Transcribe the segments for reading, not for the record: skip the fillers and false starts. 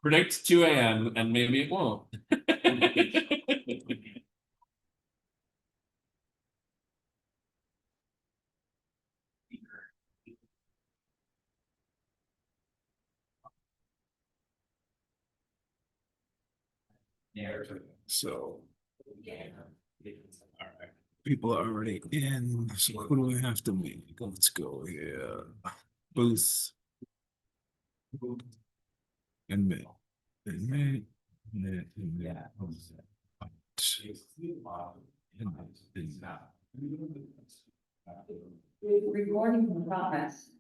Predict 2 a.m. and maybe it won't. So. All right. People are already in. So who do we have to meet? Let's go here. Booth. And me. And me. And me. Recording in progress.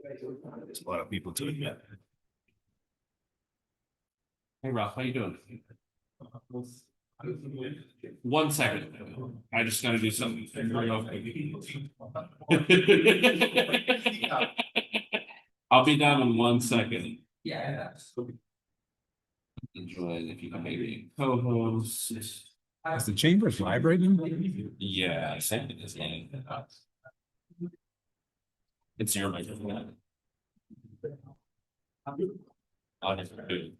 There's a lot of people doing that. Hey Ralph, how you doing? 1 second. I just gotta do something. I'll be down in 1 second. Yeah. Enjoy if you can maybe co-host. Is the chamber vibrating? Yeah, I think it is. It's your microphone. I'll just do it.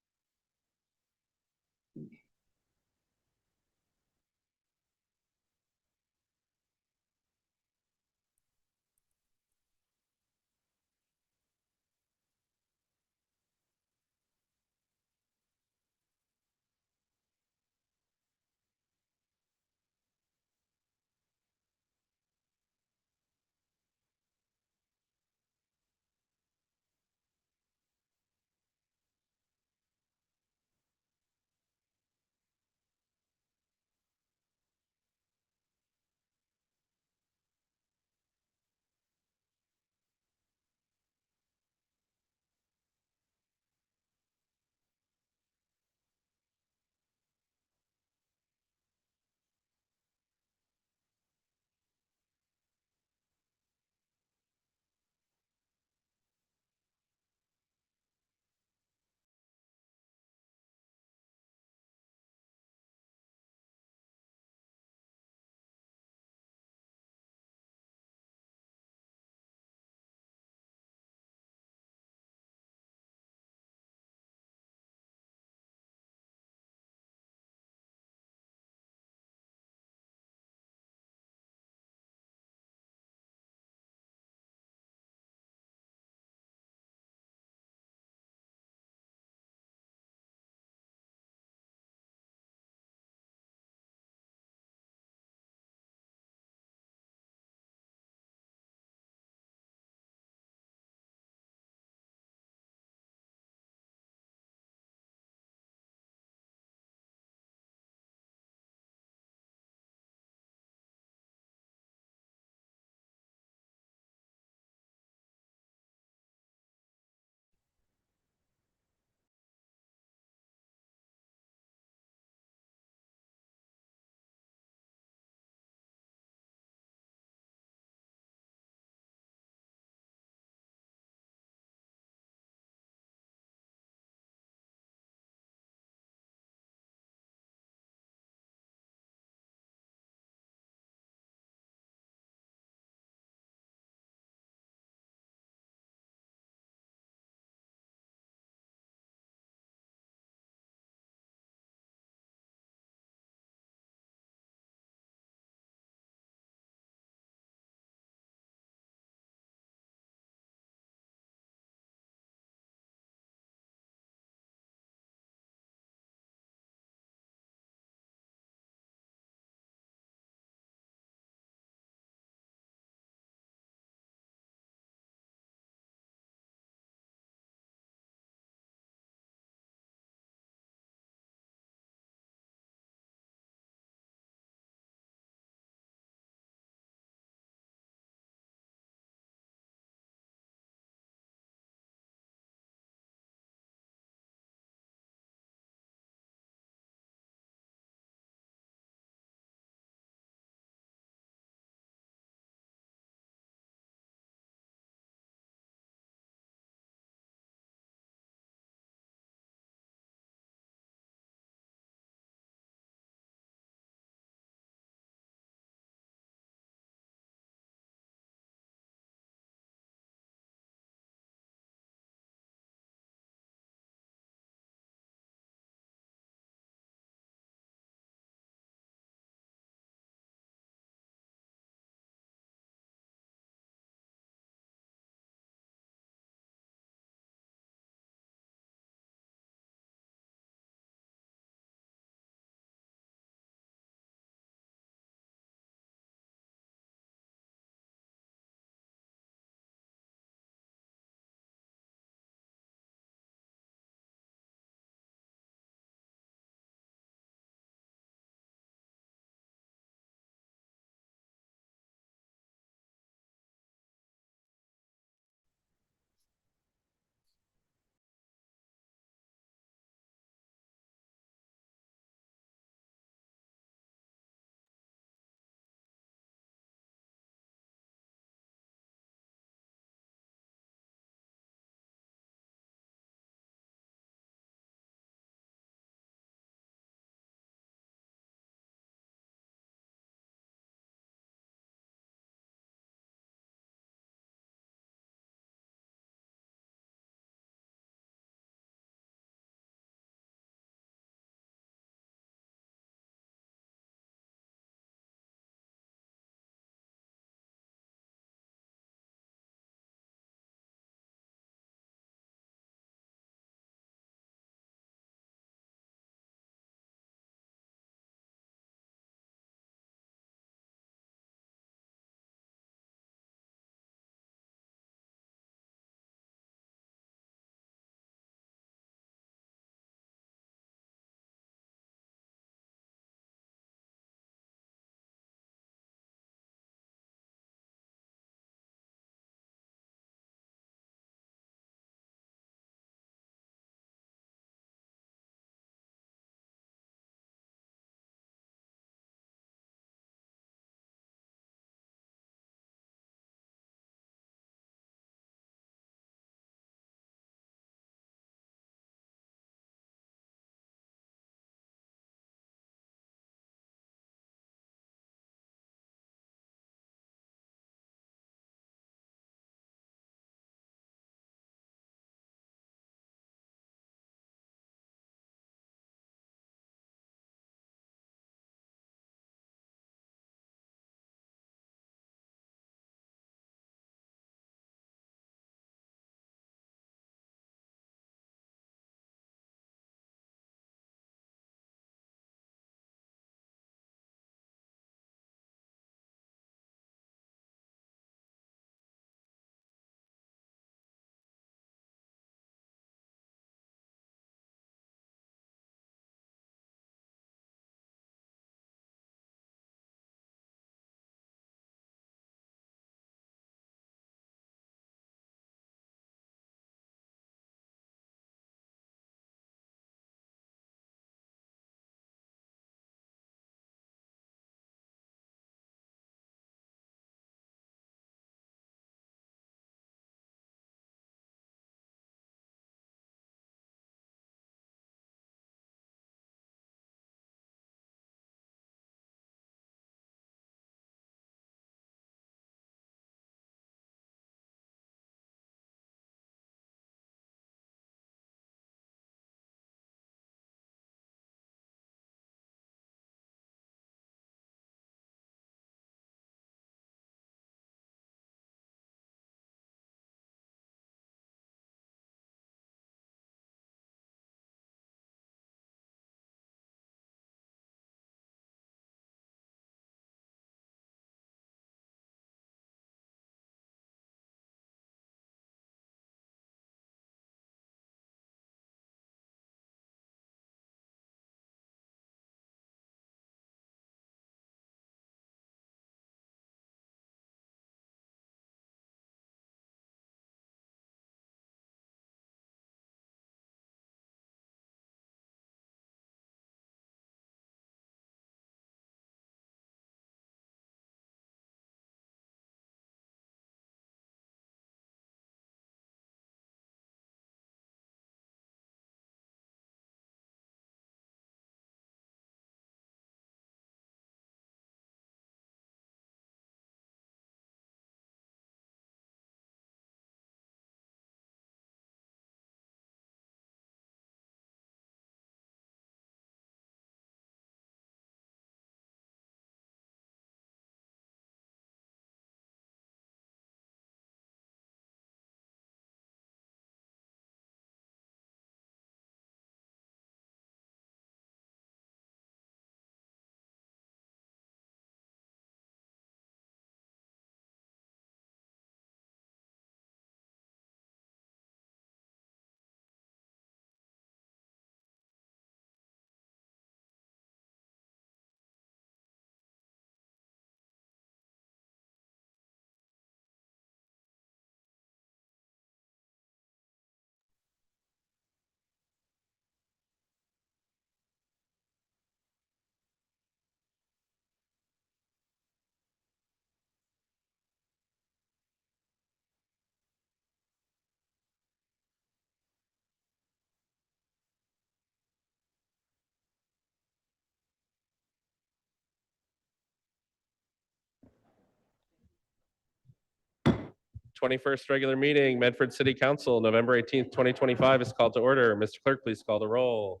21st regular meeting, Medford City Council, November 18th, 2025 is called to order. Mr. Clerk, please call the roll.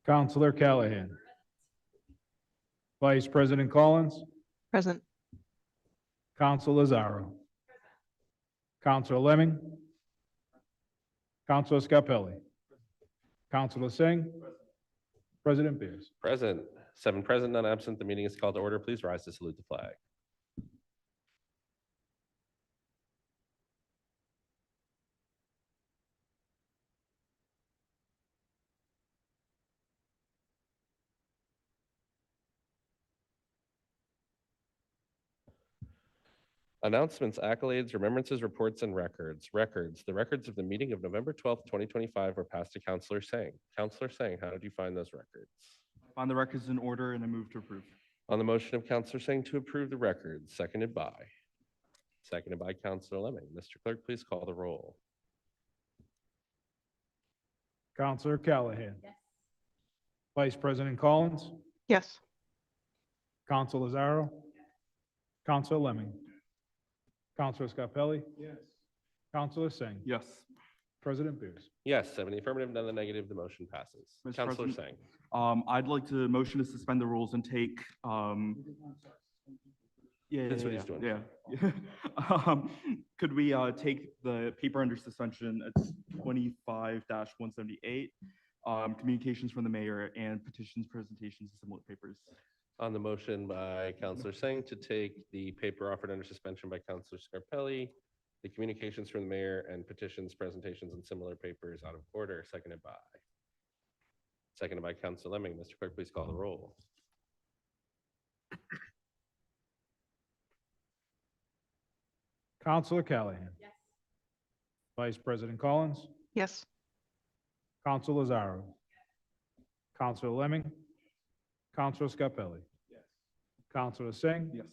Counselor Callahan. Vice President Collins. Present. Counselor Lazaro. Counselor Lemming. Counselor Scarpelli. Counselor Singh. President Beers. Present. 7 present, none absent. The meeting is called to order. Please rise to salute the flag. Announcements, accolades, remembrances, reports, and records. Records. The records of the meeting of November 12th, 2025 were passed to Counselor Singh. Counselor Singh, how did you find those records? Find the records in order and I move to approve. On the motion of Counselor Singh to approve the records, seconded by Counselor Lemming. Mr. Clerk, please call the roll. Counselor Callahan. Vice President Collins. Yes. Counselor Lazaro. Counselor Lemming. Counselor Scarpelli. Yes. Counselor Singh. Yes. President Beers. Yes, 7 in the affirmative, none in the negative. The motion passes. Mr. Counselor President, Singh. I'd like to motion to suspend the rules and take, That's what he's doing. Yeah. Could we take the paper under suspension at 25-178, communications from the mayor and petitions, presentations, and similar papers? On the motion by Counselor Singh to take the paper offered under suspension by Counselor Scarpelli, the communications from the mayor and petitions, presentations, and similar papers out of order, seconded by Counselor Lemming. Mr. Clerk, please call the roll. Counselor Callahan. Yes. Vice President Collins. Yes. Counselor Lazaro. Counselor Lemming. Counselor Scarpelli. Yes. Counselor Singh. Yes.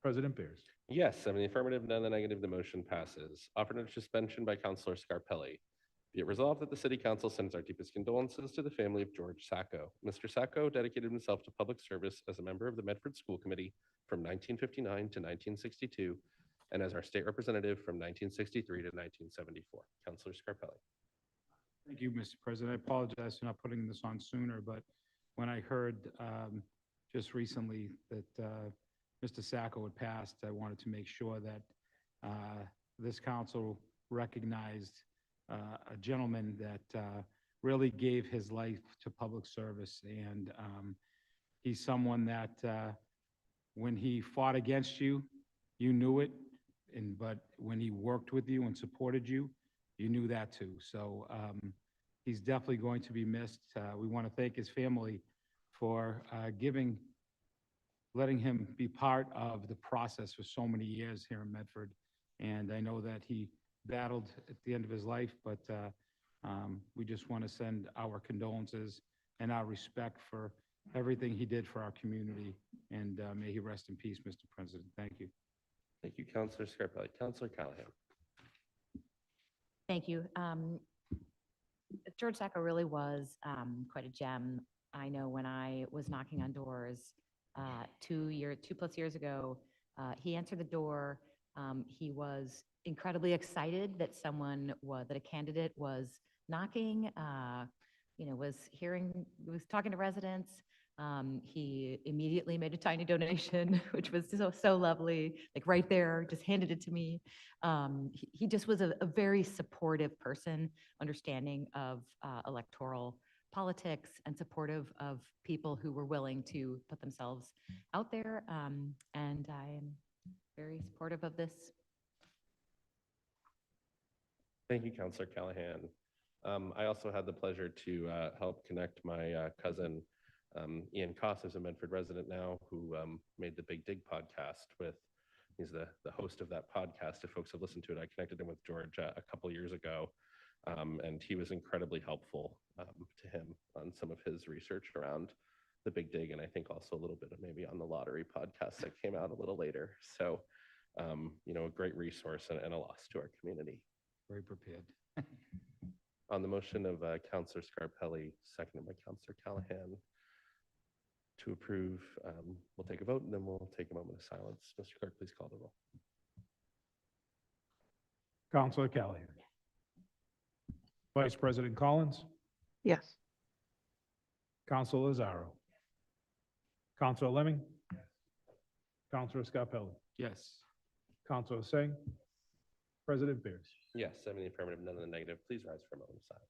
President Beers. Yes, 7 in the affirmative, none in the negative. The motion passes. Offered under suspension by Counselor Scarpelli. Be it resolved that the City Council sends our deepest condolences to the family of George Sacco. Mr. Sacco dedicated himself to public service as a member of the Medford School Committee from 1959 to 1962 and as our state representative from 1963 to 1974. Counselor Scarpelli. Thank you, Mr. President. I apologize for not putting this on sooner, but when I heard just recently that Mr. Sacco had passed, I wanted to make sure that this council recognized a gentleman that really gave his life to public service. And he's someone that when he fought against you, you knew it. But when he worked with you and supported you, you knew that too. So he's definitely going to be missed. We want to thank his family for letting him be part of the process for so many years here in Medford. And I know that he battled at the end of his life, but we just want to send our condolences and our respect for everything he did for our community. And may he rest in peace, Mr. President. Thank you. Thank you, Counselor Scarpelli. Counselor Callahan. Thank you. George Sacco really was quite a gem. I know when I was knocking on doors 2+ years ago, he answered the door. He was incredibly excited that that a candidate was knocking, was talking to residents. He immediately made a tiny donation, which was so lovely, like right there, just handed it to me. He just was a very supportive person, understanding of electoral politics and supportive of people who were willing to put themselves out there. And I am very supportive of this. Thank you, Counselor Callahan. I also had the pleasure to help connect my cousin, Ian Koss, is a Medford resident now, who made the Big Dig podcast he's the host of that podcast. If folks have listened to it, I connected him with George a couple years ago, and he was incredibly helpful to him on some of his research around the Big Dig, and I think also a little bit of maybe on the lottery podcast that came out a little later. So, a great resource and a loss to our community. Very prepared. On the motion of Counselor Scarpelli, seconded by Counselor Callahan, to approve, we'll take a vote and then we'll take a moment of silence. Mr. Clerk, please call the roll. Counselor Callahan. Vice President Collins. Yes. Counselor Lazaro. Counselor Lemming. Counselor Scarpelli. Yes. Counselor Singh. President Beers. Yes, 7 in the affirmative, none in the negative. Please rise for a moment of silence.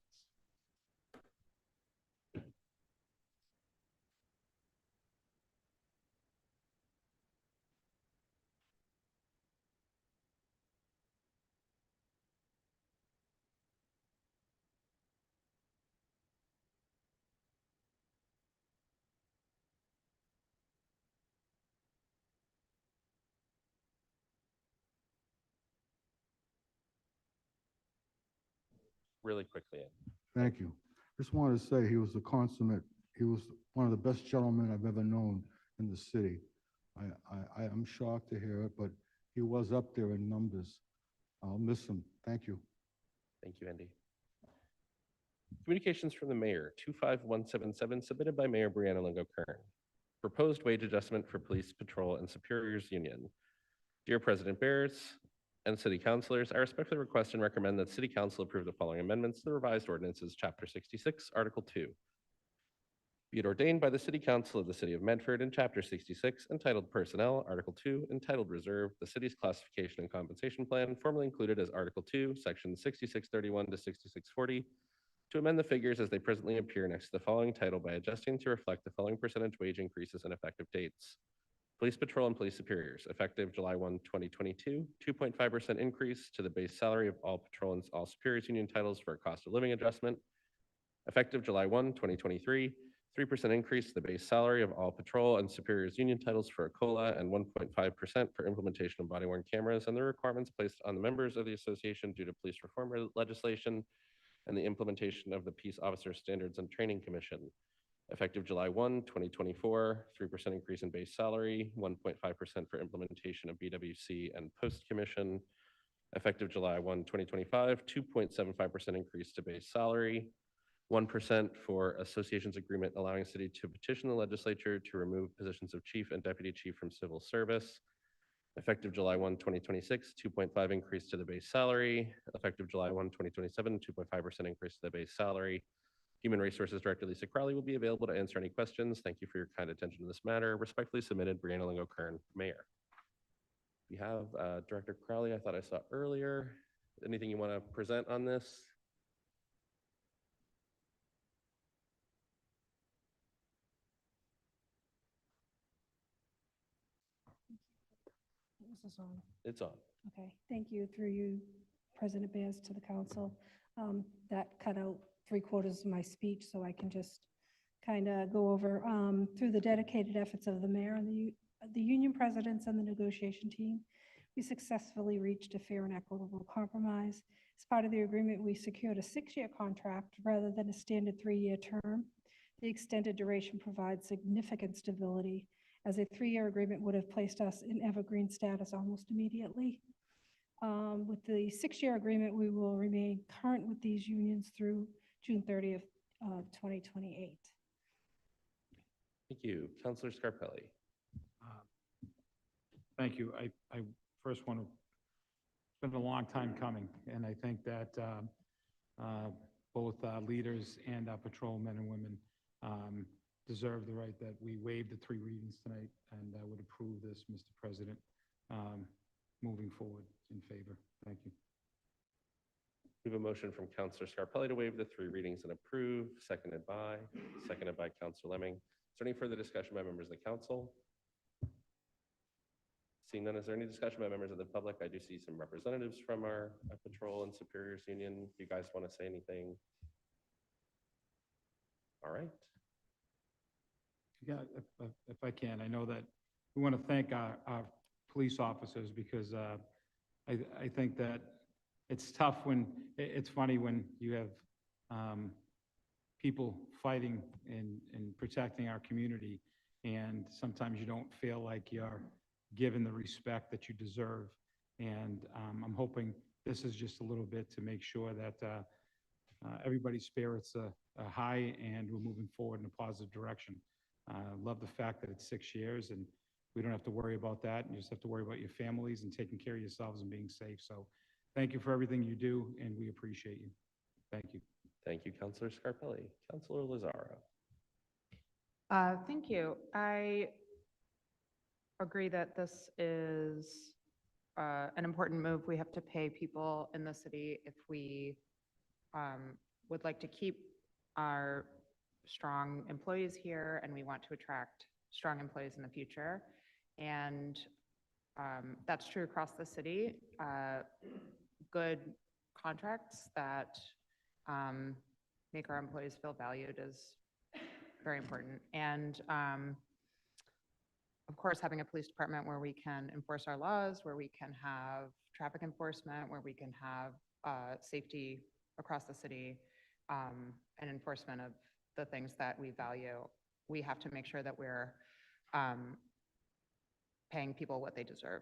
Really quickly. Thank you. Just wanted to say he was a consummate, he was one of the best gentlemen I've ever known in the city. I'm shocked to hear it, but he was up there in numbers. I'll miss him. Thank you. Thank you, Andy. Communications from the mayor, 25177, submitted by Mayor Brianna Lingo-Kern. Proposed wage adjustment for police patrol and Superiors Union. Dear President Bears and city councilors, I respectfully request and recommend that city council approve the following amendments to the revised ordinances, chapter 66, article 2. Be it ordained by the city council of the city of Medford in chapter 66, entitled Personnel, article 2, entitled Reserve, the city's classification and compensation plan, formerly included as article 2, section 6631 to 6640, to amend the figures as they presently appear next to the following title by adjusting to reflect the following percentage wage increases and effective dates. Police Patrol and Police Superiors, effective July 1, 2022, 2.5% increase to the base salary of all patrol and all superiors union titles for a cost of living adjustment. Effective July 1, 2023, 3% increase to the base salary of all patrol and superiors union titles for a COLA, and 1.5% for implementation of body-worn cameras and the requirements placed on the members of the association due to police reform legislation and the implementation of the Peace Officer Standards and Training Commission. Effective July 1, 2024, 3% increase in base salary, 1.5% for implementation of BWC and Post Commission. Effective July 1, 2025, 2.75% increase to base salary, 1% for association's agreement allowing city to petition the legislature to remove positions of chief and deputy chief from civil service. Effective July 1, 2026, 2.5 increase to the base salary. Effective July 1, 2027, 2.5% increase to the base salary. Human Resources Director Lisa Crowley will be available to answer any questions. Thank you for your kind attention to this matter. Respectfully submitted, Brianna Lingo-Kern, Mayor. We have Director Crowley, I thought I saw earlier. Anything you want to present on this? This is on. It's on. Okay, thank you. Through you, President Bears, to the council. That cut out 3/4 of my speech, so I can just kind of go over through the dedicated efforts of the mayor and the union presidents and the negotiation team. We successfully reached a fair and equitable compromise. As part of the agreement, we secured a 6-year contract rather than a standard 3-year term. The extended duration provides significant stability, as a 3-year agreement would have placed us in evergreen status almost immediately. With the 6-year agreement, we will remain current with these unions through June 30th, 2028. Thank you. Councilor Scarpelli. Thank you. I first want to, it's been a long time coming, and I think that both leaders and our patrolmen and women deserve the right that we waive the 3 readings tonight, and I would approve this, Mr. President, moving forward in favor. Thank you. We have a motion from Councilor Scarpelli to waive the 3 readings and approve, seconded by Councilor Lemming. Is there any further discussion by members of the council? Seeing none, is there any discussion by members of the public? I do see some representatives from our patrol and superiors union. Do you guys want to say anything? All right. Yeah, if I can, I know that we want to thank our police officers, because I think that it's tough when, it's funny when you have people fighting and protecting our community, and sometimes you don't feel like you're given the respect that you deserve. And I'm hoping this is just a little bit to make sure that everybody's spirits are high and we're moving forward in a positive direction. Love the fact that it's 6 years and we don't have to worry about that. You just have to worry about your families and taking care of yourselves and being safe. So thank you for everything you do, and we appreciate you. Thank you. Thank you, Counselor Scarpelli. Counselor Lazaro. Thank you. I agree that this is an important move. We have to pay people in the city if we would like to keep our strong employees here, and we want to attract strong employees in the future. And that's true across the city. Good contracts that make our employees feel valued is very important. And of course, having a police department where we can enforce our laws, where we can have traffic enforcement, where we can have safety across the city, and enforcement of the things that we value, we have to make sure that we're paying people what they deserve.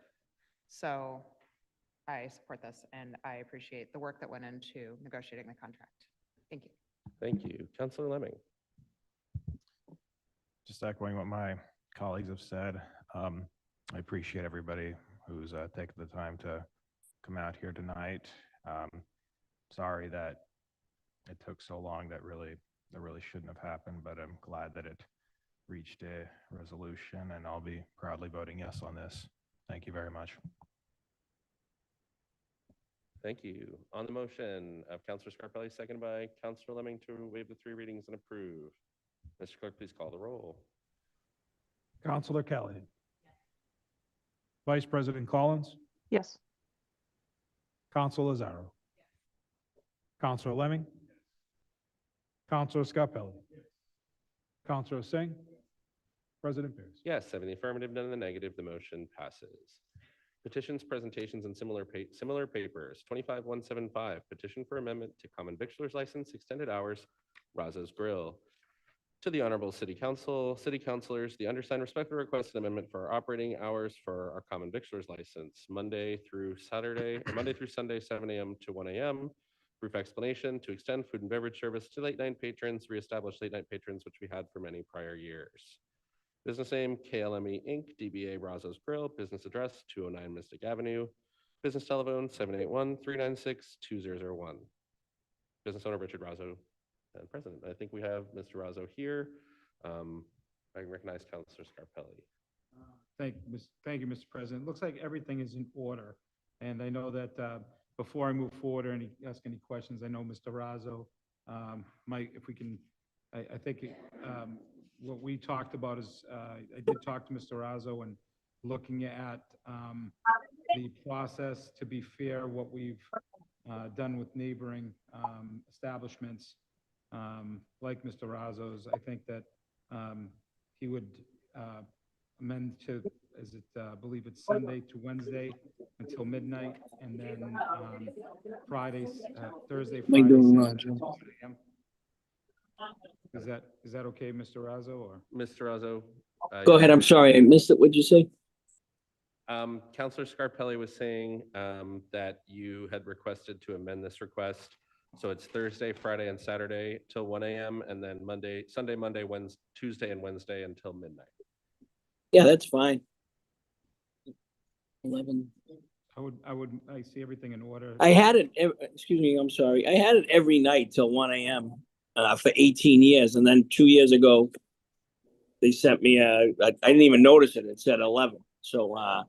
So I support this, and I appreciate the work that went into negotiating the contract. Thank you. Thank you. Counselor Lemming. Just echoing what my colleagues have said, I appreciate everybody who's taken the time to come out here tonight. Sorry that it took so long. That really shouldn't have happened, but I'm glad that it reached a resolution, and I'll be proudly voting yes on this. Thank you very much. Thank you. On the motion of Counselor Scarpelli, seconded by Counselor Lemming to waive the 3 readings and approve. Mr. Clerk, please call the roll. Counselor Callahan. Vice President Collins. Yes. Counselor Lazaro. Counselor Lemming. Counselor Scarpelli. Counselor Singh. President Pierce. Yes, 7 in the affirmative, none in the negative. The motion passes. Petitions, presentations, and similar papers. 25-175, petition for amendment to common victualer's license, extended hours, Razzo's Grill. To the Honorable City Council, City Councilors, the undersigned respectfully request an amendment for our operating hours for our common victualer's license, Monday through Sunday, 7 a.m. to 1 a.m. Brief explanation: to extend food and beverage service to late night patrons, reestablish late night patrons, which we had for many prior years. Business name, KLME Inc., DBA Razzo's Grill, business address, 209 Mystic Avenue, business telephone, 781-396-2001. Business owner, Richard Razzo, and president. I think we have Mr. Razzo here. I recognize Councilor Scarpelli. Thank you, Mr. President. Looks like everything is in order. And I know that before I move forward or ask any questions, I know Mr. Razzo, if we can, I think what we talked about is, I did talk to Mr. Razzo, and looking at the process, to be fair, what we've done with neighboring establishments, like Mr. Razzo's, I think that he would amend to, I believe it's Sunday to Wednesday until midnight, and then Thursday, Friday, 7 a.m. Is that okay, Mr. Razzo, or? Mr. Razzo. Go ahead, I'm sorry, I missed it. What'd you say? Councilor Scarpelli was saying that you had requested to amend this request. So it's Thursday, Friday, and Saturday till 1 a.m. and then Sunday, Monday, Wednesday, Tuesday, and Wednesday until midnight. Yeah, that's fine. 11. I see everything in order. I had it, excuse me, I'm sorry. I had it every night till 1 a.m. For 18 years. And then 2 years ago, they sent me I didn't even notice it. It said 11. So I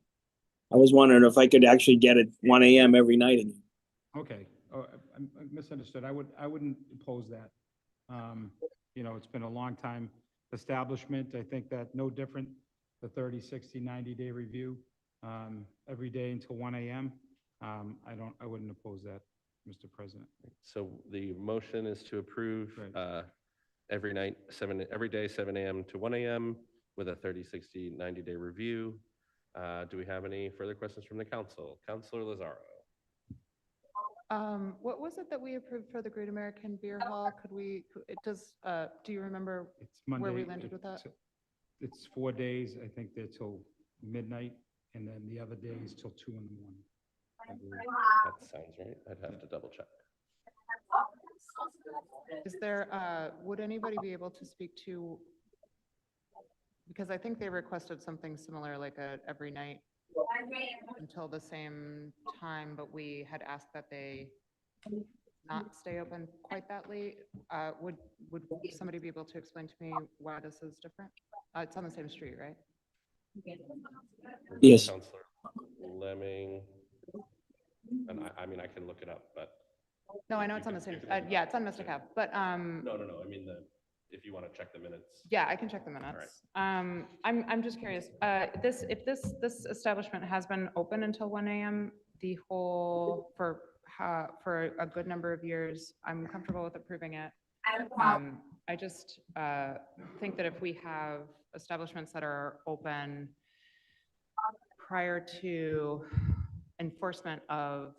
was wondering if I could actually get it 1 a.m. every night again. Okay. Oh, I misunderstood. I wouldn't oppose that. It's been a long time establishment. I think that no different, the 30, 60, 90-day review every day until 1 a.m. I wouldn't oppose that, Mr. President. So the motion is to approve Right. every day, 7 a.m. to 1 a.m. with a 30, 60, 90-day review. Do we have any further questions from the council? Councilor Lazaro. What was it that we approved for the Great American Beer Hall? Do you remember It's Monday. where we landed with that? It's 4 days. I think they're till midnight, and then the other day is till 2 in the morning. I believe. That sounds right. I'd have to double check. Is there, would anybody be able to speak to Because I think they requested something similar, like a every night until the same time, but we had asked that they not stay open quite that late. Would somebody be able to explain to me why this is different? It's on the same street, right? Yes. Counselor Lemming, and I mean, I can look it up, but. No, I know it's on the same, yeah, it's on Mystic Ave, but, No, I mean, if you want to check the minutes. yeah, I can check the minutes. I'm just curious, if this establishment has been open until 1 AM, for a good number of years, I'm comfortable with approving it. I just, think that if we have establishments that are open prior to enforcement of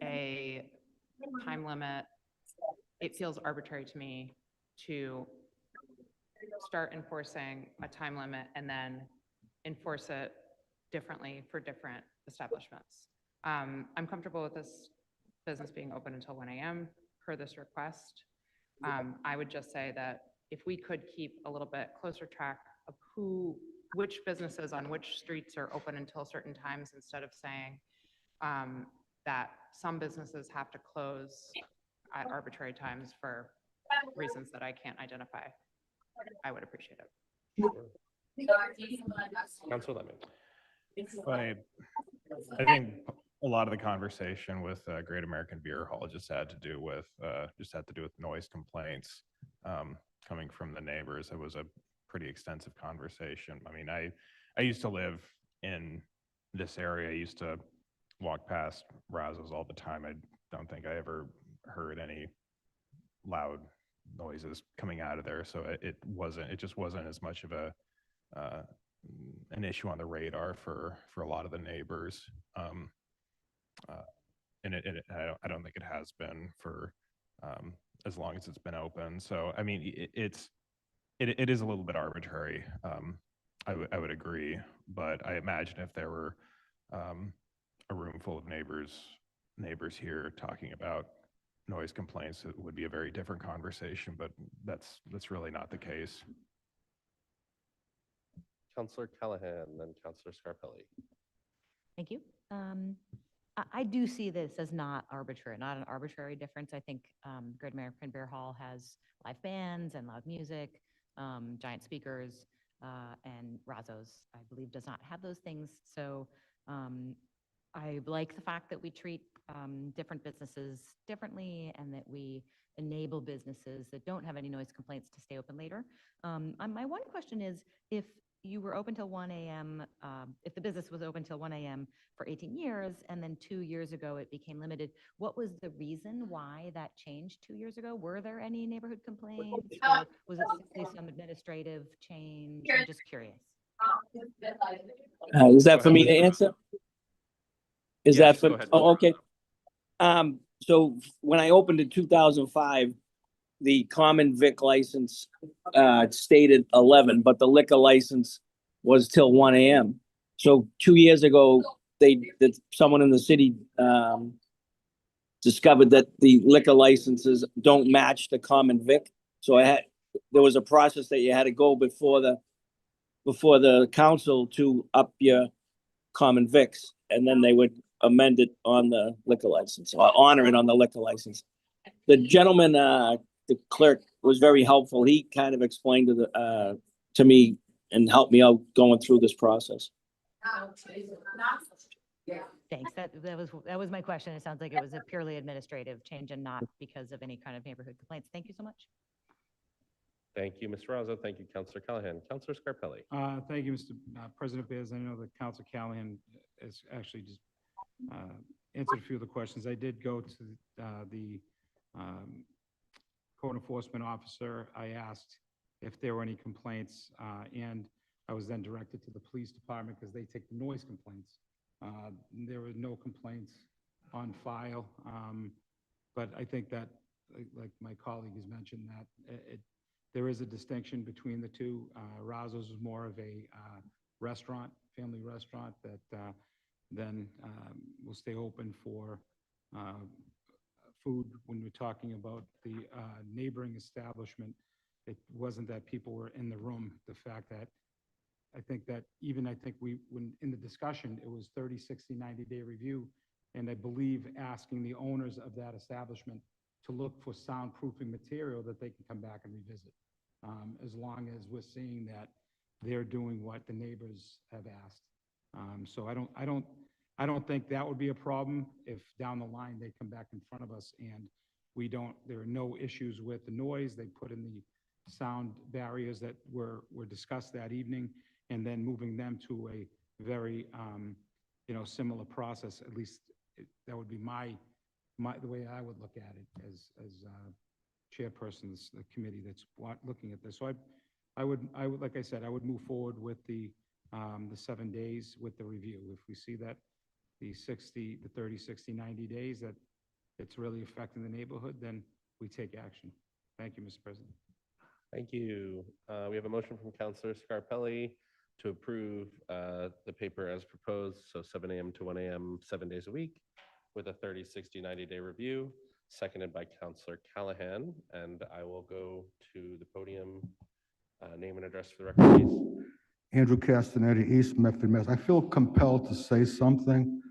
a time limit, it feels arbitrary to me to start enforcing a time limit and then enforce it differently for different establishments. I'm comfortable with this business being open until 1 AM per this request. I would just say that if we could keep a little bit closer track of which businesses on which streets are open until certain times, instead of saying that some businesses have to close at arbitrary times for reasons that I can't identify, I would appreciate it. Counselor Lemming. I think a lot of the conversation with Great American Beer Hall just had to do with noise complaints coming from the neighbors. It was a pretty extensive conversation. I mean, I used to live in this area. I used to walk past Razzo's all the time. I don't think I ever heard any loud noises coming out of there. So it just wasn't as much of an issue on the radar for a lot of the neighbors. And I don't think it has been for as long as it's been open. So, I mean, it is a little bit arbitrary. I would agree, but I imagine if there were a room full of neighbors here talking about noise complaints, it would be a very different conversation, but that's really not the case. Counselor Callahan, then Counselor Scarpelli. Thank you. I do see this as not an arbitrary difference. I think Great American Beer Hall has live bands and loud music, giant speakers, and Razzo's, I believe, does not have those things. So I like the fact that we treat different businesses differently and that we enable businesses that don't have any noise complaints to stay open later. My one question is, if you were open till 1 AM, if the business was open till 1 AM for 18 years, and then 2 years ago it became limited, what was the reason why that changed 2 years ago? Were there any neighborhood complaints, or was it simply some administrative change? I'm just curious. Is that for me to answer? Is Yes, that go for, ahead. oh, okay. So when I opened in 2005, the common vic license stated 11, but the liquor license was till 1 AM. So 2 years ago, someone in the city discovered that the liquor licenses don't match the common vic. So there was a process that you had to go before the council to up your common vics, and then they would amend it on the liquor license, or honor it on the liquor license. The gentleman, the clerk, was very helpful. He kind of explained to me and helped me out going through this process. Thanks. That was my question. It sounds like it was a purely administrative change and not because of any kind of neighborhood complaints. Thank you so much. Thank you, Mr. Razzo. Thank you, Counselor Callahan. Counselor Scarpelli. Thank you, Mr. President Bears. I know that Council Callahan has actually just answered a few of the questions. I did go to the code enforcement officer. I asked if there were any complaints, and I was then directed to the police department because they take the noise complaints. There were no complaints on file, but I think that, like my colleague has mentioned, that there is a distinction between the two. Razzo's is more of a restaurant, family restaurant that then will stay open for food. When we're talking about the neighboring establishment, It wasn't that people were in the room, the fact that I think that even when in the discussion, it was 30, 60, 90-day review. And I believe asking the owners of that establishment to look for soundproofing material that they can come back and revisit. As long as we're seeing that they're doing what the neighbors have asked. So I don't think that would be a problem if down the line they come back in front of us and there are no issues with the noise. They put in the sound barriers that were discussed that evening, and then moving them to a very, similar process. At least that would be the way I would look at it as chairperson of the committee that's looking at this. So I would, like I said, I would move forward with the 7 days with the review. If we see that the 30, 60, 90 days, that it's really affecting the neighborhood, then we take action. Thank you, Mr. President. Thank you. We have a motion from Councilor Scarpelli to approve the paper as proposed, so 7 a.m. to 1 a.m., 7 days a week, with a 30, 60, 90-day review, seconded by Councilor Callahan. And I will go to the podium. Name and address for the record, please. Andrew Castanetti, East Medford, Mass. I feel compelled to say something.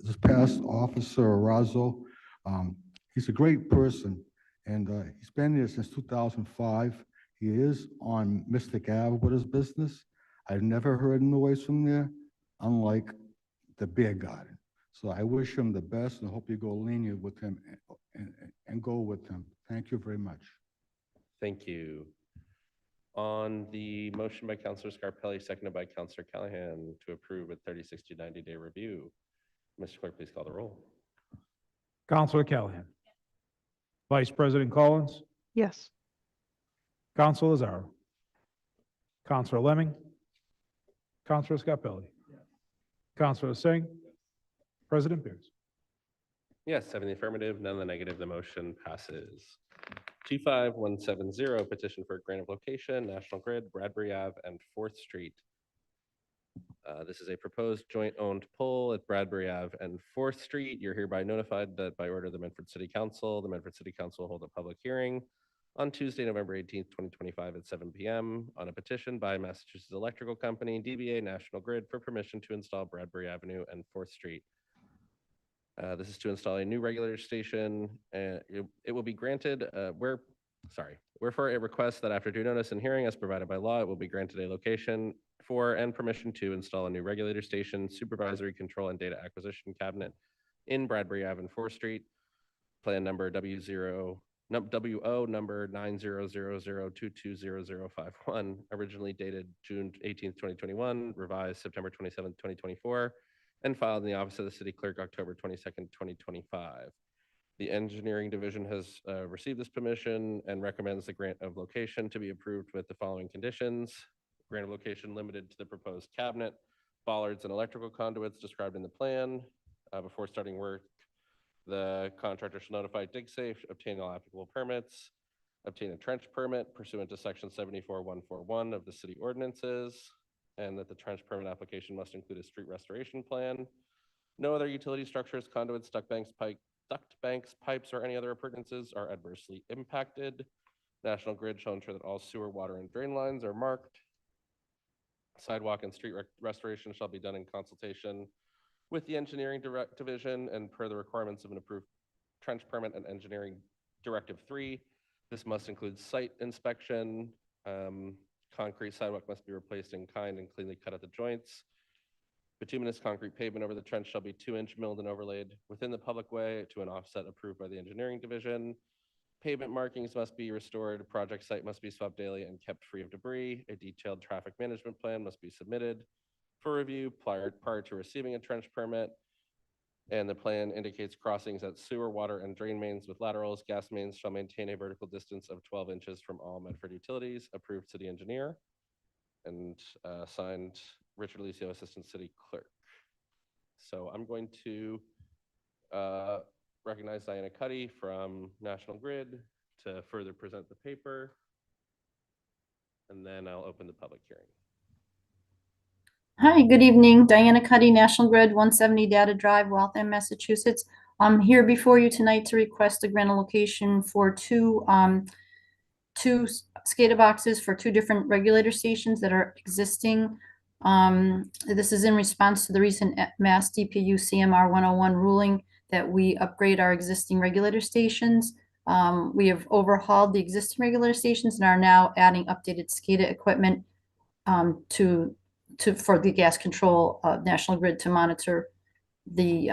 This past Officer Arazo, he's a great person, and he's been there since 2005. He is on Mystic Ave with his business. I've never heard noise from there, unlike the beer garden. So I wish him the best and hope you go lenient with him and go with him. Thank you very much. Thank you. On the motion by Councilor Scarpelli, seconded by Councilor Callahan to approve a 30, 60, 90-day review, Mr. Clerk, please call the roll. Councilor Callahan. Vice President Collins. Yes. Councilor Lazaro. Councilor Lemming. Councilor Scarpelli. Councilor Singh. President Pierce. Yes, 7 in the affirmative, none in the negative. The motion passes. 25170, petition for a grant of location, National Grid, Bradbury Ave, and 4th Street. This is a proposed joint-owned pole at Bradbury Ave and 4th Street. You're hereby notified that by order of the Medford City Council, the Medford City Council will hold a public hearing on Tuesday, November 18th, 2025 at 7 p.m. on a petition by Massachusetts Electrical Company, DBA National Grid, for permission to install Bradbury Avenue and 4th Street. This is to install a new regulator station. It will be granted, wherefore it requests that after due notice and hearing as provided by law, it will be granted a location for and permission to install a new regulator station, supervisory control and data acquisition cabinet in Bradbury Ave and 4th Street. Plan number WO number 90002200051, originally dated June 18th, 2021, revised September 27th, 2024, and filed in the office of the city clerk October 22nd, 2025. The engineering division has received this permission and recommends the grant of location to be approved with the following conditions. Grant of location limited to the proposed cabinet, bollards, and electrical conduits described in the plan. Before starting work, the contractor shall notify DigSafe, obtain all applicable permits, obtain a trench permit pursuant to section 74141 of the city ordinances, and that the trench permit application must include a street restoration plan. No other utility structures, conduits, duct banks, pipes, or any other appurtenances are adversely impacted. National Grid shall ensure that all sewer, water, and drain lines are marked. Sidewalk and street restoration shall be done in consultation with the engineering division and per the requirements of an approved trench permit and engineering directive 3. This must include site inspection. Concrete sidewalk must be replaced in kind and cleanly cut at the joints. Bituminous concrete pavement over the trench shall be 2-inch milled and overlaid within the public way to an offset approved by the engineering division. Pavement markings must be restored. Project site must be swept daily and kept free of debris. A detailed traffic management plan must be submitted for review prior to receiving a trench permit. And the plan indicates crossings at sewer, water, and drain mains with laterals. Gas mains shall maintain a vertical distance of 12 inches from all Medford utilities. Approved city engineer. And signed Richard Alicio, Assistant City Clerk. So I'm going to recognize Diana Cuddy from National Grid to further present the paper. And then I'll open the public hearing. Hi, good evening. Diana Cuddy, National Grid, 170 Data Drive, Waltham, Massachusetts. I'm here before you tonight to request a grant of location for two two SCADA boxes for two different regulator stations that are existing. This is in response to the recent Mass DPU CMR 101 ruling that we upgrade our existing regulator stations. We have overhauled the existing regulator stations and are now adding updated SCADA equipment for the gas control of National Grid to monitor the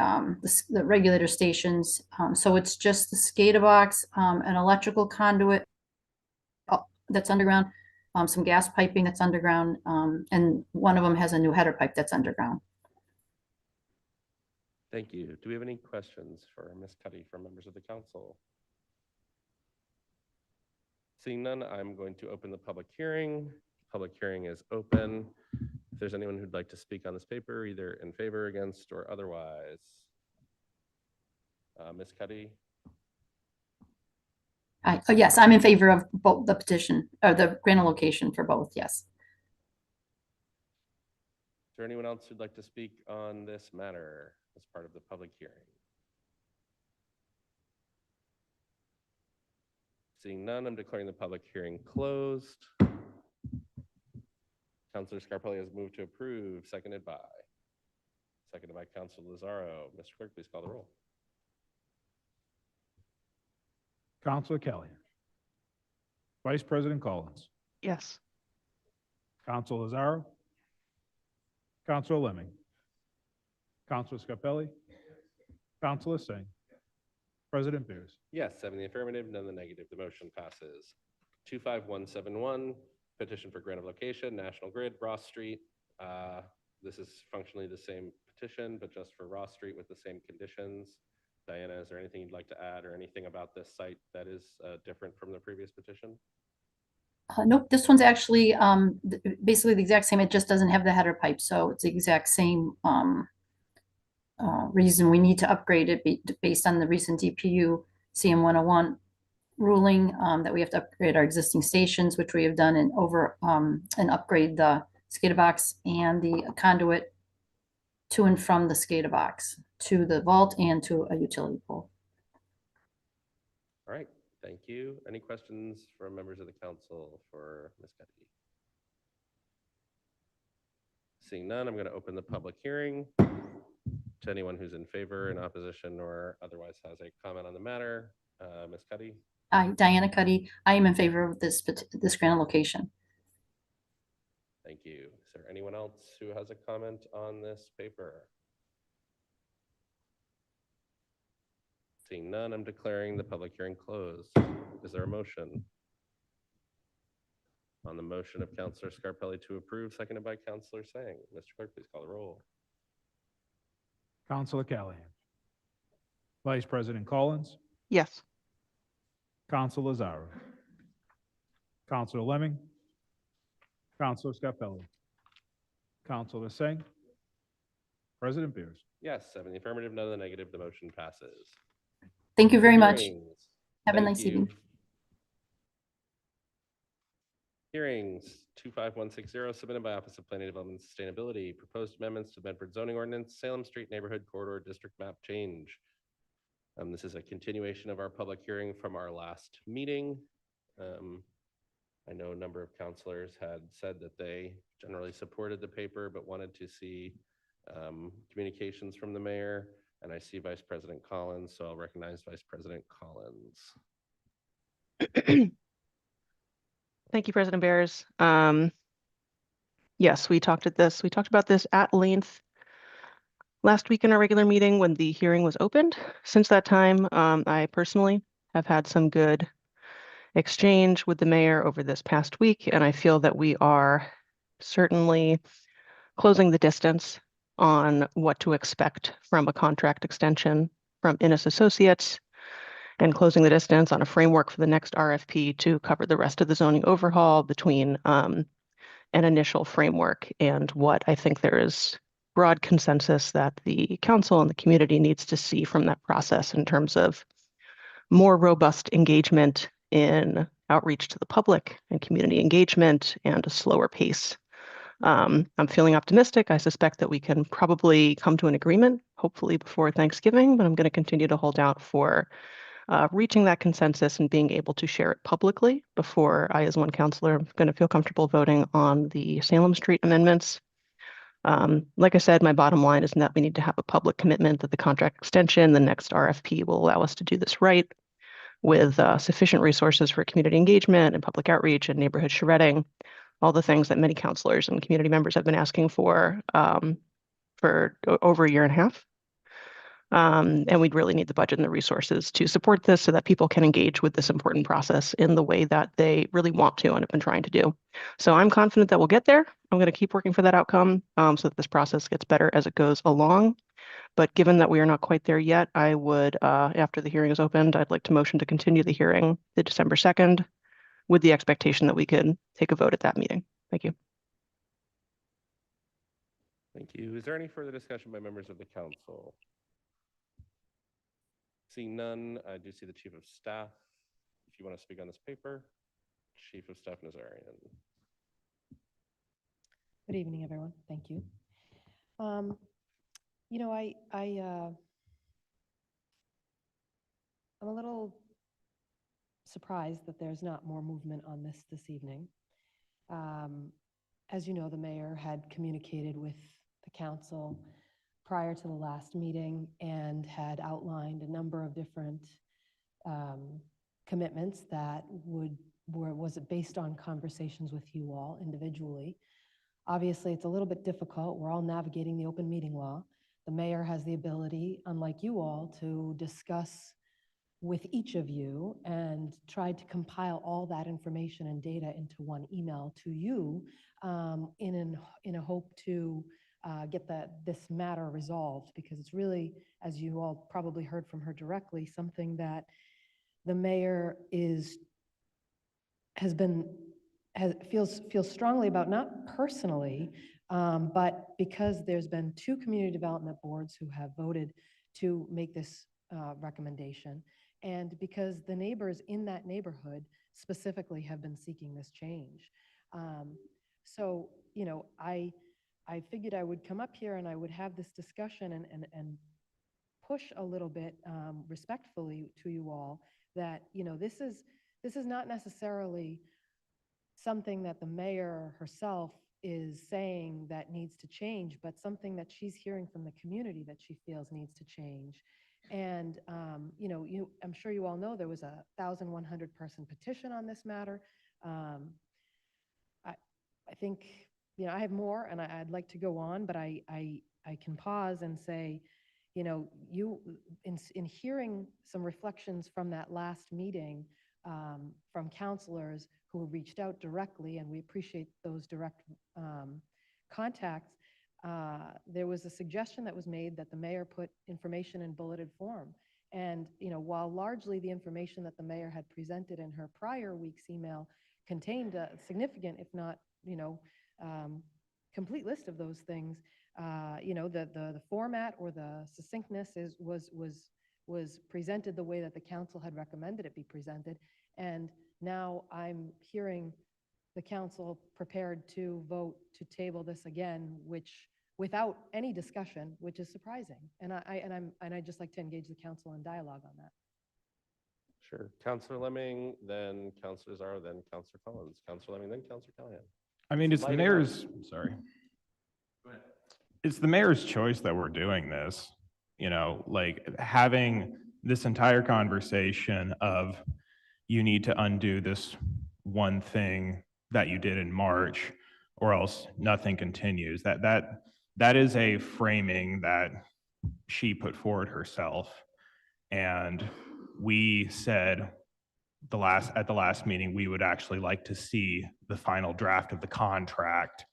regulator stations. So it's just the SCADA box, an electrical conduit that's underground, some gas piping that's underground, and one of them has a new header pipe that's underground. Thank you. Do we have any questions for Ms. Cuddy from members of the council? Seeing none, I'm going to open the public hearing. Public hearing is open. If there's anyone who'd like to speak on this paper, either in favor, against, or otherwise. Ms. Cuddy? Yes, I'm in favor of both the petition, or the grant location for both, yes. Is there anyone else who'd like to speak on this matter as part of the public hearing? Seeing none, I'm declaring the public hearing closed. Councilor Scarpelli has moved to approve, seconded by Councilor Lozaro. Mr. Clerk, please call the roll. Counselor Kelly. Vice President Collins. Yes. Counselor Lazaro. Counselor Lemming. Counselor Scarpelli. Counselor Singh. President Beers. Yes, 7 in the affirmative, none in the negative. The motion passes. 25171, petition for grant of location, National Grid, Ross Street. This is functionally the same petition, but just for Ross Street with the same conditions. Diana, is there anything you'd like to add or anything about this site that is different from the previous petition? Nope, this one's actually basically the exact same. It just doesn't have the header pipe, so it's the exact same reason we need to upgrade it based on the recent DPU CM 101 ruling that we have to upgrade our existing stations, which we have done, and upgrade the SCADA box and the conduit to and from the SCADA box to the vault and to a utility pole. All right, thank you. Any questions from members of the council for Ms. Cuddy? Seeing none, I'm going to open the public hearing. To anyone who's in favor, in opposition, or otherwise has a comment on the matter, Ms. Cuddy? Diana Cuddy. I am in favor of this grant location. Thank you. Is there anyone else who has a comment on this paper? Seeing none, I'm declaring the public hearing closed. Is there a motion? On the motion of Councilor Scarpelli to approve, seconded by Councilor Singh. Mr. Clerk, please call the roll. Counselor Callahan. Vice President Collins. Yes. Counselor Lazaro. Counselor Lemming. Counselor Scarpelli. Counselor Singh. President Beers. Yes, 7 in the affirmative, none in the negative. The motion passes. Thank you very much. Hearings. Have a Thank nice you. evening. Hearings 25160 submitted by Office of Planning Development and Sustainability. Proposed amendments to Medford zoning ordinance, Salem Street Neighborhood Corridor District Map change. This is a continuation of our public hearing from our last meeting. I know a number of counselors had said that they generally supported the paper, but wanted to see communications from the mayor. And I see Vice President Collins, so I'll recognize Vice President Collins. Thank you, President Bears. Yes, we talked about this at length last week in our regular meeting when the hearing was opened. Since that time, I personally have had some good exchange with the mayor over this past week, and I feel that we are certainly closing the distance on what to expect from a contract extension from Innes Associates, and closing the distance on a framework for the next RFP to cover the rest of the zoning overhaul between an initial framework and what I think there is broad consensus that the council and the community needs to see from that process in terms of more robust engagement in outreach to the public and community engagement and a slower pace. I'm feeling optimistic. I suspect that we can probably come to an agreement, hopefully before Thanksgiving, but I'm going to continue to hold out for reaching that consensus and being able to share it publicly before I, as one counselor, am going to feel comfortable voting on the Salem Street amendments. Like I said, my bottom line is that we need to have a public commitment that the contract extension, the next RFP, will allow us to do this right with sufficient resources for community engagement and public outreach and neighborhood shredding, all the things that many counselors and community members have been asking for over a year and a half. And we'd really need the budget and the resources to support this so that people can engage with this important process in the way that they really want to and have been trying to do. So I'm confident that we'll get there. I'm going to keep working for that outcome so that this process gets better as it goes along. But given that we are not quite there yet, I would, after the hearing is opened, I'd like to motion to continue the hearing to December 2nd with the expectation that we could take a vote at that meeting. Thank you. Thank you. Is there any further discussion by members of the council? Seeing none, I do see the Chief of Staff. If you want to speak on this paper, Chief of Staff Nazarian. Good evening, everyone. Thank you. You know, I'm a little surprised that there's not more movement on this evening. As you know, the mayor had communicated with the council prior to the last meeting and had outlined a number of different commitments that was based on conversations with you all individually. Obviously, it's a little bit difficult. We're all navigating the open meeting law. The mayor has the ability, unlike you all, to discuss with each of you and try to compile all that information and data into one email to you in a hope to get this matter resolved, because it's really, as you all probably heard from her directly, something that the mayor feels strongly about, not personally, but because there's been 2 community development boards who have voted to make this recommendation, and because the neighbors in that neighborhood specifically have been seeking this change. So, you know, I figured I would come up here and I would have this discussion and push a little bit respectfully to you all that, you know, this is not necessarily something that the mayor herself is saying that needs to change, but something that she's hearing from the community that she feels needs to change. And, you know, I'm sure you all know there was a 1,100 person petition on this matter. I think, you know, I have more and I'd like to go on, but I can pause and say, you know, in hearing some reflections from that last meeting from counselors who reached out directly, and we appreciate those direct contacts, there was a suggestion that was made that the mayor put information in bulleted form. And, you know, while largely the information that the mayor had presented in her prior week's email contained a significant, if not, you know, complete list of those things, you know, the format or the succinctness was presented the way that the council had recommended it be presented. And now I'm hearing the council prepared to vote to table this again, which without any discussion, which is surprising. And I'd just like to engage the council in dialogue on that. Sure. Councillor Lemming, then Councillor Zarro, then Councillor Collins. Councillor Lemming, then Councillor Callahan. I mean, it's the Lighting mayor's, up. sorry. It's the mayor's choice that we're doing this, you know, like having this entire conversation of you need to undo this one thing that you did in March or else nothing continues. That is a framing that she put forward herself. And we said at the last meeting, we would actually like to see the final draft of the contract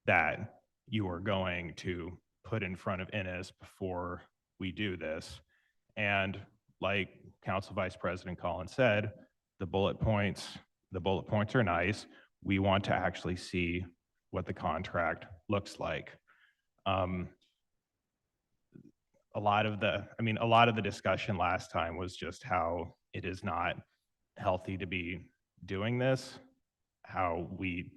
that you are going to put in front of Innis before we do this. And like Council Vice President Collins said, the bullet points are nice. We want to actually see what the contract looks like. A lot of the discussion last time was just how it is not healthy to be doing this. We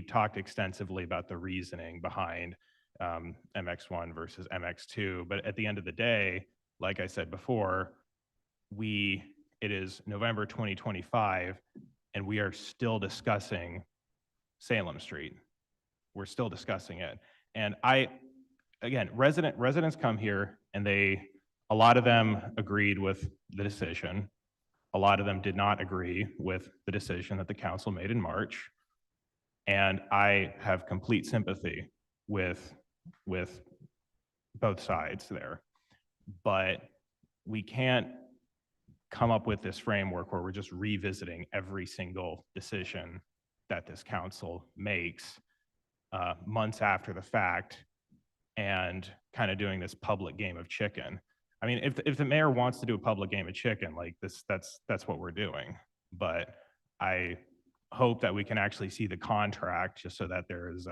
talked extensively about the reasoning behind MX1 versus MX2, but at the end of the day, like I said before, it is November 2025, and we are still discussing Salem Street. We're still discussing it. And again, residents come here and a lot of them agreed with the decision. A lot of them did not agree with the decision that the council made in March. And I have complete sympathy with both sides there. But we can't come up with this framework where we're just revisiting every single decision that this council makes months after the fact and kind of doing this public game of chicken. I mean, if the mayor wants to do a public game of chicken like this, that's what we're doing. But I hope that we can actually see the contract just so that there is,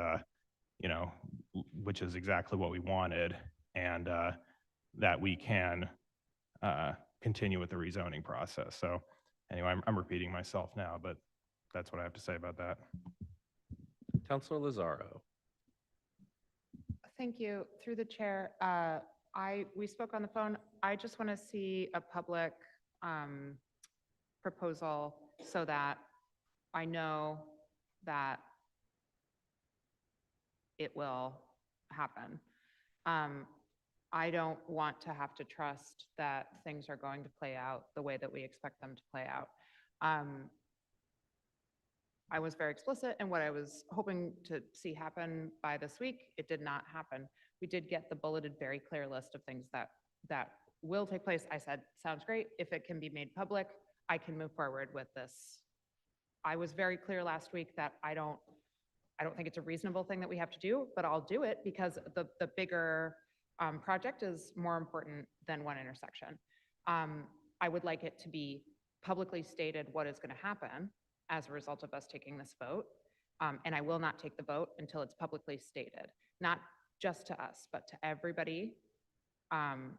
which is exactly what we wanted, and that we can continue with the rezoning process. So anyway, I'm repeating myself now, but that's what I have to say about that. Councilor Lazaro. Thank you. Through the chair, we spoke on the phone. I just want to see a public proposal so that I know that it will happen. I don't want to have to trust that things are going to play out the way that we expect them to play out. I was very explicit in what I was hoping to see happen by this week. It did not happen. We did get the bulleted, very clear list of things that will take place. I said, sounds great. If it can be made public, I can move forward with this. I was very clear last week that I don't think it's a reasonable thing that we have to do, but I'll do it because the bigger project is more important than one intersection. I would like it to be publicly stated what is going to happen as a result of us taking this vote. And I will not take the vote until it's publicly stated, not just to us, but to everybody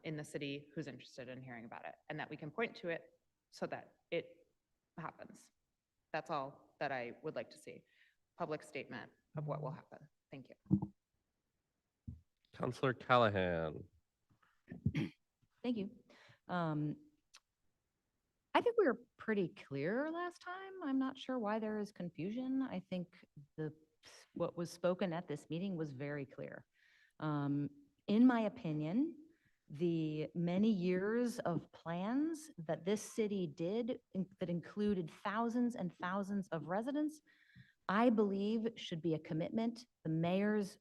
in the city who's interested in hearing about it, and that we can point to it so that it happens. That's all that I would like to see. Public statement of what will happen. Thank you. Councilor Callahan. Thank you. I think we were pretty clear last time. I'm not sure why there is confusion. I think what was spoken at this meeting was very clear. In my opinion, the many years of plans that this city did that included thousands and thousands of residents, I believe should be a commitment. The mayor's,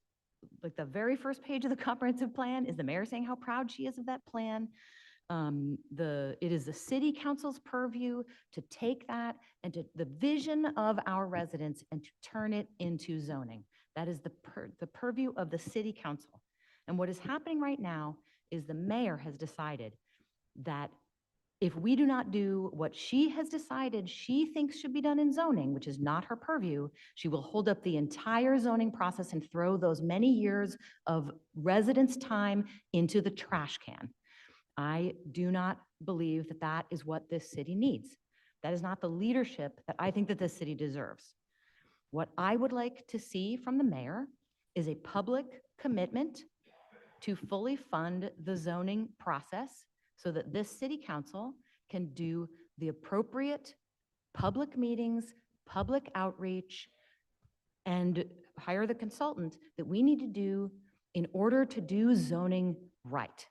like the very first page of the comprehensive plan is the mayor saying how proud she is of that plan. It is the city council's purview to take that and to the vision of our residents and to turn it into zoning. That is the purview of the city council. And what is happening right now is the mayor has decided that if we do not do what she has decided she thinks should be done in zoning, which is not her purview, she will hold up the entire zoning process and throw those many years of residents' time into the trash can. I do not believe that that is what this city needs. That is not the leadership that I think that this city deserves. What I would like to see from the mayor is a public commitment to fully fund the zoning process so that this city council can do the appropriate public meetings, public outreach, and hire the consultant that we need to do in order to do zoning right,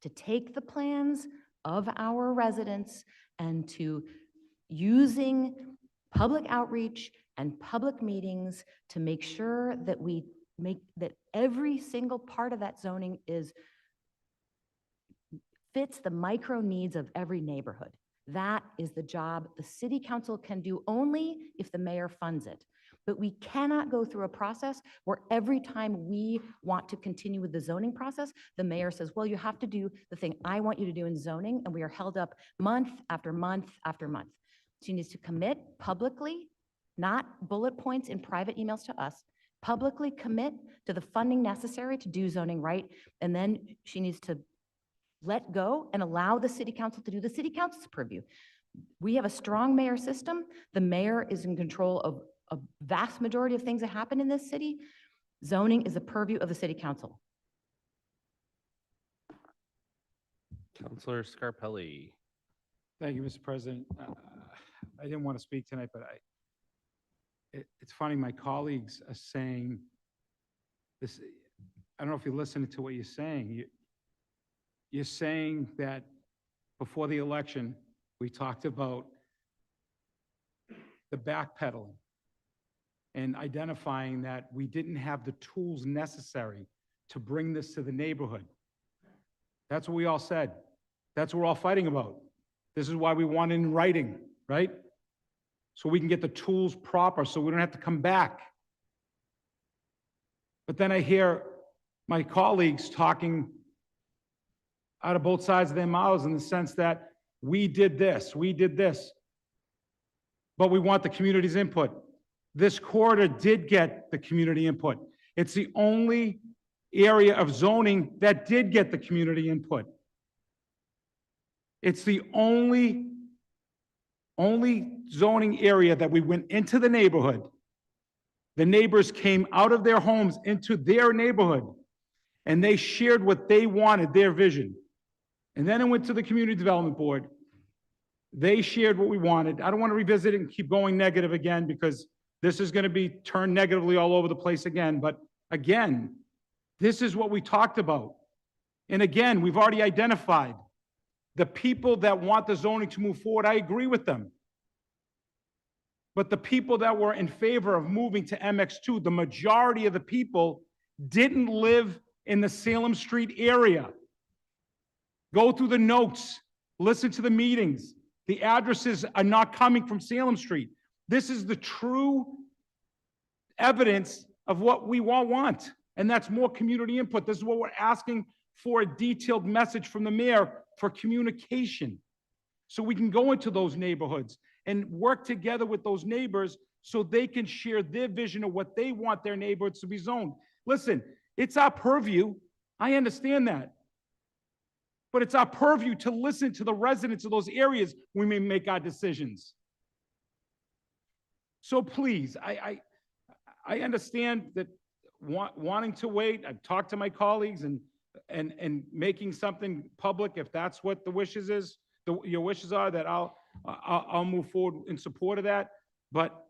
to take the plans of our residents and to using public outreach and public meetings to make sure that we make that every single part of that zoning fits the micro needs of every neighborhood. That is the job the city council can do only if the mayor funds it. But we cannot go through a process where every time we want to continue with the zoning process, the mayor says, well, you have to do the thing I want you to do in zoning, and we are held up month after month after month. She needs to commit publicly, not bullet points in private emails to us, publicly commit to the funding necessary to do zoning right, and then she needs to let go and allow the city council to do the city council's purview. We have a strong mayor system. The mayor is in control of a vast majority of things that happen in this city. Zoning is a purview of the city council. Councilor Scarpelli. Thank you, Mr. President. I didn't want to speak tonight, but it's funny, my colleagues are saying this, I don't know if you're listening to what you're saying. You're saying that before the election, we talked about the backpedaling and identifying that we didn't have the tools necessary to bring this to the neighborhood. That's what we all said. That's what we're all fighting about. This is why we want it in writing, right? So we can get the tools proper, so we don't have to come back. But then I hear my colleagues talking out of both sides of their mouths in the sense that we did this, but we want the community's input. This corridor did get the community input. It's the only area of zoning that did get the community input. It's the only zoning area that we went into the neighborhood. The neighbors came out of their homes into their neighborhood, and they shared what they wanted, their vision. And then it went to the Community Development Board. They shared what we wanted. I don't want to revisit it and keep going negative again, because this is going to be turned negatively all over the place again. But again, this is what we talked about. And again, we've already identified the people that want the zoning to move forward. I agree with them. But the people that were in favor of moving to MX2, the majority of the people didn't live in the Salem Street area. Go through the notes, listen to the meetings. The addresses are not coming from Salem Street. This is the true evidence of what we all want, and that's more community input. This is what we're asking for, a detailed message from the mayor for communication, so we can go into those neighborhoods and work together with those neighbors so they can share their vision of what they want their neighborhoods to be zoned. Listen, it's our purview. I understand that. But it's our purview to listen to the residents of those areas when we make our decisions. So please, I understand that wanting to wait. I've talked to my colleagues and making something public, if that's what the wishes is, your wishes are, that I'll move forward in support of that. But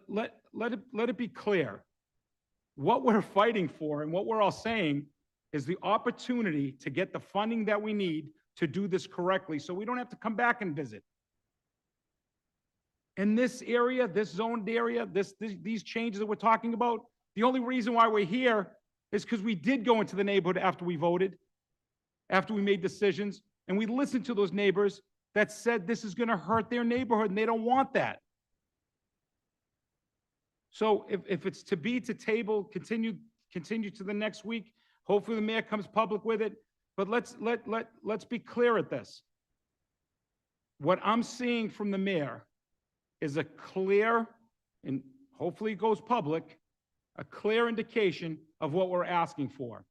let it be clear. What we're fighting for and what we're all saying is the opportunity to get the funding that we need to do this correctly, so we don't have to come back and visit. In this area, this zoned area, these changes that we're talking about, the only reason why we're here is because we did go into the neighborhood after we voted, after we made decisions, and we listened to those neighbors that said this is going to hurt their neighborhood, and they don't want that. So if it's to be to table, continue to the next week. Hopefully the mayor comes public with it, but let's be clear at this. What I'm seeing from the mayor is a clear, and hopefully it goes public, a clear indication of what we're asking for.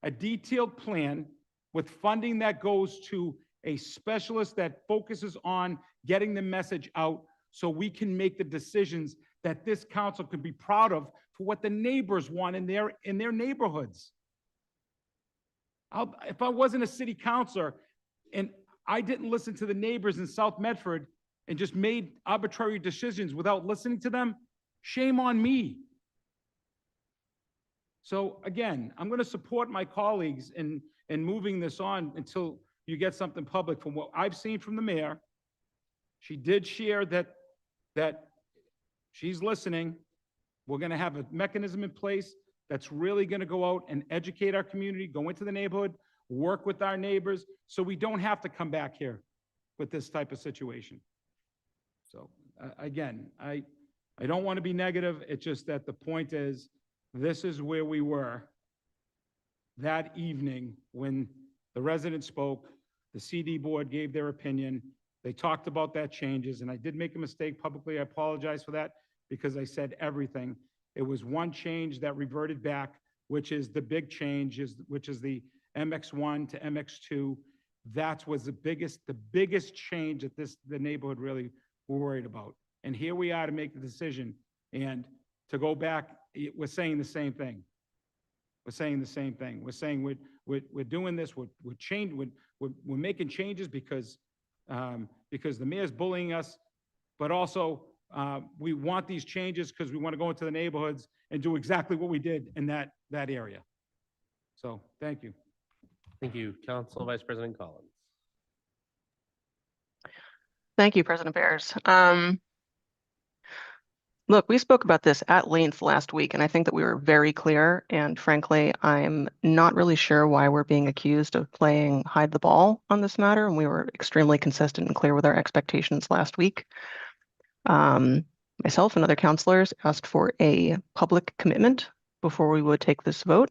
A detailed plan with funding that goes to a specialist that focuses on getting the message out, so we can make the decisions that this council could be proud of for what the neighbors want in their neighborhoods. If I wasn't a city councilor and I didn't listen to the neighbors in South Medford and just made arbitrary decisions without listening to them, shame on me. So again, I'm going to support my colleagues in moving this on until you get something public. From what I've seen from the mayor, she did share that she's listening. We're going to have a mechanism in place that's really going to go out and educate our community, go into the neighborhood, work with our neighbors, so we don't have to come back here with this type of situation. So again, I don't want to be negative. It's just that the point is, this is where we were that evening when the residents spoke, the CD board gave their opinion, they talked about that changes, and I did make a mistake publicly. I apologize for that, because I said everything. It was one change that reverted back, which is the big change, which is the MX1 to MX2. That was the biggest change that the neighborhood really were worried about. And here we are to make the decision, and to go back, we're saying the same thing. We're saying the same thing. We're saying we're doing this. We're making changes because because the mayor's bullying us, but also we want these changes because we want to go into the neighborhoods and do exactly what we did in that area. So, thank you. Thank you, Council Vice President Collins. Thank you, President Bears. Look, we spoke about this at length last week, and I think that we were very clear. And frankly, I'm not really sure why we're being accused of playing hide the ball on this matter. And we were extremely consistent and clear with our expectations last week. Myself and other counselors asked for a public commitment before we would take this vote.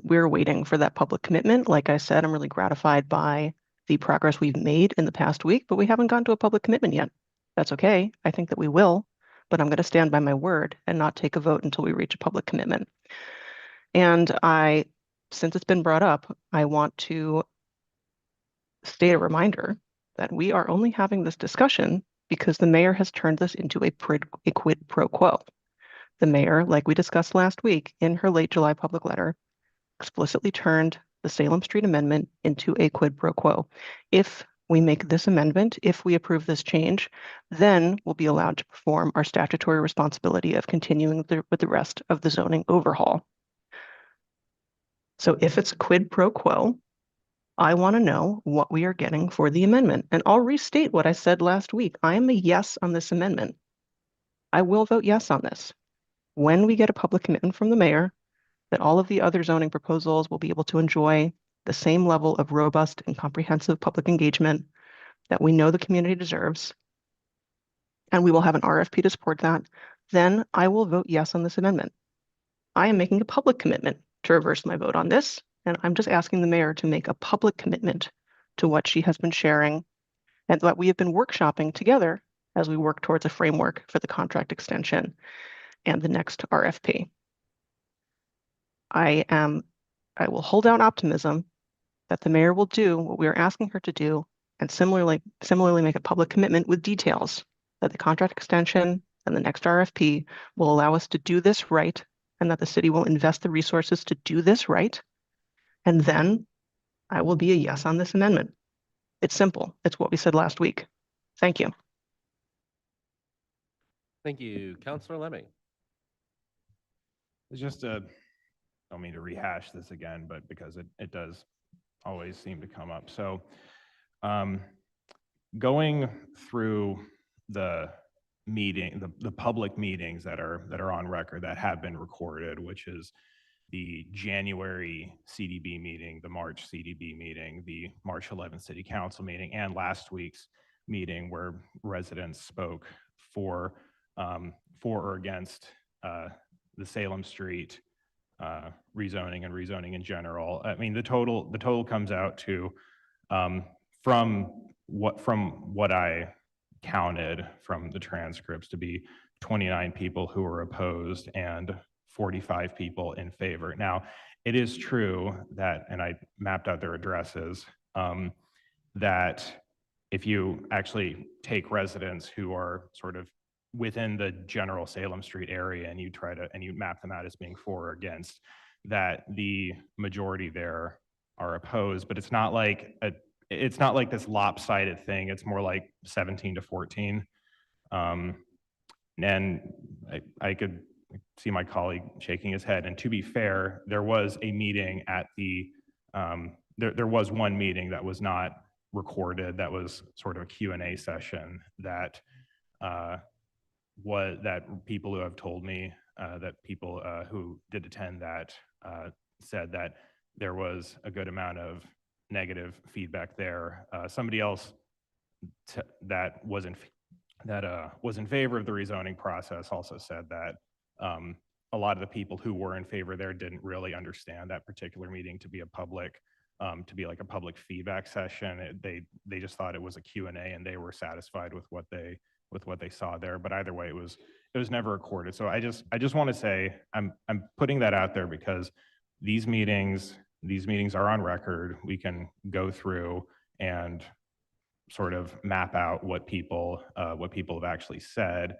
We're waiting for that public commitment. Like I said, I'm really gratified by the progress we've made in the past week, but we haven't gotten to a public commitment yet. That's okay. I think that we will, but I'm going to stand by my word and not take a vote until we reach a public commitment. And since it's been brought up, I want to state a reminder that we are only having this discussion because the mayor has turned this into a quid pro quo. The mayor, like we discussed last week in her late July public letter, explicitly turned the Salem Street Amendment into a quid pro quo. If we make this amendment, if we approve this change, then we'll be allowed to perform our statutory responsibility of continuing with the rest of the zoning overhaul. So if it's quid pro quo, I want to know what we are getting for the amendment. And I'll restate what I said last week. I am a yes on this amendment. I will vote yes on this. When we get a public commitment from the mayor that all of the other zoning proposals will be able to enjoy the same level of robust and comprehensive public engagement that we know the community deserves, and we will have an RFP to support that, then I will vote yes on this amendment. I am making a public commitment to reverse my vote on this, and I'm just asking the mayor to make a public commitment to what she has been sharing and that we have been workshopping together as we work towards a framework for the contract extension and the next RFP. I will hold out optimism that the mayor will do what we are asking her to do and similarly make a public commitment with details that the contract extension and the next RFP will allow us to do this right and that the city will invest the resources to do this right. And then I will be a yes on this amendment. It's simple. It's what we said last week. Thank you. Thank you, Councilor Lemming. It's just I don't mean to rehash this again, but because it does always seem to come up. So going through the meeting, the public meetings that are on record that have been recorded, which is the January CDB meeting, the March CDB meeting, the March 11th City Council meeting, and last week's meeting where residents spoke for or against the Salem Street rezoning and rezoning in general. I mean, the total comes out to from what I counted from the transcripts to be 29 people who were opposed and 45 people in favor. Now, it is true that, and I mapped out their addresses, that if you actually take residents who are sort of within the general Salem Street area and you map them out as being for or against, that the majority there are opposed, but it's not like this lopsided thing. It's more like 17 to 14. And I could see my colleague shaking his head. And to be fair, there was a meeting at the, there was one meeting that was not recorded. That was sort of a Q&A session that people who have told me that people who did attend that said that there was a good amount of negative feedback there. Somebody else that was in favor of the rezoning process also said that a lot of the people who were in favor there didn't really understand that particular meeting to be like a public feedback session. They just thought it was a Q&A and they were satisfied with what they saw there. But either way, it was never recorded. So I just want to say I'm putting that out there because these meetings are on record. We can go through and sort of map out what people have actually said,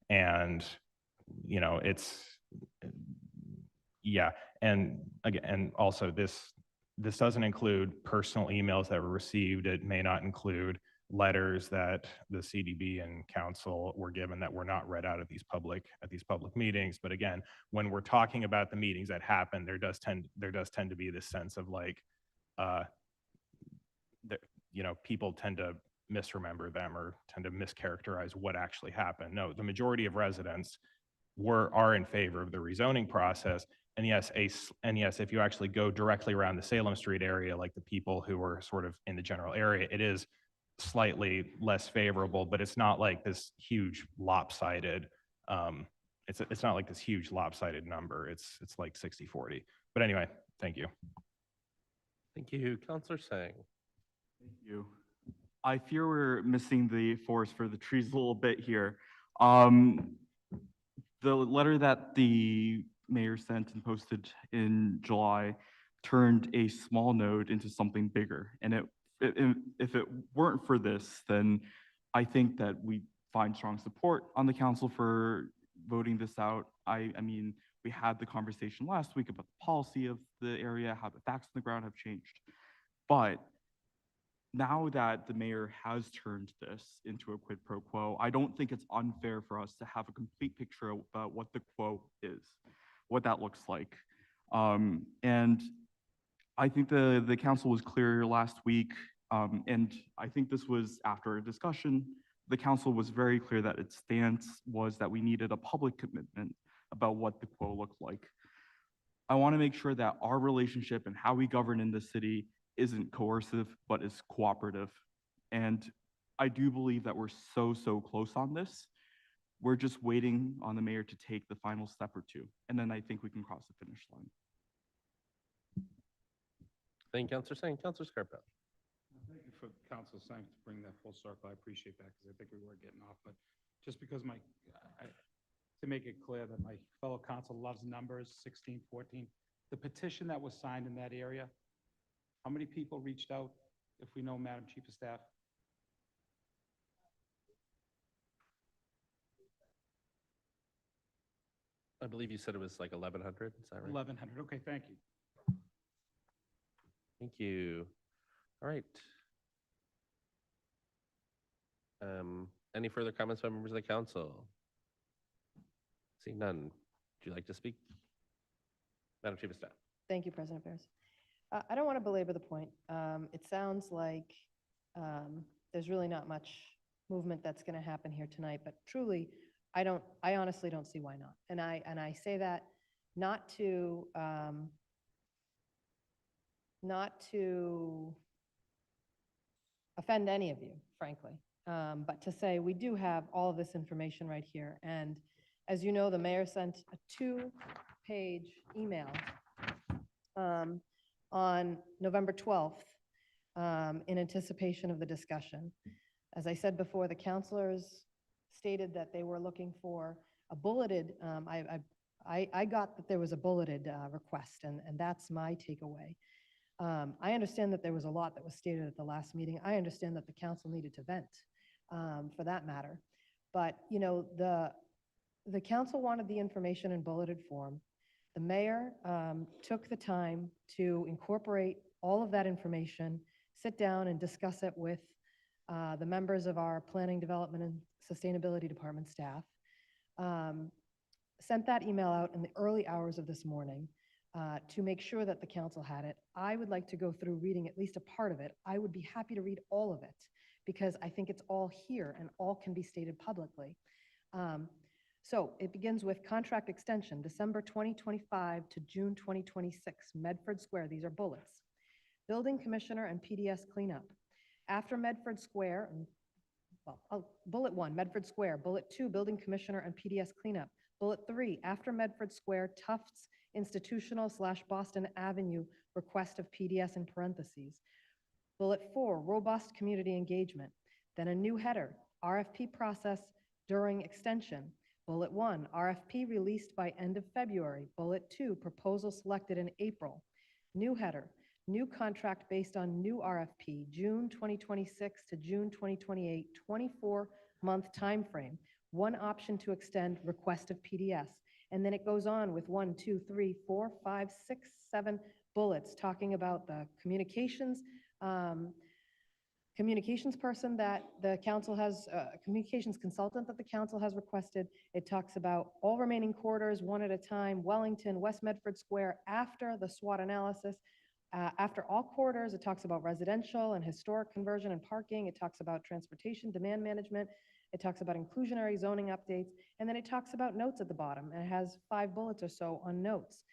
and and again, and also this doesn't include personal emails that were received. It may not include letters that the CDB and council were given that were not read out at these public meetings. But again, when we're talking about the meetings that happen, there does tend to be this sense of like, people tend to misremember them or tend to mischaracterize what actually happened. No, the majority of residents are in favor of the rezoning process. And yes, if you actually go directly around the Salem Street area, like the people who are sort of in the general area, it is slightly less favorable, but it's not like this huge lopsided, it's not like this huge lopsided number. It's like 60-40. But anyway, thank you. Thank you, Counselor Sang. Thank you. I fear we're missing the forest for the trees a little bit here. The letter that the mayor sent and posted in July turned a small note into something bigger. And if it weren't for this, then I think that we find strong support on the council for voting this out. I mean, we had the conversation last week about the policy of the area, how the facts on the ground have changed. But now that the mayor has turned this into a quid pro quo, I don't think it's unfair for us to have a complete picture about what the quo is, what that looks like. And I think the council was clear last week, and I think this was after a discussion. The council was very clear that its stance was that we needed a public commitment about what the quo looked like. I want to make sure that our relationship and how we govern in the city isn't coercive, but is cooperative. And I do believe that we're so close on this. We're just waiting on the mayor to take the final step or two. And then I think we can cross the finish line. Thank you, Counselor Sang. Counselor Scarpelli. Thank you for Council Sang to bring that full circle. I appreciate that because I think we were getting off. But just because to make it clear that my fellow council loves numbers, 16, 14, the petition that was signed in that area, how many people reached out, if we know, Madam Chief of Staff? I believe you said it was like 1,100, is that right? 1,100, okay, thank you. Thank you. All right. Any further comments by members of the council? Seeing none. Would you like to speak? Madam Chief of Staff. Thank you, President Bears. I don't want to belabor the point. It sounds like there's really not much movement that's going to happen here tonight, but truly, I honestly don't see why not. And I say that not to offend any of you, frankly, but to say we do have all of this information right here. And as you know, the mayor sent a 2-page email on November 12th in anticipation of the discussion. As I said before, the councilors stated that they were looking for a bulleted, I got that there was a bulleted request, and that's my takeaway. I understand that there was a lot that was stated at the last meeting. I understand that the council needed to vent for that matter. But, you know, the council wanted the information in bulleted form. The mayor took the time to incorporate all of that information, sit down and discuss it with the members of our Planning, Development, and Sustainability Department staff. Sent that email out in the early hours of this morning to make sure that the council had it. I would like to go through reading at least a part of it. I would be happy to read all of it because I think it's all here and all can be stated publicly. So it begins with contract extension, December 2025 to June 2026, Medford Square. These are bullets. Building commissioner and PDS cleanup. After Medford Square, bullet 1, Medford Square. Bullet 2, building commissioner and PDS cleanup. Bullet 3, after Medford Square, Tufts Institutional / Boston Avenue request of PDS in parentheses. Bullet 4, robust community engagement. Then a new header, RFP process during extension. Bullet 1, RFP released by end of February. Bullet 2, proposal selected in April. New header, new contract based on new RFP, June 2026 to June 2028, 24-month timeframe. One option to extend, request of PDS. And then it goes on with 1, 2, 3, 4, 5, 6, 7 bullets talking about the communications communications person that the council has, communications consultant that the council has requested. It talks about all remaining corridors, one at a time, Wellington, West Medford Square, after the SWOT analysis. After all corridors, it talks about residential and historic conversion and parking. It talks about transportation, demand management. It talks about inclusionary zoning updates. And then it talks about notes at the bottom. And it has 5 bullets or so on notes.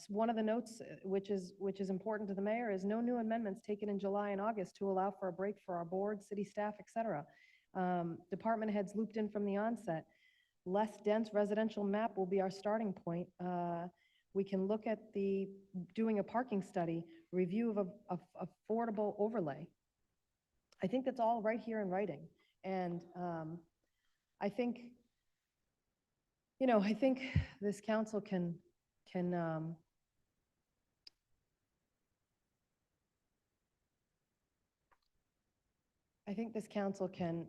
One of the notes, which is important to the mayor, is no new amendments taken in July and August to allow for a break for our board, city staff, et cetera. Department heads looped in from the onset. Less dense residential map will be our starting point. We can look at doing a parking study, review of affordable overlay. I think that's all right here in writing. And I think, I think this council can I think this council can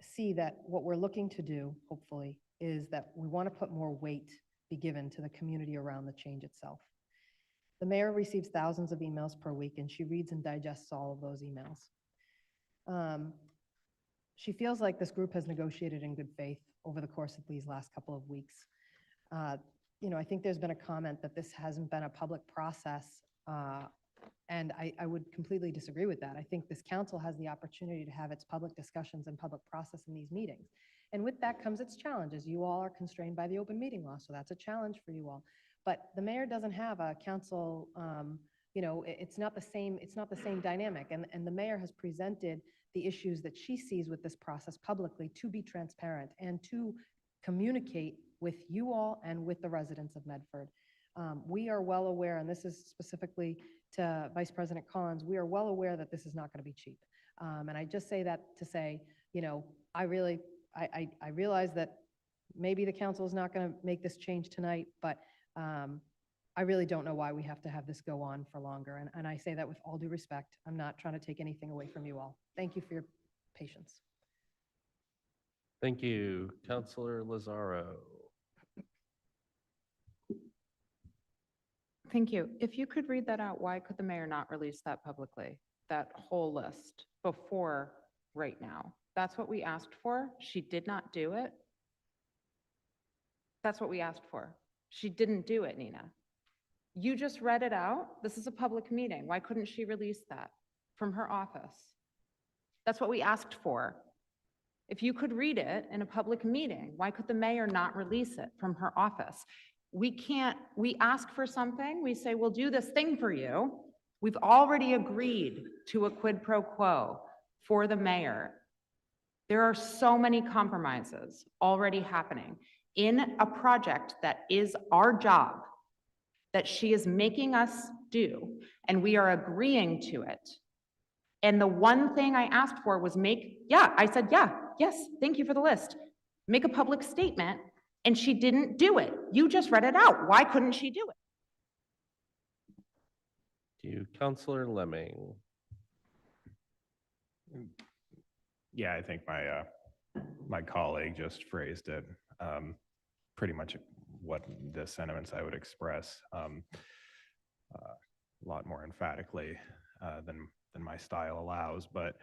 see that what we're looking to do, hopefully, is that we want to put more weight be given to the community around the change itself. The mayor receives thousands of emails per week, and she reads and digests all of those emails. She feels like this group has negotiated in good faith over the course of these last couple of weeks. I think there's been a comment that this hasn't been a public process, and I would completely disagree with that. I think this council has the opportunity to have its public discussions and public process in these meetings. And with that comes its challenges. You all are constrained by the open meeting law, so that's a challenge for you all. But the mayor doesn't have a council, it's not the same dynamic. And the mayor has presented the issues that she sees with this process publicly to be transparent and to communicate with you all and with the residents of Medford. We are well aware, and this is specifically to Vice President Collins, we are well aware that this is not going to be cheap. And I just say that to say, I realize that maybe the council is not going to make this change tonight, but I really don't know why we have to have this go on for longer. And I say that with all due respect. I'm not trying to take anything away from you all. Thank you for your patience. Thank you. Councilor Lazaro. Thank you. If you could read that out, why could the mayor not release that publicly? That whole list before right now? That's what we asked for. She did not do it. That's what we asked for. She didn't do it, Nina. You just read it out. This is a public meeting. Why couldn't she release that from her office? That's what we asked for. If you could read it in a public meeting, why could the mayor not release it from her office? We ask for something, we say, we'll do this thing for you. We've already agreed to a quid pro quo for the mayor. There are so many compromises already happening in a project that is our job, that she is making us do, and we are agreeing to it. And the one thing I asked for was I said, yes, thank you for the list. Make a public statement, and she didn't do it. You just read it out. Why couldn't she do it? To you, Councilor Lemming. Yeah, I think my colleague just phrased it pretty much what the sentiments I would express a lot more emphatically than my style allows, but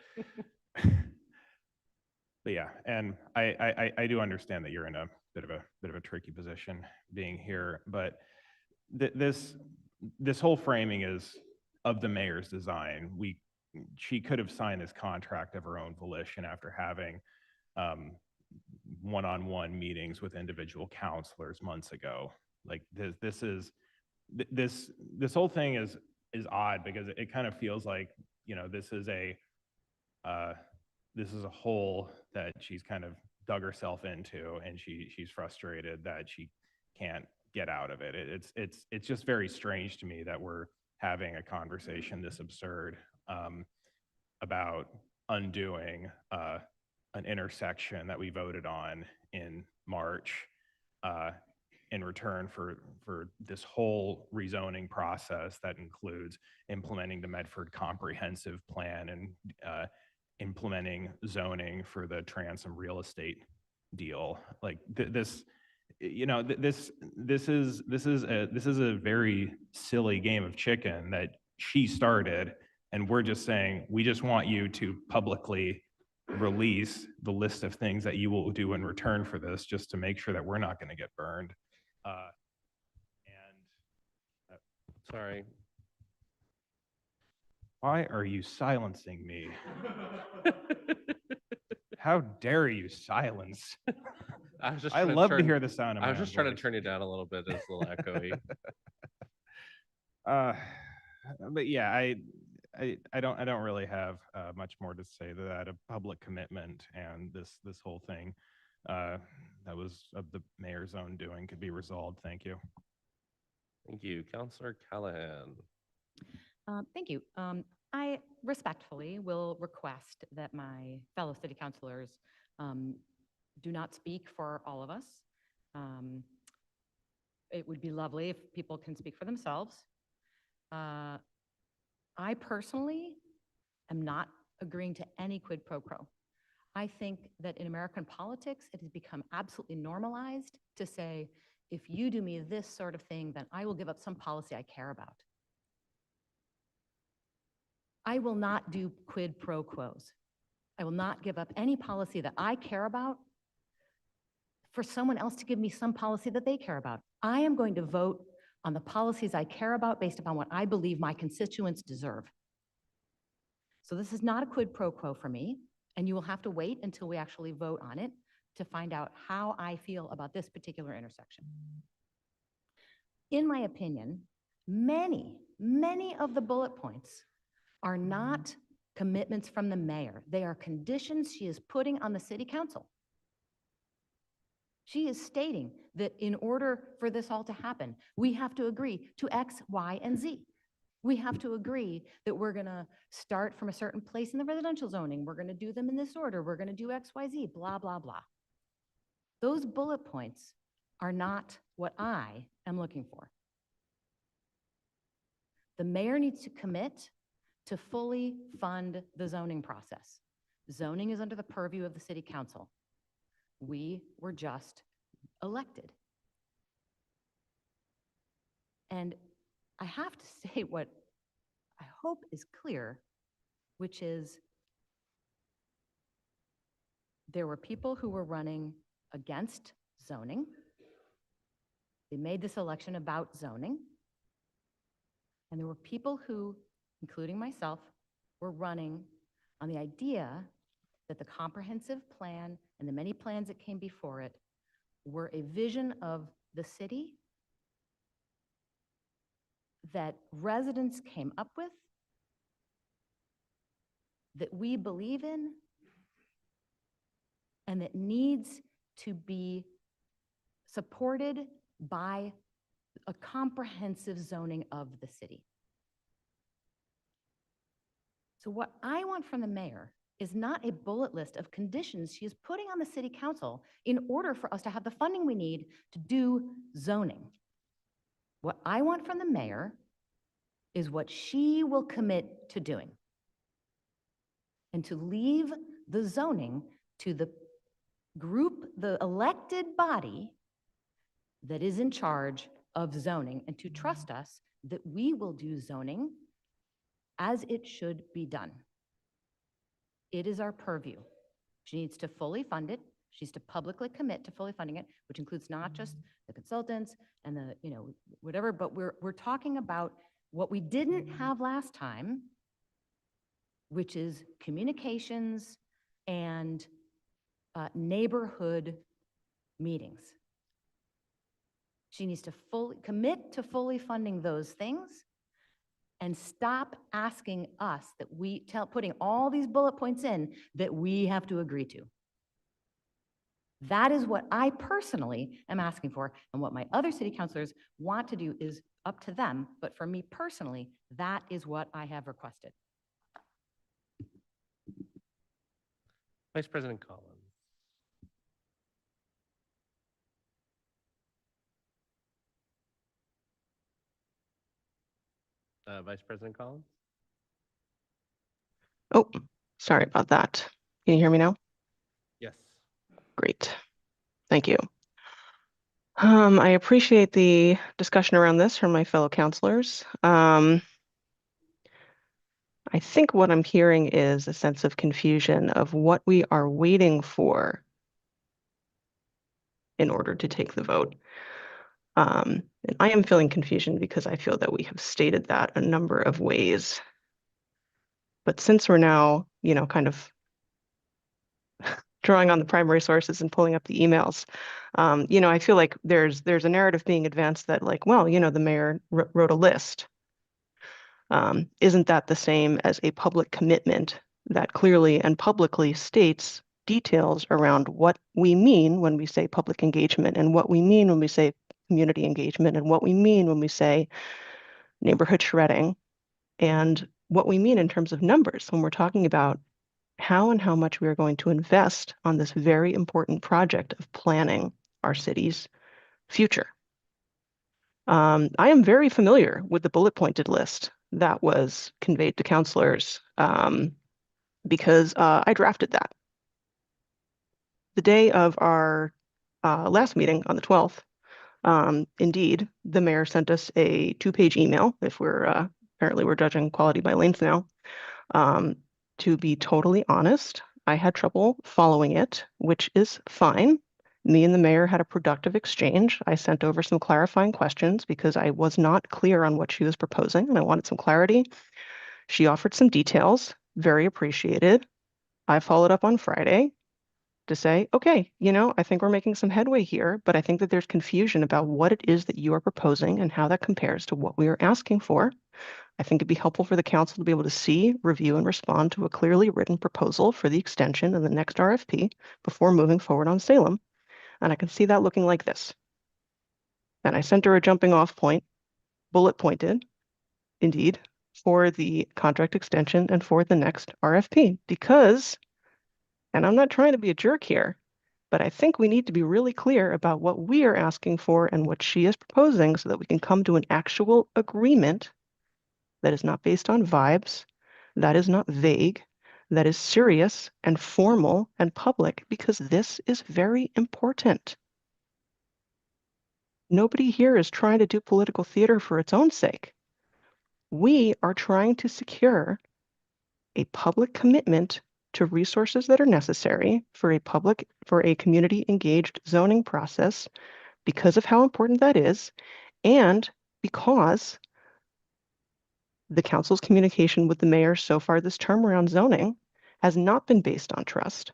but yeah, and I do understand that you're in a bit of a tricky position being here, but this whole framing is of the mayor's design. She could have signed this contract of her own volition after having one-on-one meetings with individual counselors months ago. Like this whole thing is odd because it kind of feels like, this is a hole that she's kind of dug herself into, and she's frustrated that she can't get out of it. It's just very strange to me that we're having a conversation this absurd about undoing an intersection that we voted on in March in return for this whole rezoning process that includes implementing the Medford Comprehensive Plan and implementing zoning for the Transom real estate deal. Like this is a very silly game of chicken that she started And we're just saying, we just want you to publicly release the list of things that you will do in return for this, just to make sure that we're not going to get burned. Sorry. Why are you silencing me? How dare you silence? I was just I trying love to turn- hear the sound of I my was own just trying to voice. turn you down a little bit. It's a little echoey. But yeah, I don't really have much more to say to that. A public commitment and this whole thing that was of the mayor's own doing could be resolved. Thank you. Thank you, Councillor Callahan. Thank you. I respectfully will request that my fellow city councilors do not speak for all of us. It would be lovely if people can speak for themselves. I personally am not agreeing to any quid pro quo. I think that in American politics, it has become absolutely normalized to say, if you do me this sort of thing, then I will give up some policy I care about. I will not do quid pro quos. I will not give up any policy that I care about for someone else to give me some policy that they care about. I am going to vote on the policies I care about based upon what I believe my constituents deserve. So this is not a quid pro quo for me, and you will have to wait until we actually vote on it to find out how I feel about this particular intersection. In my opinion, many of the bullet points are not commitments from the mayor. They are conditions she is putting on the city council. She is stating that in order for this all to happen, we have to agree to X, Y, and Z. We have to agree that we're gonna start from a certain place in the residential zoning. We're gonna do them in this order. We're gonna do X, Y, Z, blah, blah, blah. Those bullet points are not what I am looking for. The mayor needs to commit to fully fund the zoning process. Zoning is under the purview of the city council. We were just elected. And I have to say what I hope is clear, which is there were people who were running against zoning. They made this election about zoning. And there were people who, including myself, were running on the idea that the comprehensive plan and the many plans that came before it were a vision of the city that residents came up with, that we believe in, and that needs to be supported by a comprehensive zoning of the city. So what I want from the mayor is not a bullet list of conditions she is putting on the city council in order for us to have the funding we need to do zoning. What I want from the mayor is what she will commit to doing, and to leave the zoning to the group, the elected body that is in charge of zoning, and to trust us that we will do zoning as it should be done. It is our purview. She needs to fully fund it. She needs to publicly commit to fully funding it, which includes not just the consultants and the, whatever, but we're talking about what we didn't have last time, which is communications and neighborhood meetings. She needs to fully commit to fully funding those things and stop asking us that putting all these bullet points in that we have to agree to. That is what I personally am asking for, and what my other city councilors want to do is up to them, but for me personally, that is what I have requested. Vice President Collins. Vice President Collins? Oh, sorry about that. Can you hear me now? Yes. Great. Thank you. I appreciate the discussion around this from my fellow counselors. I I think what I'm hearing is a sense of confusion of what we are waiting for in order to take the vote. And I am feeling confusion because I feel that we have stated that a number of ways. But since we're now, kind of drawing on the primary sources and pulling up the emails, I feel like there's a narrative being advanced that like, well, the mayor wrote a list. Isn't that the same as a public commitment that clearly and publicly states details around what we mean when we say public engagement and what we mean when we say community engagement and what we mean when we say neighborhood shredding and what we mean in terms of numbers when we're talking about how and how much we are going to invest on this very important project of planning our city's future. I am very familiar with the bullet pointed list that was conveyed to councilors because I drafted that. The day of our last meeting on the 12th, indeed, the mayor sent us a 2-page email, if apparently we're judging quality by length now. To be totally honest, I had trouble following it, which is fine. Me and the mayor had a productive exchange. I sent over some clarifying questions because I was not clear on what she was proposing and I wanted some clarity. She offered some details, very appreciated. I followed up on Friday to say, okay, I think we're making some headway here, but I think that there's confusion about what it is that you are proposing and how that compares to what we are asking for. I think it'd be helpful for the council to be able to see, review, and respond to a clearly written proposal for the extension of the next RFP before moving forward on Salem. And I can see that looking like this. And I sent her a jumping off point, bullet pointed, indeed, for the contract extension and for the next RFP because, and I'm not trying to be a jerk here, but I think we need to be really clear about what we are asking for and what she is proposing so that we can come to an actual agreement that is not based on vibes, that is not vague, that is serious and formal and public, because this is very important. Nobody here is trying to do political theater for its own sake. We are trying to secure a public commitment to resources that are necessary for a community engaged zoning process because of how important that is and because the council's communication with the mayor so far this term around zoning has not been based on trust.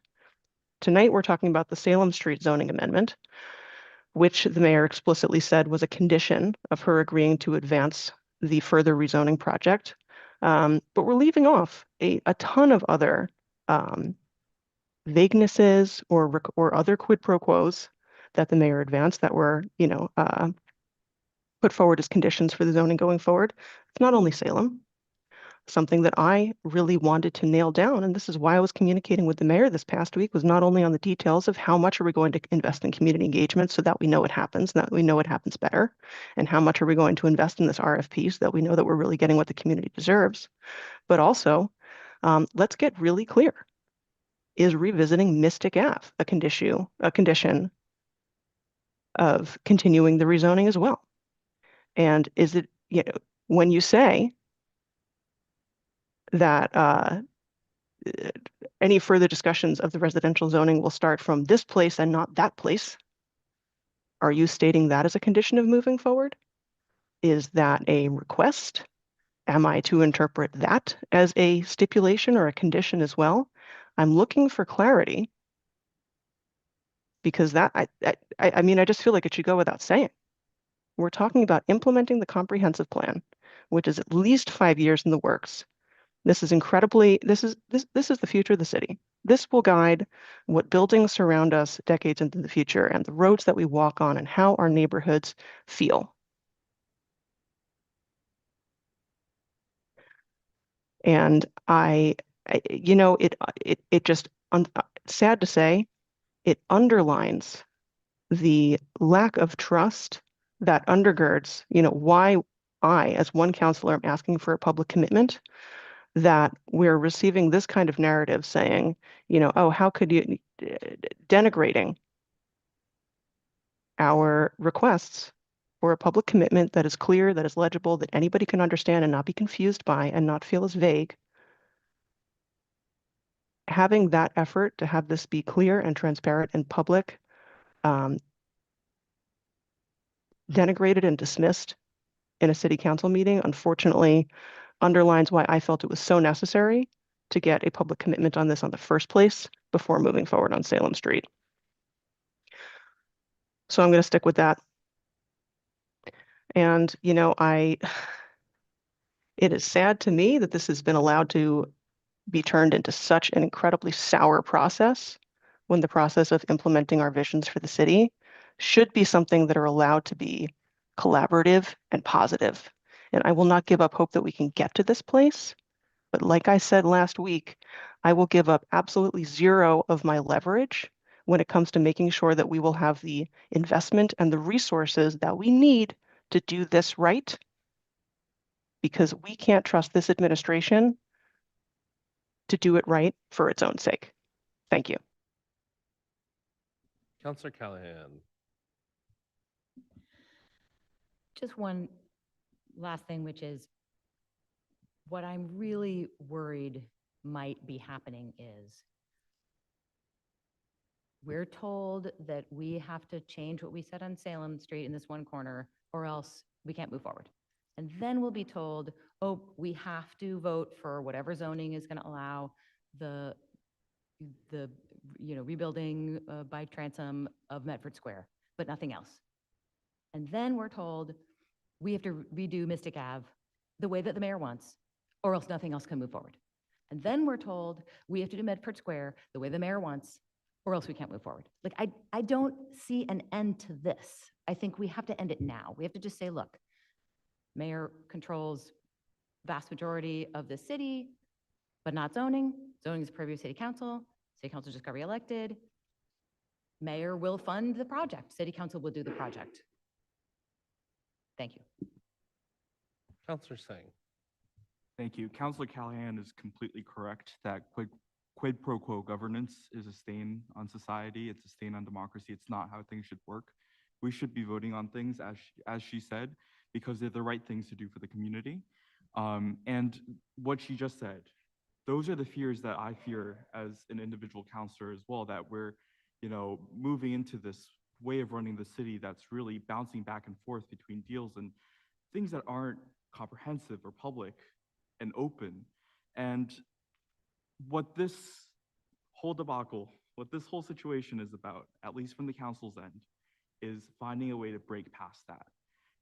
Tonight, we're talking about the Salem Street zoning amendment, which the mayor explicitly said was a condition of her agreeing to advance the further rezoning project. But we're leaving off a ton of other vaguenesses or other quid pro quos that the mayor advanced that were, put forward as conditions for the zoning going forward. It's not only Salem, something that I really wanted to nail down, and this is why I was communicating with the mayor this past week, was not only on the details of how much are we going to invest in community engagement so that we know it happens, that we know it happens better, and how much are we going to invest in this RFP so that we know that we're really getting what the community deserves, but also let's get really clear. Is revisiting Mystic Ave a condition of continuing the rezoning as well? And is it, when you say that any further discussions of the residential zoning will start from this place and not that place, are you stating that as a condition of moving forward? Is that a request? Am I to interpret that as a stipulation or a condition as well? I'm looking for clarity because that, I mean, I just feel like it should go without saying. We're talking about implementing the comprehensive plan, which is at least 5 years in the works. This is incredibly, this is the future of the city. This will guide what buildings surround us decades into the future and the roads that we walk on and how our neighborhoods feel. And it just, sad to say, it underlines the lack of trust that undergirds, why I, as one counselor, am asking for a public commitment, that we're receiving this kind of narrative saying, oh, how could you, denigrating our requests for a public commitment that is clear, that is legible, that anybody can understand and not be confused by and not feel as vague having that effort to have this be clear and transparent and public denigrated and dismissed in a city council meeting, unfortunately, underlines why I felt it was so necessary to get a public commitment on this on the first place before moving forward on Salem Street. So I'm going to stick with that. And, you know, it is sad to me that this has been allowed to be turned into such an incredibly sour process when the process of implementing our visions for the city should be something that are allowed to be collaborative and positive. And I will not give up hope that we can get to this place. But like I said last week, I will give up absolutely zero of my leverage when it comes to making sure that we will have the investment and the resources that we need to do this right, because we can't trust this administration to do it right for its own sake. Thank you. Counselor Callahan. Just one last thing, which is what I'm really worried might be happening is we're told that we have to change what we said on Salem Street in this one corner, or else we can't move forward. And then we'll be told, oh, we have to vote for whatever zoning is going to allow the rebuilding by transom of Medford Square, but nothing else. And then we're told we have to redo Mystic Ave the way that the mayor wants, or else nothing else can move forward. And then we're told we have to do Medford Square the way the mayor wants, or else we can't move forward. Like, I don't see an end to this. I think we have to end it now. We have to just say, look, mayor controls vast majority of the city, but not zoning. Zoning is purview of city council. City council just got reelected. Mayor will fund the project. City council will do the project. Thank you. Counselor Singh. Thank you. Councilor Callahan is completely correct that quid pro quo governance is a stain on society. It's a stain on democracy. It's not how things should work. We should be voting on things, as she said, because they're the right things to do for the community. And what she just said, those are the fears that I fear as an individual counselor as well, that we're, moving into this way of running the city that's really bouncing back and forth between deals and things that aren't comprehensive or public and open. And what this whole debacle, what this whole situation is about, at least from the council's end, is finding a way to break past that.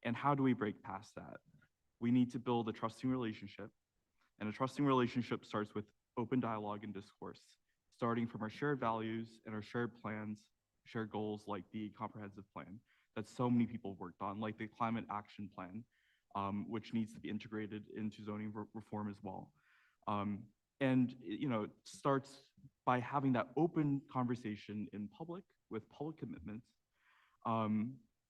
And how do we break past that? We need to build a trusting relationship. And a trusting relationship starts with open dialogue and discourse, starting from our shared values and our shared plans, shared goals, like the comprehensive plan that so many people worked on, like the climate action plan, which needs to be integrated into zoning reform as well. And it starts by having that open conversation in public with public commitments.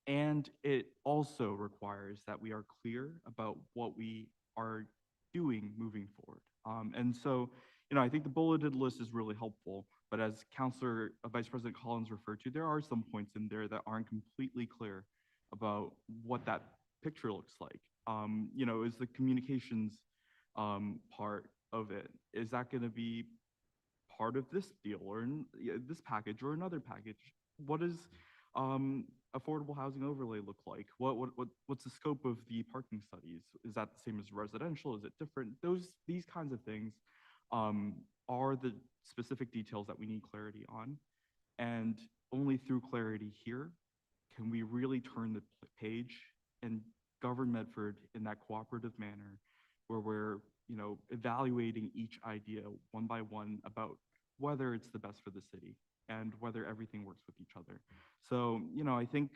And it also requires that we are clear about what we are doing moving forward. And so, I think the bulleted list is really helpful, but as Vice President Collins referred to, there are some points in there that aren't completely clear about what that picture looks like. Is the communications part of it, is that going to be part of this deal or this package or another package? What does affordable housing overlay look like? What's the scope of the parking studies? Is that the same as residential? Is it different? These kinds of things are the specific details that we need clarity on. And only through clarity here can we really turn the page and govern Medford in that cooperative manner where we're evaluating each idea one by one about whether it's the best for the city and whether everything works with each other. So, I think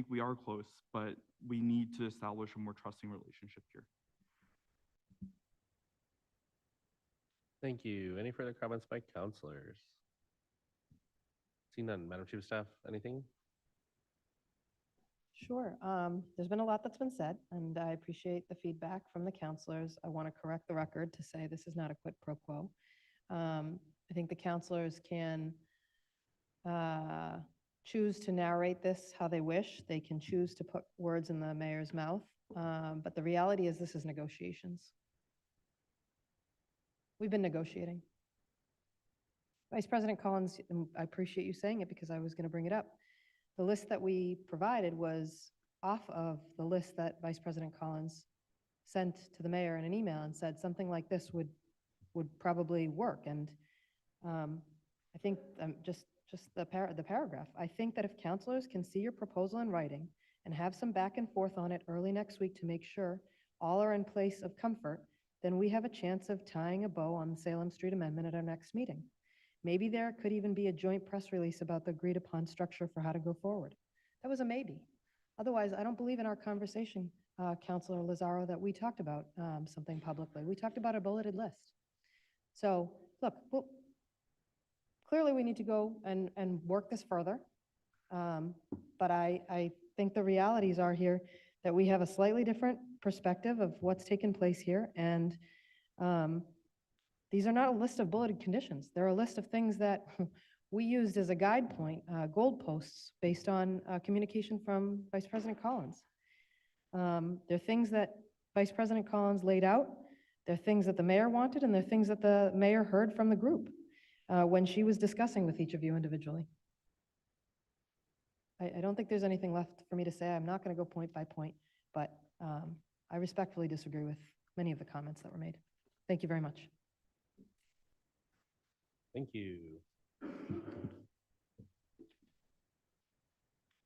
we are close, but we need to establish a more trusting relationship here. Thank you. Any further comments by counselors? Seeing none, Madam Chief of Staff, anything? Sure. There's been a lot that's been said, and I appreciate the feedback from the counselors. I want to correct the record to say this is not a quid pro quo. I think the counselors can choose to narrate this how they wish. They can choose to put words in the mayor's mouth. But the reality is this is negotiations. We've been negotiating. Vice President Collins, I appreciate you saying it because I was going to bring it up. The list that we provided was off of the list that Vice President Collins sent to the mayor in an email and said something like this would probably work. And I think just the paragraph. I think that if counselors can see your proposal in writing and have some back and forth on it early next week to make sure all are in place of comfort, then we have a chance of tying a bow on the Salem Street Amendment at our next meeting. Maybe there could even be a joint press release about the agreed upon structure for how to go forward. That was a maybe. Otherwise, I don't believe in our conversation, Councilor Lazaro, that we talked about something publicly. We talked about a bulleted list. So look, well, clearly we need to go and work this further. But I think the realities are here that we have a slightly different perspective of what's taken place here. And these are not a list of bulleted conditions. They're a list of things that we used as a guide point, goalposts based on communication from Vice President Collins. They're things that Vice President Collins laid out. They're things that the mayor wanted, and they're things that the mayor heard from the group when she was discussing with each of you individually. I don't think there's anything left for me to say. I'm not going to go point by point, but I respectfully disagree with many of the comments that were made. Thank you very much. Thank you.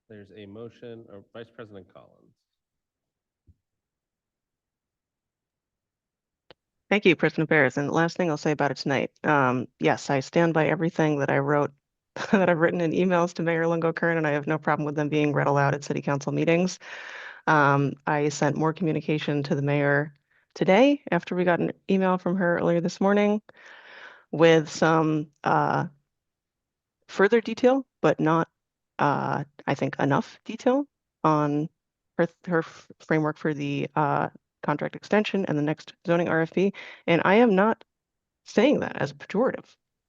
There's a motion, or Vice President Collins. Thank you, President Barris. And the last thing I'll say about it tonight. Yes, I stand by everything that I wrote, that I've written in emails to Mayor Longo-Kern, and I have no problem with them being read aloud at city council meetings. I sent more communication to the mayor today after we got an email from her earlier this morning with some further detail, but not, I think, enough detail on her framework for the contract extension and the next zoning RFP. And I am not saying that as a pejorative.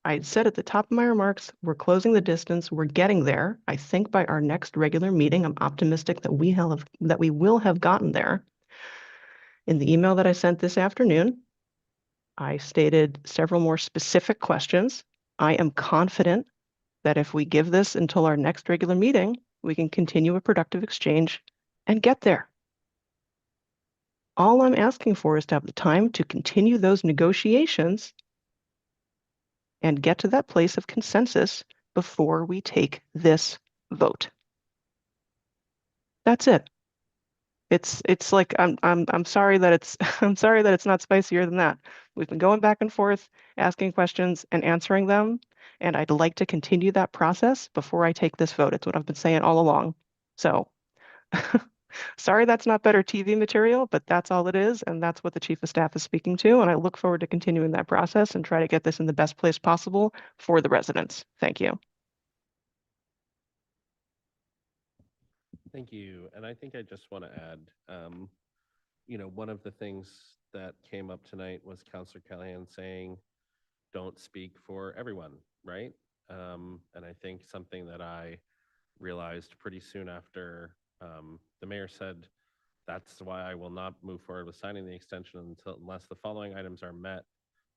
I said at the top of my remarks, we're closing the distance, we're getting there. I think by our next regular meeting, I'm optimistic that we will have gotten there. In the email that I sent this afternoon, I stated several more specific questions. I am confident that if we give this until our next regular meeting, we can continue a productive exchange and get there. All I'm asking for is to have the time to continue those negotiations and get to that place of consensus before we take this vote. That's it. It's like I'm sorry that it's I'm sorry that it's not spicier than that. We've been going back and forth, asking questions and answering them, and I'd like to continue that process before I take this vote. It's what I've been saying all along. So sorry that's not better TV material, but that's all it is, and that's what the Chief of Staff is speaking to, and I look forward to continuing that process and try to get this in the best place possible for the residents. Thank you. Thank you. And I think I just want to add, one of the things that came up tonight was Councilor Callahan saying, don't speak for everyone, right? And I think something that I realized pretty soon after the mayor said, that's why I will not move forward with signing the extension unless the following items are met.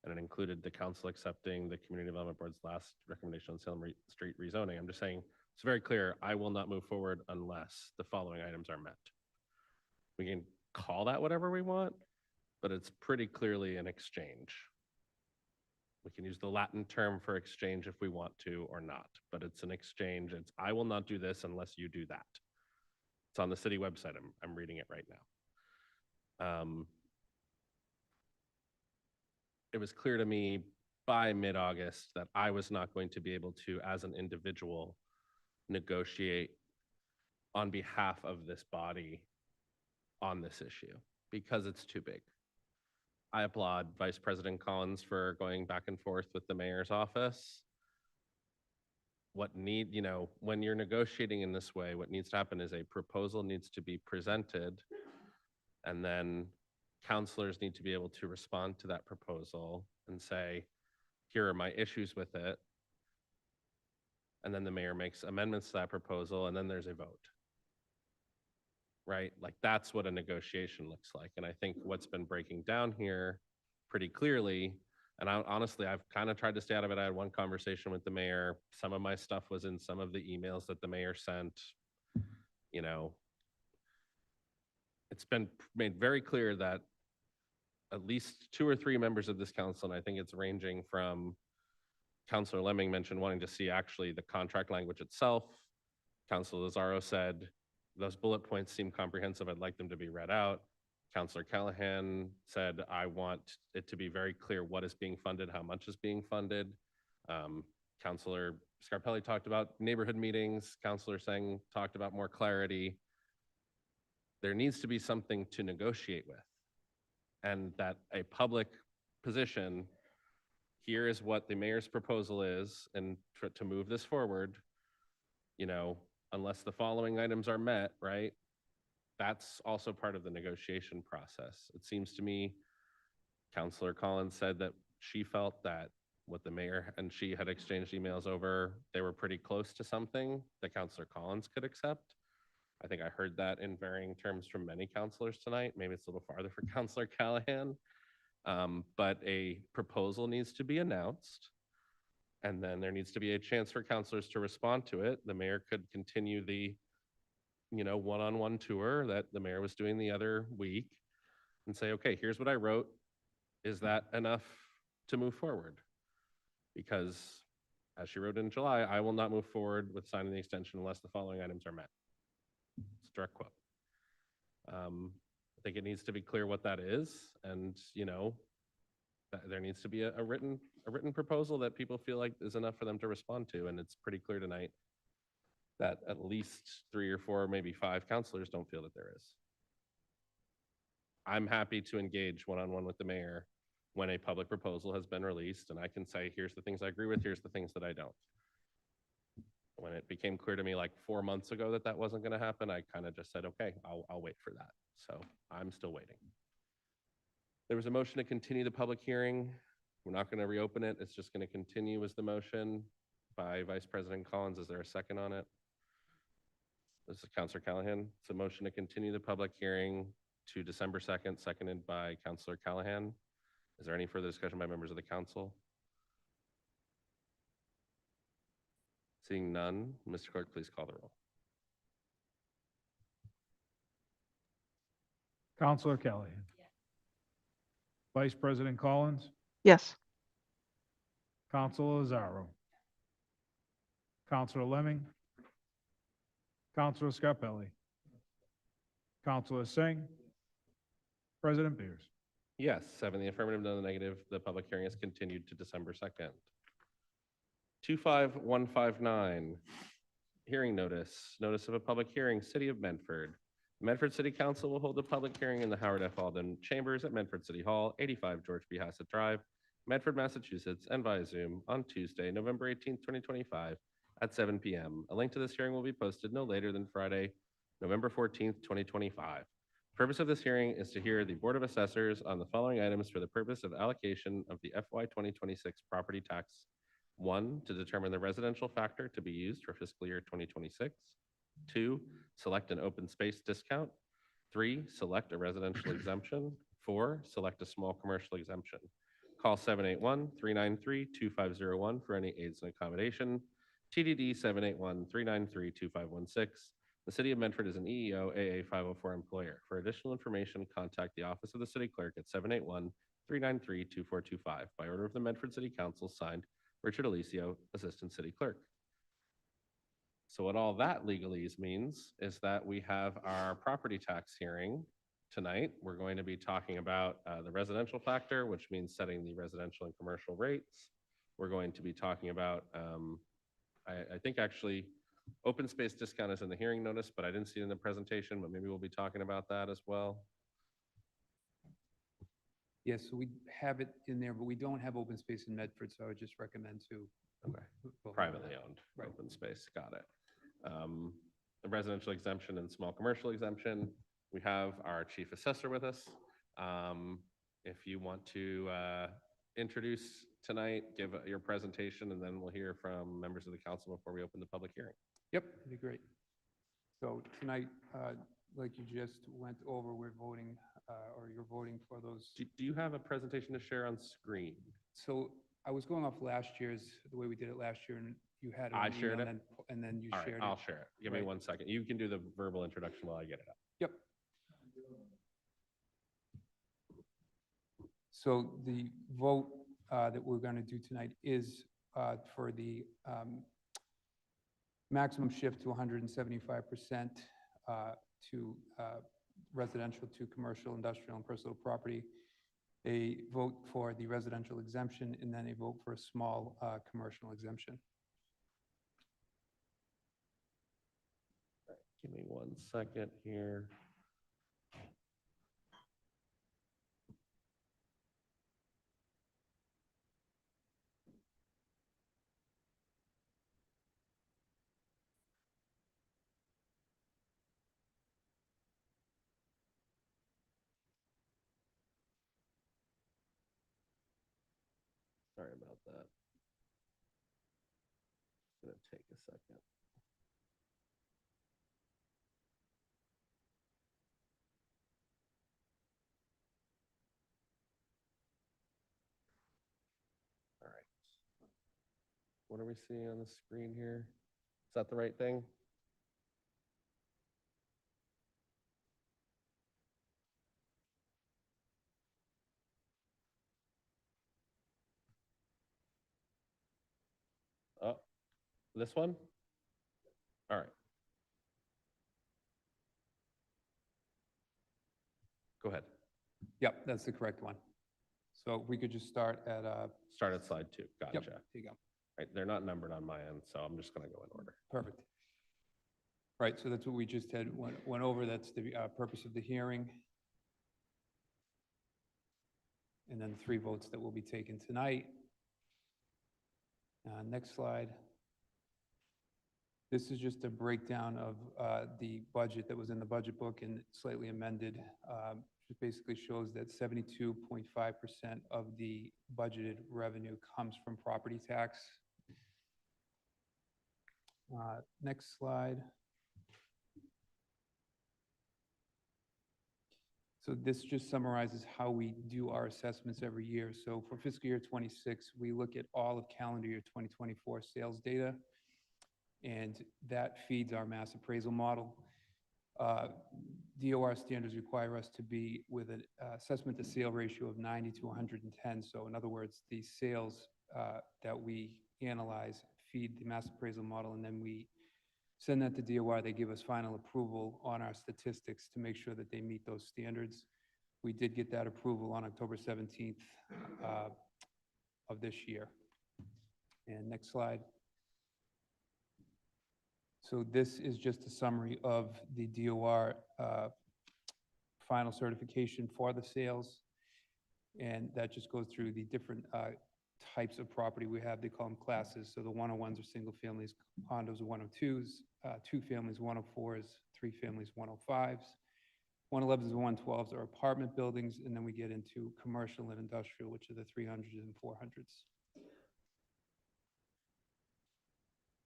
And it included the council accepting the Community Development Board's last recommendation on Salem Street rezoning. I'm just saying, it's very clear, I will not move forward unless the following items are met. We can call that whatever we want, but it's pretty clearly an exchange. We can use the Latin term for exchange if we want to or not, but it's an exchange. It's, I will not do this unless you do that. It's on the city website. I'm reading it right now. It was clear to me by mid-August that I was not going to be able to, as an individual, negotiate on behalf of this body on this issue because it's too big. I applaud Vice President Collins for going back and forth with the mayor's office. When you're negotiating in this way, what needs to happen is a proposal needs to be presented, and then councilors need to be able to respond to that proposal and say, here are my issues with it. And then the mayor makes amendments to that proposal, and then there's a vote. Right? Like that's what a negotiation looks like. And I think what's been breaking down here pretty clearly, And honestly, I've kind of tried to stay out of it. I had one conversation with the mayor. Some of my stuff was in some of the emails that the mayor sent. You know, it's been made very clear that at least 2 or 3 members of this council, and I think it's ranging from Councilor Lemming mentioned wanting to see actually the contract language itself. Councilor Lazaro said, those bullet points seem comprehensive. I'd like them to be read out. Councilor Callahan said, I want it to be very clear what is being funded, how much is being funded. Councilor Scarpelli talked about neighborhood meetings. Councilor Singh talked about more clarity. There needs to be something to negotiate with, and that a public position, here is what the mayor's proposal is, and to move this forward, you know, unless the following items are met, right? That's also part of the negotiation process. It seems to me, Councilor Collins said that she felt that what the mayor and she had exchanged emails over, they were pretty close to something that Councilor Collins could accept. I think I heard that in varying terms from many councilors tonight. Maybe it's a little farther for Councilor Callahan. But a proposal needs to be announced, and then there needs to be a chance for councilors to respond to it. The mayor could continue the, you know, one-on-one tour that the mayor was doing the other week and say, okay, here's what I wrote. Is that enough to move forward? Because as she wrote in July, I will not move forward with signing the extension unless the following items are met. It's a direct quote. I think it needs to be clear what that is, and you know, there needs to be a written proposal that people feel like is enough for them to respond to, and it's pretty clear tonight that at least 3 or 4, maybe 5 councilors don't feel that there is. I'm happy to engage one-on-one with the mayor when a public proposal has been released, and I can say, here's the things I agree with, here's the things that I don't. When it became clear to me like 4 months ago that that wasn't going to happen, I kind of just said, okay, I'll wait for that. So I'm still waiting. There was a motion to continue the public hearing. We're not going to reopen it. It's just going to continue as the motion by Vice President Collins. Is there a second on it? This is Councilor Callahan. It's a motion to continue the public hearing to December 2nd, seconded by Councilor Callahan. Is there any further discussion by members of the council? Seeing none, Mr. Clerk, please call the roll. Councilor Callahan. Vice President Collins, Yes. Councilor Lazaro, Councilor Lemming, Councilor Scarpelli, Councilor Singh, President Beers. Yes, 7 in the affirmative, none in the negative. The public hearing is continued to December 2nd. 25159, hearing notice. Notice of a public hearing, City of Medford. Medford City Council will hold a public hearing in the Howard F. Alden Chambers at Medford City Hall, 85 George B. Hassett Drive, Medford, Massachusetts, and via Zoom on Tuesday, November 18th, 2025 at 7 p.m. A link to this hearing will be posted no later than Friday, November 14th, 2025. The purpose of this hearing is to hear the Board of Assessors on the following items for the purpose of allocation of the FY 2026 property tax. 1, to determine the residential factor to be used for fiscal year 2026. 2, select an open space discount. 3, select a residential exemption. 4, select a small commercial exemption. Call 781-393-2501 for any aids and accommodation. TDD 781-393-2516. The City of Medford is an EEO AA 504 employer. For additional information, contact the Office of the City Clerk at 781-393-2425 by order of the Medford City Council, signed Richard Alicio, Assistant City Clerk. So what all that legalese means is that we have our property tax hearing tonight. We're going to be talking about the residential factor, which means setting the residential and commercial rates. We're going to be talking about, I think actually, open space discount is in the hearing notice, but I didn't see it in the presentation, but maybe we'll be talking about that as well. Yes, so we have it in there, but we don't have open space in Medford, so I would just recommend to. Okay, privately owned open space, got it. The residential exemption and small commercial exemption. We have our chief assessor with us. If you want to introduce tonight, give your presentation, and then we'll hear from members of the council before we open the public hearing. Yep, that'd be great. So tonight, like you just went over, we're voting or you're voting for those. Do you have a presentation to share on screen? So I was going off last year's, the way we did it last year, and you had it. I on email, shared it? And then you All right, shared it. I'll share it. Give me Right. 1 second. You can do the verbal introduction while I get it up. Yep. So the vote that we're going to do tonight is for the maximum shift to 175% to residential, to commercial, industrial, and personal property, a vote for the residential exemption, and then a vote for a small commercial exemption. Give me 1 second here. Sorry about that. It's gonna take a second. All right. What are we seeing on the screen here? Is that the right thing? Oh, this one? All right. Go ahead. Yep, that's the correct one. So we could just start at Start at slide 2. Gotcha. There you go. Right, they're not numbered on my end, so I'm just gonna go in order. Perfect. Right, so that's what we just went over. That's the purpose of the hearing. And then the 3 votes that will be taken tonight. Next slide. This is just a breakdown of the budget that was in the budget book and slightly amended. It basically shows that 72.5% of the budgeted revenue comes from property tax. Next slide. So this just summarizes how we do our assessments every year. So for fiscal year 26, we look at all of calendar year 2024 sales data, and that feeds our mass appraisal model. DOR standards require us to be with an assessment to sale ratio of 90 to 110. So in other words, the sales that we analyze feed the mass appraisal model, and then we send that to DOR. They give us final approval on our statistics to make sure that they meet those standards. We did get that approval on October 17th of this year. And next slide. So this is just a summary of the DOR final certification for the sales. And that just goes through the different types of property we have. They call them classes. So the 101s are single families, condos are 102s, 2 families, 104s, 3 families, 105s. 111s and 112s are apartment buildings, and then we get into commercial and industrial, which are the 300s and 400s.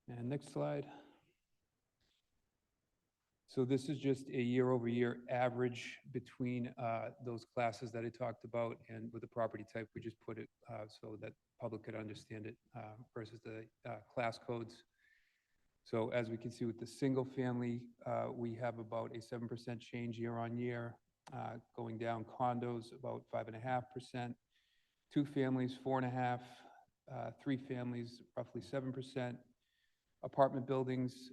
And next slide. So this is just a year-over-year average between those classes that I talked about, and with the property type, we just put it so that public could understand it versus the class codes. So as we can see with the single family, we have about a 7% change year on year, going down condos about 5.5%, 2 families 4.5%, 3 families roughly 7%, apartment buildings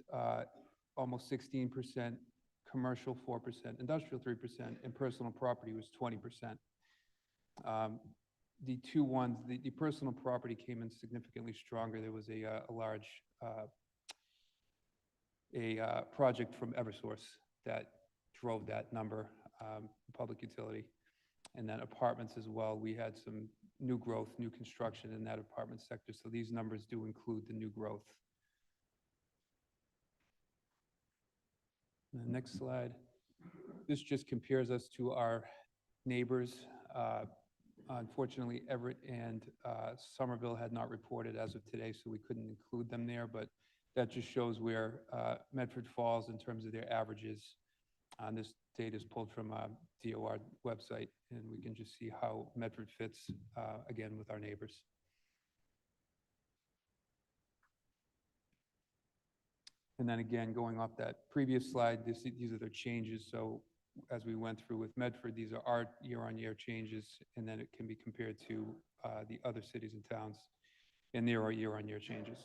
almost 16%, commercial 4%, industrial 3%, and personal property was 20%. The 2 ones, the personal property came in significantly stronger. There was a large project from Eversource that drove that number, public utility. And then apartments as well. We had some new growth, new construction in that apartment sector. So these numbers do include the new growth. And the next slide. This just compares us to our neighbors. Unfortunately, Everett and Somerville had not reported as of today, so we couldn't include them there, but that just shows where Medford falls in terms of their averages. This data is pulled from a DOR website, and we can just see how Medford fits, again, with our neighbors. And then again, going off that previous slide, these are their changes. So as we went through with Medford, these are our year-on-year changes, and then it can be compared to the other cities and towns, and there are year-on-year changes.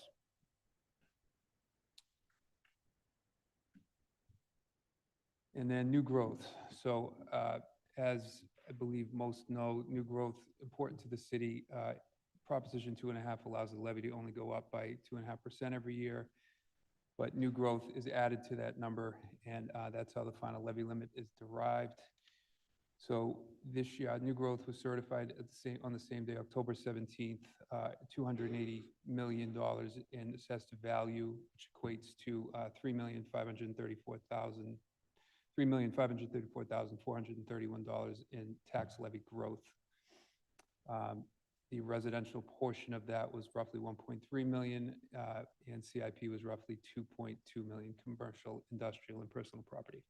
And then new growth. So as I believe most know, new growth important to the city. Proposition 2.5 allows the levy to only go up by 2.5% every year. But new growth is added to that number, and that's how the final levy limit is derived. So this year, new growth was certified on the same day, October 17th, $280 million in assessed value, which equates to $3,534,431 in tax levy growth. The residential portion of that was roughly 1.3 million, and CIP was roughly 2.2 million, commercial, industrial, and personal property.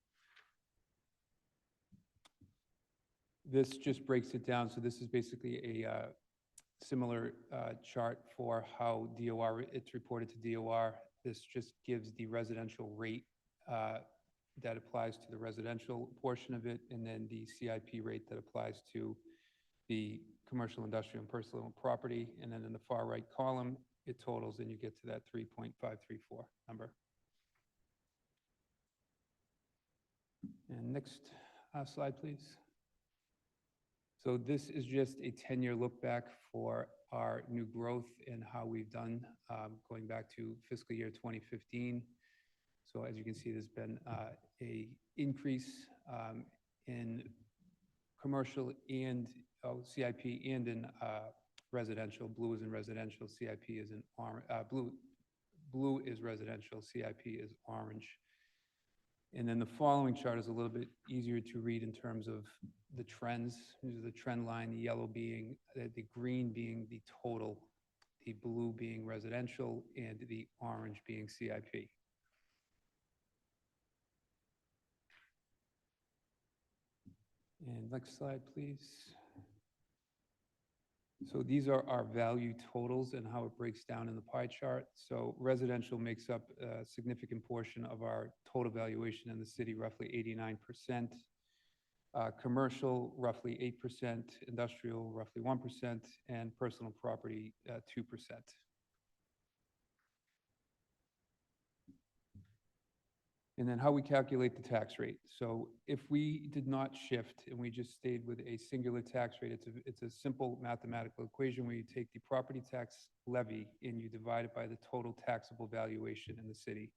This just breaks it down. So this is basically a similar chart for how DOR, it's reported to DOR. This just gives the residential rate that applies to the residential portion of it, and then the CIP rate that applies to the commercial, industrial, and personal property. And then in the far right column, it totals, and you get to that 3.534 number. And next slide, please. So this is just a 10-year look back for our new growth and how we've done going back to fiscal year 2015. So as you can see, there's been a increase in commercial and CIP and in residential. Blue is in residential, CIP is in orange. Blue is residential, CIP is orange. And then the following chart is a little bit easier to read in terms of the trends. This is the trend line, the yellow being, the green being the total, the blue being residential, and the orange being CIP. And next slide, please. So these are our value totals and how it breaks down in the pie chart. So residential makes up a significant portion of our total valuation in the city, roughly 89%. Commercial, roughly 8%. Industrial, roughly 1%. And personal property, 2%. And then how we calculate the tax rate. So if we did not shift and we just stayed with a singular tax rate, it's a simple mathematical equation where you take the property tax levy and you divide it by the total taxable valuation in the city.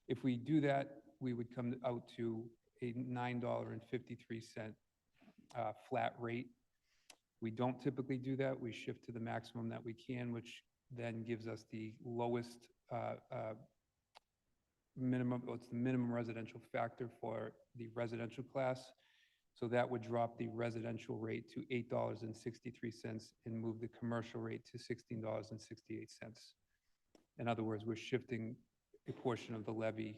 If we do that, we would come out to a $9.53 flat rate. We don't typically do that. We shift to the maximum that we can, which then gives us the lowest minimum, it's the minimum residential factor for the residential class. So that would drop the residential rate to $8.63 and move the commercial rate to $16.68. In other words, we're shifting a portion of the levy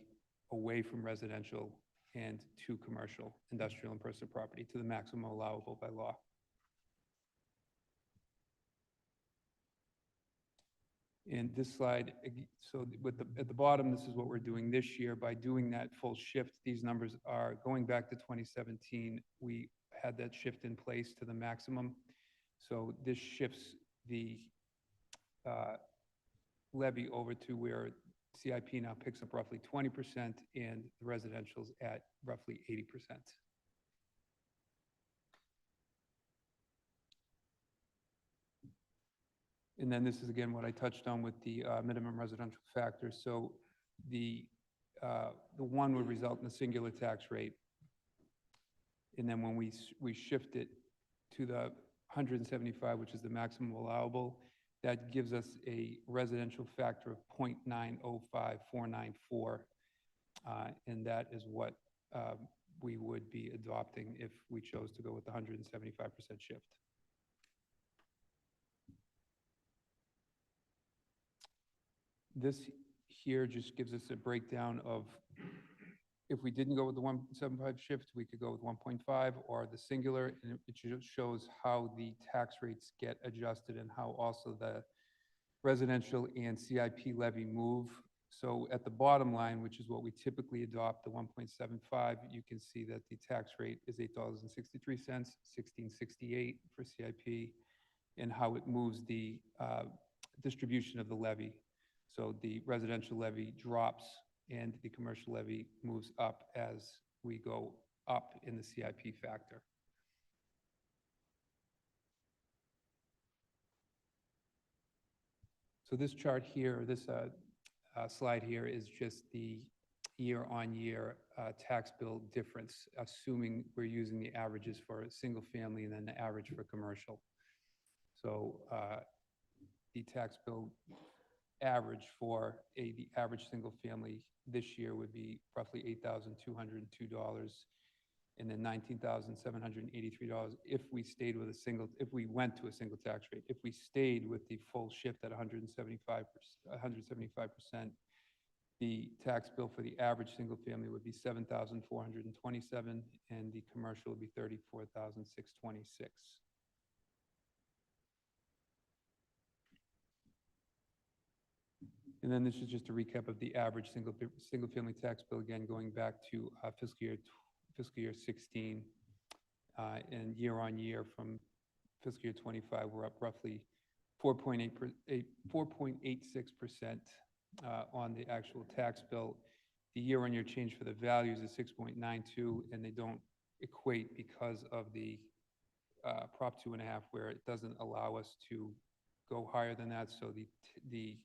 away from residential and to commercial, industrial, and personal property to the maximum allowable by law. And this slide, so at the bottom, this is what we're doing this year. By doing that full shift, these numbers are going back to 2017. We had that shift in place to the maximum. So this shifts the levy over to where CIP now picks up roughly 20% and the residential's at roughly 80%. And then this is again what I touched on with the minimum residential factor. So the one would result in a singular tax rate. And then when we shift it to the 175, which is the maximum allowable, that gives us a residential factor of 0.905494. And that is what we would be adopting if we chose to go with the 175% shift. This here just gives us a breakdown of if we didn't go with the 1.75 shift, we could go with 1.5 or the singular, and it just shows how the tax rates get adjusted and how also the residential and CIP levy move. So at the bottom line, which is what we typically adopt, the 1.75, you can see that the tax rate is $8.63, $16.68 for CIP, and how it moves the distribution of the levy. So the residential levy drops and the commercial levy moves up as we go up in the CIP factor. So this chart here, this slide here is just the year-on-year tax bill difference, assuming we're using the averages for a single family and then the average for commercial. So the tax bill average for the average single family this year would be roughly $8,202 and then $19,783 if we stayed with if we went to a single tax rate. If we stayed with the full shift at 175%, the tax bill for the average single family would be $7,427 and the commercial would be $34,626. And then this is just a recap of the average single family tax bill, again, going back to fiscal year 16, and year on year from fiscal year 25, we're up roughly 4.86% on the actual tax bill. The year on year change for the values is 6.92, and they don't equate because of the Prop 2.5, where it doesn't allow us to go higher than that. So the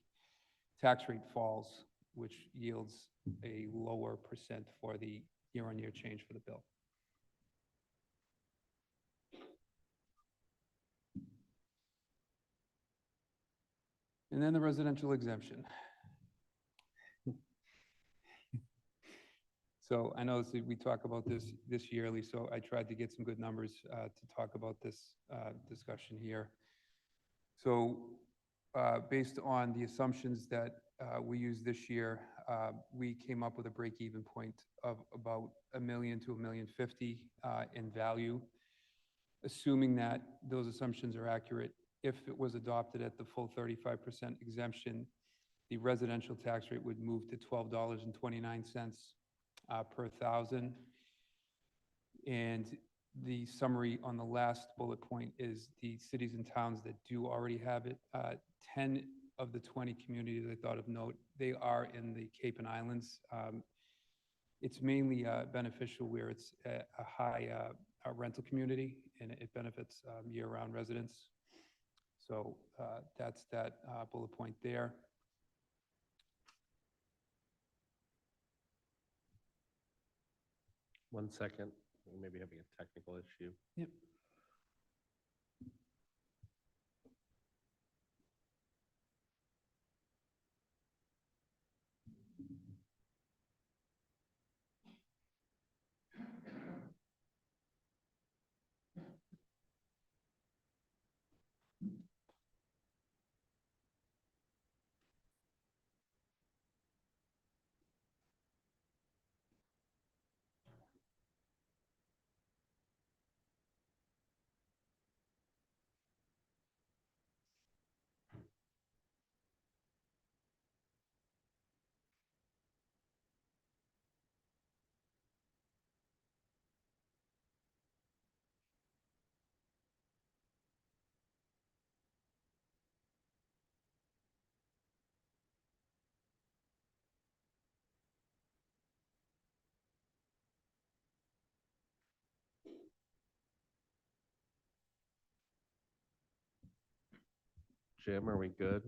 tax rate falls, which yields a lower percent for the year-on-year change for the bill. And then the residential exemption. So I know we talk about this yearly, so I tried to get some good numbers to talk about this discussion here. So based on the assumptions that we used this year, we came up with a break-even point of about $1 million to $1.05 million in value. Assuming that those assumptions are accurate, if it was adopted at the full 35% exemption, the residential tax rate would move to $12.29 per thousand. And the summary on the last bullet point is the cities and towns that do already have it. 10 of the 20 communities I thought of note, they are in the Cape and Islands. It's mainly beneficial where it's a high rental community, and it benefits year-round residents. So that's that bullet point there. One second, we may be having a technical issue. Yep. Jim, are we good?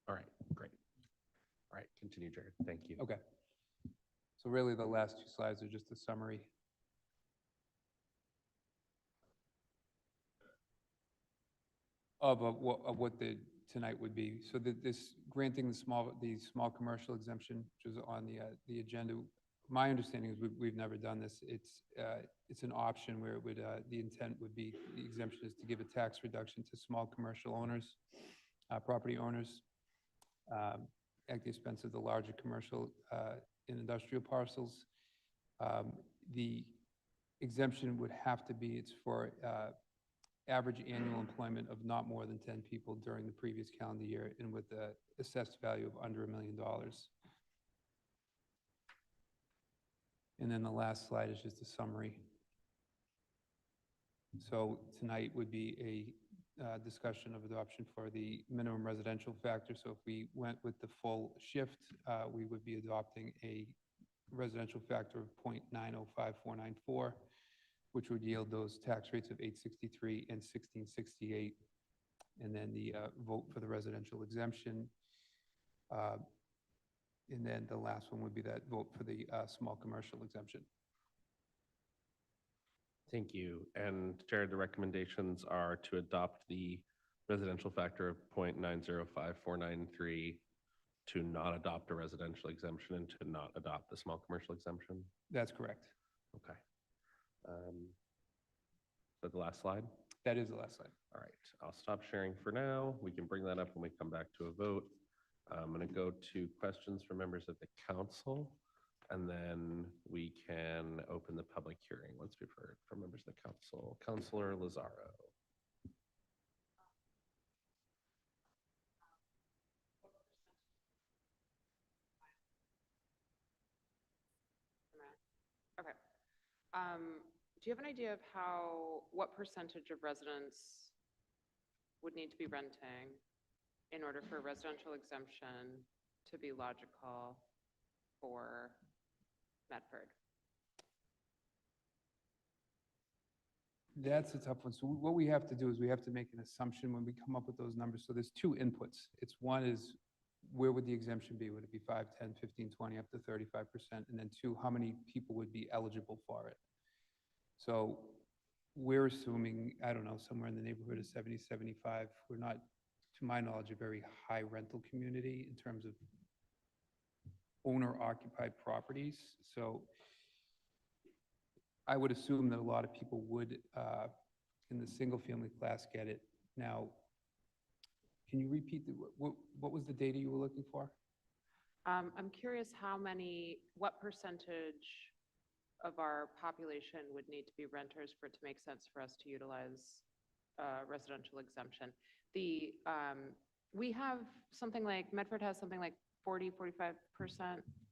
All right, great. All right, continue, Jared. Thank you. Okay. So really the last two slides are just a summary. Of what the tonight would be. So this granting the small commercial exemption, which is on the agenda, my understanding is we've never done this. It's an option where it would, the intent would be, the exemption is to give a tax reduction to small commercial owners, property owners, at the expense of the larger commercial and industrial parcels. The exemption would have to be, it's for average annual employment of not more than 10 people during the previous calendar year and with the assessed value of under $1 million. And then the last slide is just a summary. So tonight would be a discussion of adoption for the minimum residential factor. So if we went with the full shift, we would be adopting a residential factor of 0.905494, which would yield those tax rates of 863 and 1668. And then the vote for the residential exemption. And then the last one would be that vote for the small commercial exemption. Thank you. And Jared, the recommendations are to adopt the residential factor of 0.905493, to not adopt a residential exemption, and to not adopt the small commercial exemption. That's correct. Okay. Is that the last slide? That is the last slide. All right, I'll stop sharing for now. We can bring that up when we come back to a vote. I'm going to go to questions from members of the council, and then we can open the public hearing once we've heard from members of the council. Councilor Lazaro. Okay. Do you have an idea of what percentage of residents would need to be renting in order for a residential exemption to be logical for Medford? That's a tough one. So what we have to do is we have to make an assumption when we come up with those numbers. So there's two inputs. It's one is, where would the exemption be? Would it be 5, 10, 15, 20, up to 35%? And then two, how many people would be eligible for it? So we're assuming, I don't know, somewhere in the neighborhood of 70, 75. We're not, to my knowledge, a very high rental community in terms of owner-occupied properties. So I would assume that a lot of people would, in the single-family class, get it. Now, can you repeat, what was the data you were looking for? I'm curious what percentage of our population would need to be renters for it to make sense for us to utilize residential exemption. We have something like, Medford has something like 45%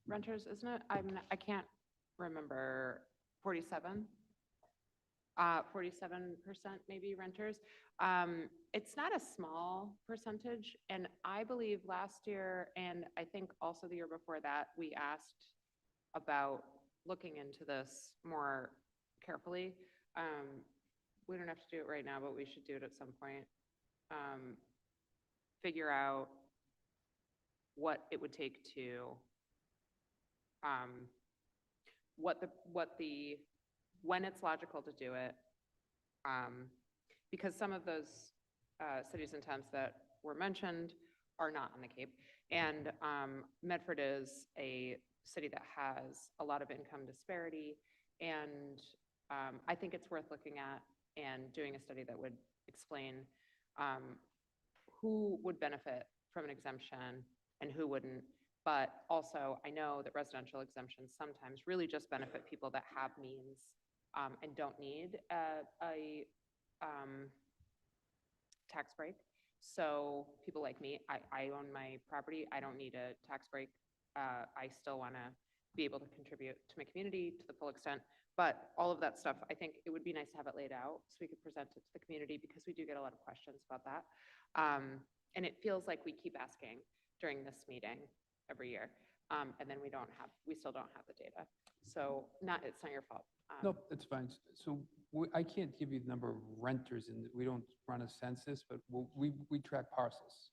renters, isn't it? I can't remember, 47%, maybe renters. It's not a small percentage. And I believe last year, and I think also the year before that, we asked about looking into this more carefully. We don't have to do it right now, but we should do it at some point. Figure out what it would take to, when it's logical to do it. Because some of those cities and towns that were mentioned are not on the Cape. And Medford is a city that has a lot of income disparity. And I think it's worth looking at and doing a study that would explain who would benefit from an exemption and who wouldn't. But also, I know that residential exemptions sometimes really just benefit people that have means and don't need a tax break. So people like me, I own my property. I don't need a tax break. I still want to be able to contribute to my community to the full extent. But all of that stuff, I think it would be nice to have it laid out so we could present it to the community, because we do get a lot of questions about that. And it feels like we keep asking during this meeting every year. And then we still don't have the data. So it's not your fault. No, it's fine. So I can't give you the number of renters, and we don't run a census, but we track parcels.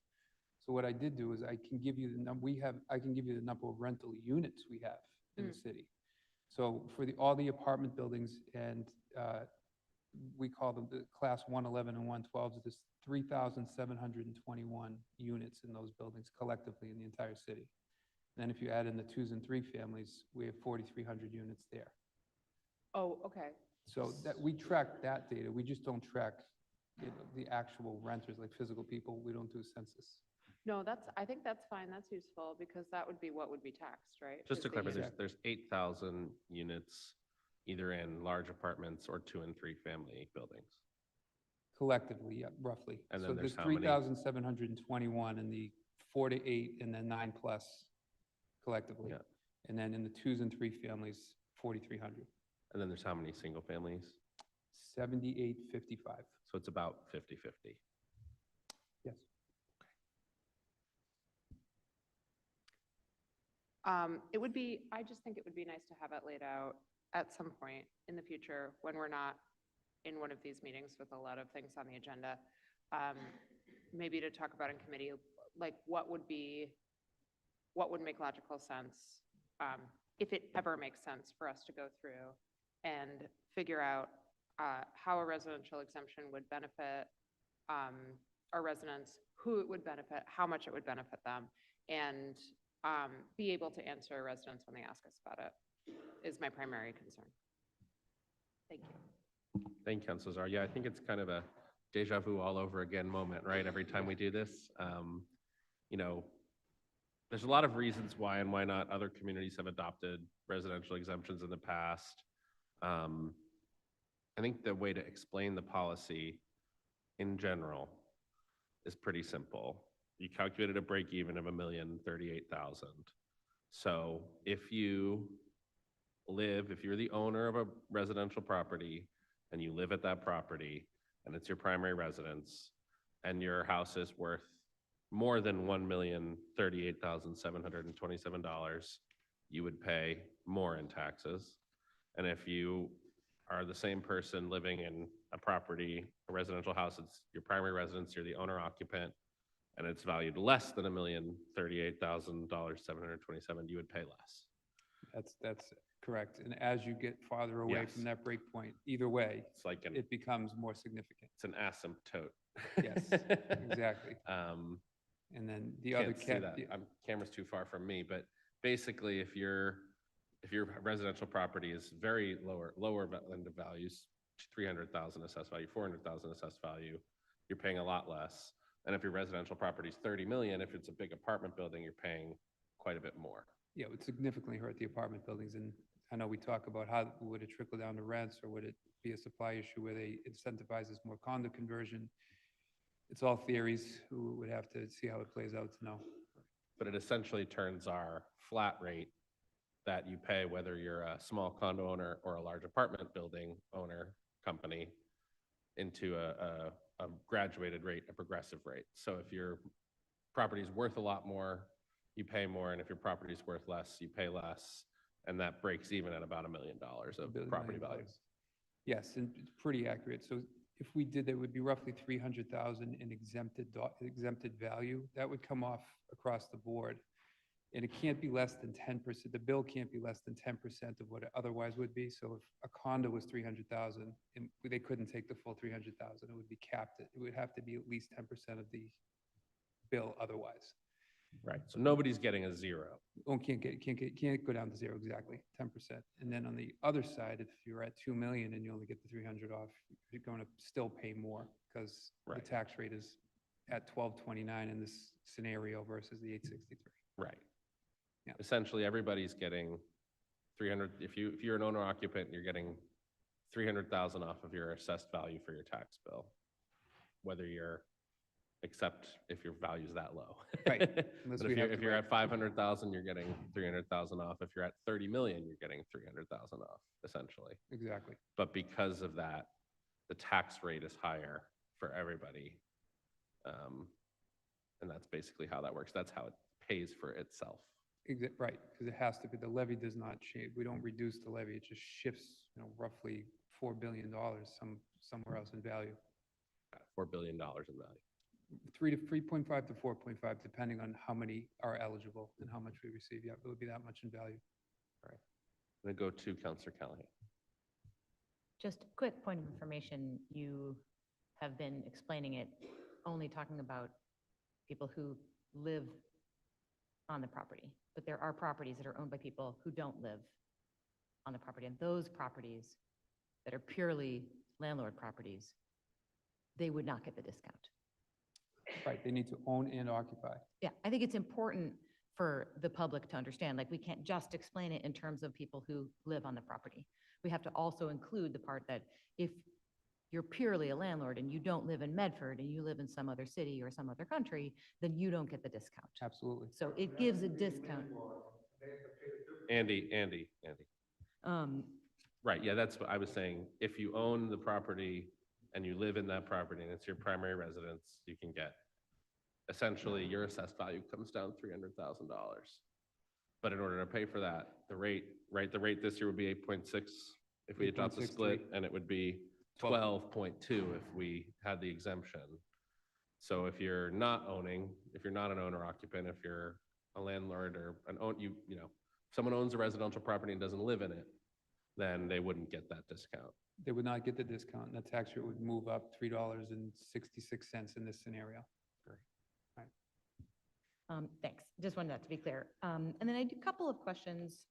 So what I did do is I can give you the number I can give you the number of rental units we have in the city. So for all the apartment buildings, and we call them the class 111 and 112s, there's 3,721 units in those buildings collectively in the entire city. Then if you add in the 2s and 3 families, we have 4,300 units there. Oh, okay. So that, we track that data. We just don't track, you know, the actual renters, like physical people. We don't do a census. No, I think that's fine. That's useful because that would be what would be taxed, right? Just to Is the clarify, unit. there's 8,000 units either in large apartments or 2 and 3 family buildings. Collectively, yeah, roughly. And then So there's there's how many? 3,721 in the 4 to 8 and then 9 plus collectively. Yeah. And then in the 2s and 3 families, 4,300. And then there's how many single families? 7855. So it's about 50-50. Yes. I just think it would be nice to have it laid out at some point in the future when we're not in one of these meetings with a lot of things on the agenda. Maybe to talk about in committee, like what would make logical sense, if it ever makes sense for us to go through and figure out how a residential exemption would benefit our residents, who it would benefit, how much it would benefit them, and be able to answer residents when they ask us about it is my primary concern. Thank you. Thank you, Councilor Czar. Yeah, I think it's kind of a deja vu all over again moment, right? Every time we do this, you know, there's a lot of reasons why and why not other communities have adopted residential exemptions in the past. I think the way to explain the policy in general is pretty simple. You calculated a break even of $1,038,000. So if you're the owner of a residential property and you live at that property and it's your primary residence and your house is worth more than $1,038,727, you would pay more in taxes. And if you are the same person living in a property, a residential house, it's your primary residence, you're the owner occupant, and it's valued less than $1,038,727, you would pay less. That's correct. And as you get farther away Yes. from that break point, either way, It's like it becomes more significant. it's an asymptote. Yes, exactly. And then the other Can't see that. Camera's too far from me, but basically, if your residential property is very lower lender values, 300,000 assessed value, 400,000 assessed value, you're paying a lot less. And if your residential property is 30 million, if it's a big apartment building, you're paying quite a bit more. Yeah, it would significantly hurt the apartment buildings. And I know we talk about how would it trickle down to rents, or would it be a supply issue where they incentivize this more condo conversion? It's all theories. We would have to see how it plays out to know. But it essentially turns our flat rate that you pay, whether you're a small condo owner or a large apartment building owner company, into a graduated rate, a progressive rate. So if your property is worth a lot more, you pay more, and if your property is worth less, you pay less, and that breaks even at about $1 million of property value. Yes, and it's pretty accurate. So if we did, that would be roughly 300,000 in exempted value. That would come off across the board. And it can't be less than 10%. The bill can't be less than 10% of what it otherwise would be. So if a condo was 300,000, and they couldn't take the full 300,000, it would be capped. It would have to be at least 10% of the bill otherwise. Right. So nobody's getting a zero. Oh, can't go down to zero, exactly, 10%. And then on the other side, if you're at 2 million and you only get the 300 off, you're going to still pay more because the tax rate is at 1229 in this scenario versus the 863. Right. Yeah. Essentially, everybody's getting 300. If you're an owner occupant, you're getting 300,000 off of your assessed value for your tax bill, whether you're, except if your value is that low. Right. But if you're at 500,000, you're getting 300,000 off. If you're at 30 million, you're getting 300,000 off, essentially. Exactly. But because of that, the tax rate is higher for everybody. And that's basically how that works. That's how it pays for itself. Right, because it has to be, the levy does not change. We don't reduce the levy. It just shifts, roughly $4 billion somewhere else in value. $4 billion in value. 3.5 to 4.5, depending on how many are eligible and how much we receive. Yeah, it would be that much in value. All right. I'm going to go to Councillor Callahan. Just a quick point of information, you have been explaining it, only talking about people who live on the property, but there are properties that are owned by people who don't live on the property. And those properties that are purely landlord properties, they would not get the discount. Right, they need to own and occupy. Yeah, I think it's important for the public to understand, like, we can't just explain it in terms of people who live on the property. We have to also include the part that if you're purely a landlord and you don't live in Medford and you live in some other city or some other country, then you don't get the discount. Absolutely. So it gives a discount. Andy. Right, yeah, that's what I was saying. If you own the property and you live in that property and it's your primary residence, you can get, essentially, your assessed value comes down $300,000. But in order to pay for that, the rate this year would be 8.6 if we adopt the split, and it would be 12.2 if we had the exemption. So if you're not an owner occupant, if you're a landlord or someone owns a residential property and doesn't live in it, then they wouldn't get that discount. They would not get the discount, and the tax rate would move up $3.66 in this scenario. Thanks. Just wanted that to be clear. And then I do a couple of questions.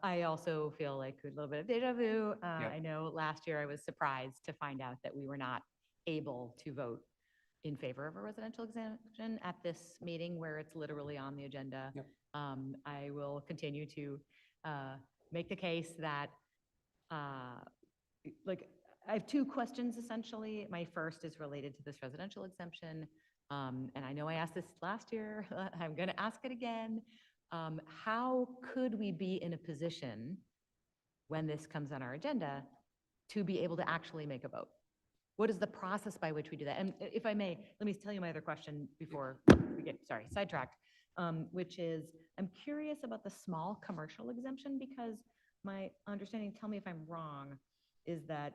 I also feel like a little bit of deja vu. I know last year I was surprised to find out that we were not able to vote in favor of a residential exemption at this meeting where it's literally on the agenda. I will continue to make the case that, I have two questions essentially. My first is related to this residential exemption. And I know I asked this last year, I'm going to ask it again. How could we be in a position when this comes on our agenda to be able to actually make a vote? What is the process by which we do that? And if I may, let me tell you my other question before we get, sidetracked, which is, I'm curious about the small commercial exemption, because my understanding, tell me if I'm wrong, is that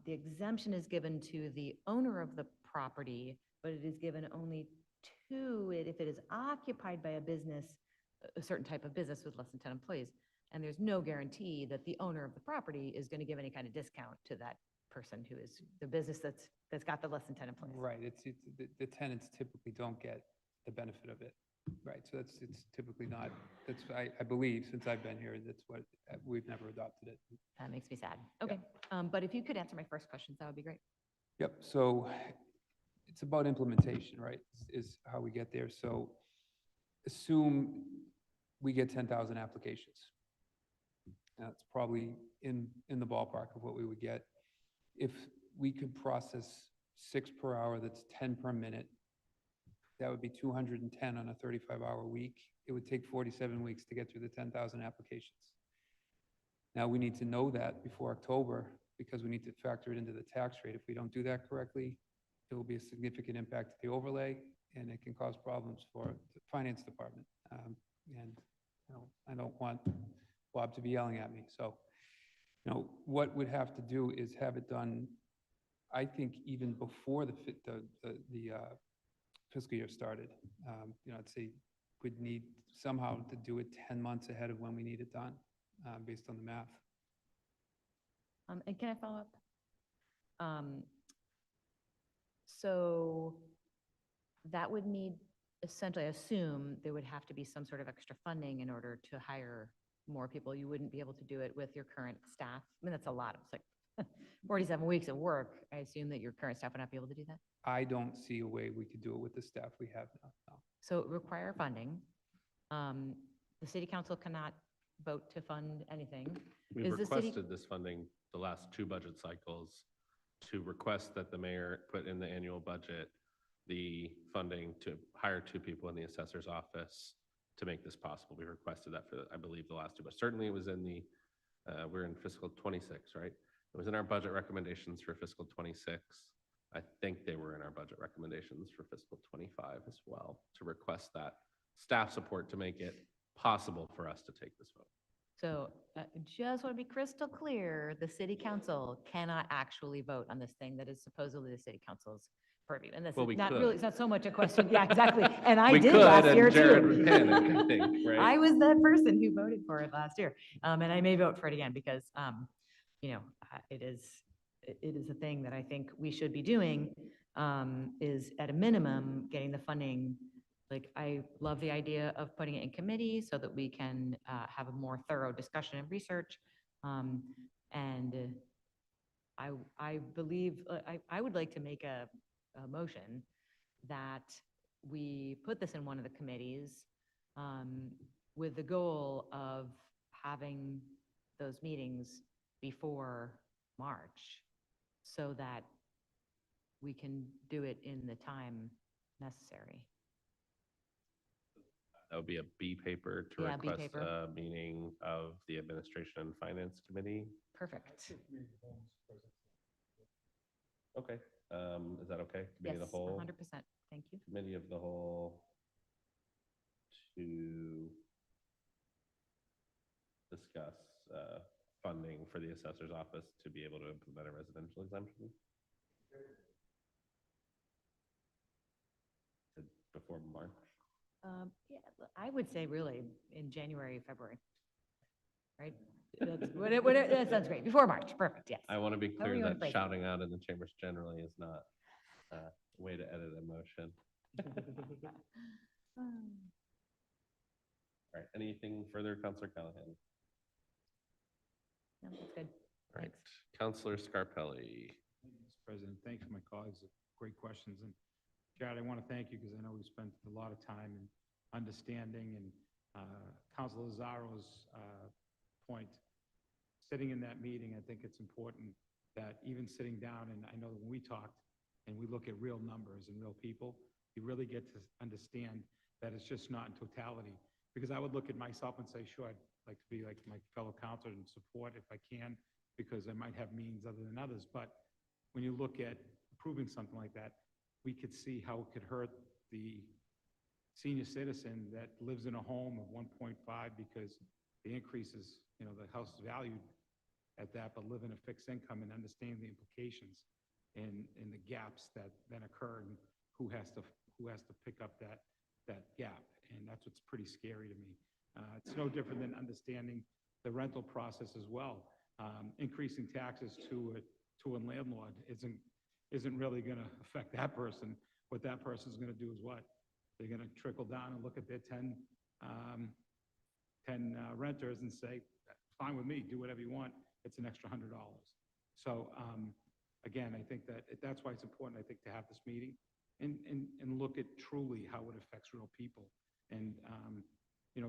the exemption is given to the owner of the property, but it is given only to it if it is occupied by a business, a certain type of business with less than 10 employees. And there's no guarantee that the owner of the property is going to give any kind of discount to that person who is the business that's got the less than 10 employees. Right, the tenants typically don't get the benefit of it. Right, so it's typically not, I believe, since I've been here, that's what, we've never adopted it. That makes me sad. Okay, but if you could answer my first questions, that would be great. Yep, so it's about implementation, right, is how we get there. So assume we get 10,000 applications. That's probably in the ballpark of what we would get. If we could process 6 per hour, that's 10 per minute. That would be 210 on a 35-hour week. It would take 47 weeks to get through the 10,000 applications. Now, we need to know that before October, because we need to factor it into the tax rate. If we don't do that correctly, it will be a significant impact to the overlay, and it can cause problems for the finance department. I don't want Bob to be yelling at me. So, what we'd have to do is have it done, I think, even before the fiscal year started. I'd say we'd need somehow to do it 10 months ahead of when we need it done, based on the math. And can I follow up? So that would need, essentially, I assume there would have to be some sort of extra funding in order to hire more people. You wouldn't be able to do it with your current staff. I mean, that's a lot. It's like 47 weeks of work. I assume that your current staff would not be able to do that. I don't see a way we could do it with the staff we have now. No. So it would require funding. The city council cannot vote to fund anything. We've Is the city- requested this funding the last 2 budget cycles to request that the mayor put in the annual budget the funding to hire 2 people in the assessor's office to make this possible. We requested that for, I believe, the last 2, but certainly it was in the, we're in fiscal 26, right? It was in our budget recommendations for fiscal 26. I think they were in our budget recommendations for fiscal 25 as well, to request that staff support to make it possible for us to take this vote. So just want to be crystal clear, the city council cannot actually vote on this thing that is supposedly the city council's purview. And this Well, is we not could. really, it's not so much a question. Yeah, exactly. And I We did could, last and year Jared too. would panic, I think, right? I was that person who voted for it last year. And I may vote for it again because, it is a thing that I think we should be doing, is at a minimum, getting the funding Like, I love the idea of putting it in committee so that we can have a more thorough discussion and research. And I believe, I would like to make a motion that we put this in one of the committees with the goal of having those meetings before March so that we can do it in the time necessary. That would be a B paper to Yeah, B request paper. a meeting of the Administration and Finance Committee. Perfect. Okay, is that okay? Committee Yes, of the Whole? 100%. Thank you. Committee of the Whole to discuss funding for the assessor's office to be able to implement a residential exemption. Before March. Yeah, I would say really in January, February, right? That sounds great. Before March, perfect, yes. I want to be However clear you wanna that phrase it. shouting out in the chambers generally is not a way to edit a motion. All right, anything further, Councillor Callahan? No, that's good. All right, Councillor Scarpelli. Mr. President, thanks for my colleagues. Great questions. And Jared, I want to thank you because I know we spent a lot of time in understanding and Councilor Lazzaro's point. Sitting in that meeting, I think it's important that even sitting down, and I know when we talked and we look at real numbers and real people, you really get to understand that it's just not in totality. Because I would look at myself and say, sure, I'd like to be like my fellow counselor and support if I can, because I might have means other than others. But when you look at approving something like that, we could see how it could hurt the senior citizen that lives in a home of 1.5 because the increase is, the house is valued at that, but live in a fixed income and understand the implications and the gaps that then occur and who has to pick up that gap. And that's what's pretty scary to me. It's no different than understanding the rental process as well. Increasing taxes to a landlord isn't really going to affect that person. What that person's going to do is what? They're going to trickle down and look at their 10 renters and say, fine with me, do whatever you want. It's an extra $100. So again, I think that's why it's important, I think, to have this meeting and look at truly how it affects real people. And,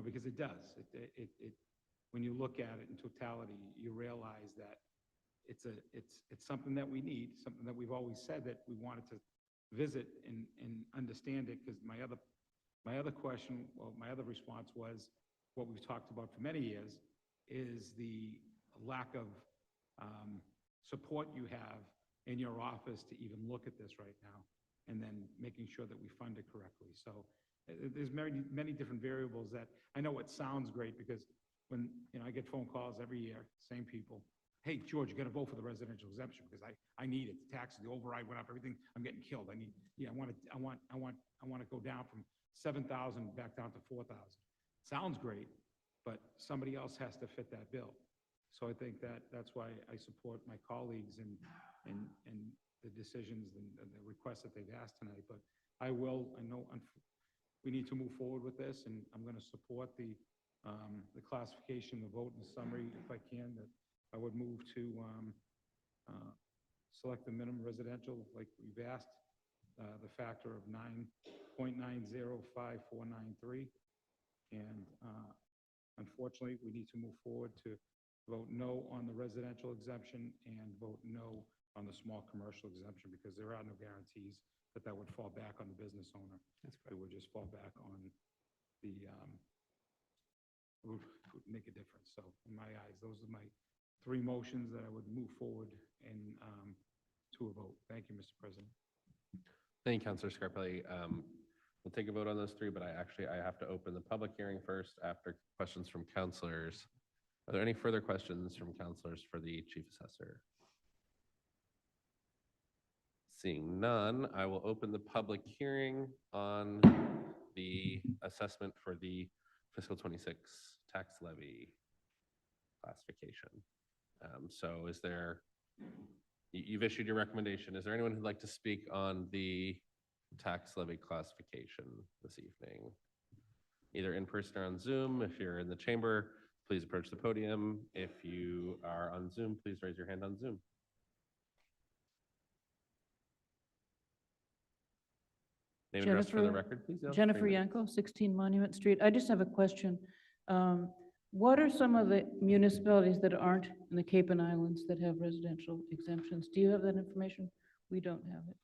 because it does. When you look at it in totality, you realize that it's something that we need, something that we've always said that we wanted to visit and understand it. Because my other question, well, my other response was what we've talked about for many years is the lack of support you have in your office to even look at this right now, and then making sure that we fund it correctly. So there's many different variables that I know it sounds great because when I get phone calls every year, same people. Hey, George, you got to vote for the residential exemption because I need it. The taxes, the override went up, everything. I'm getting killed. I want to go down from 7,000 back down to 4,000. Sounds great, but somebody else has to fit that bill. So I think that's why I support my colleagues and the decisions and the requests that they've asked tonight. But I know we need to move forward with this, and I'm going to support the classification, the vote, and the summary if I can. That I would move to select the minimum residential like we've asked, the factor of 9.905493. And unfortunately, we need to move forward to vote no on the residential exemption and vote no on the small commercial exemption because there are no guarantees that would fall back on the business owner. That's correct. It would just fall back on the, would make a difference. So in my eyes, those are my three motions that I would move forward and to a vote. Thank you, Mr. President. Thank you, Councillor Scarpelli. We'll take a vote on those three, but I have to open the public hearing first after questions from councillors. Are there any further questions from councillors for the Chief Assessor? Seeing none, I will open the public hearing on the assessment for the fiscal 26 tax levy classification. So you've issued your recommendation. Is there anyone who'd like to speak on the tax levy classification this evening. Either in person or on Zoom. If you're in the chamber, please approach the podium. If you are on Zoom, please raise your hand on Zoom. Name and address for the record, please. Jennifer 3 minutes. Yanko, 16 Monument Street. I just have a question. What are some of the municipalities that aren't in the Cape and Islands that have residential exemptions? Do you have that information? We don't have it.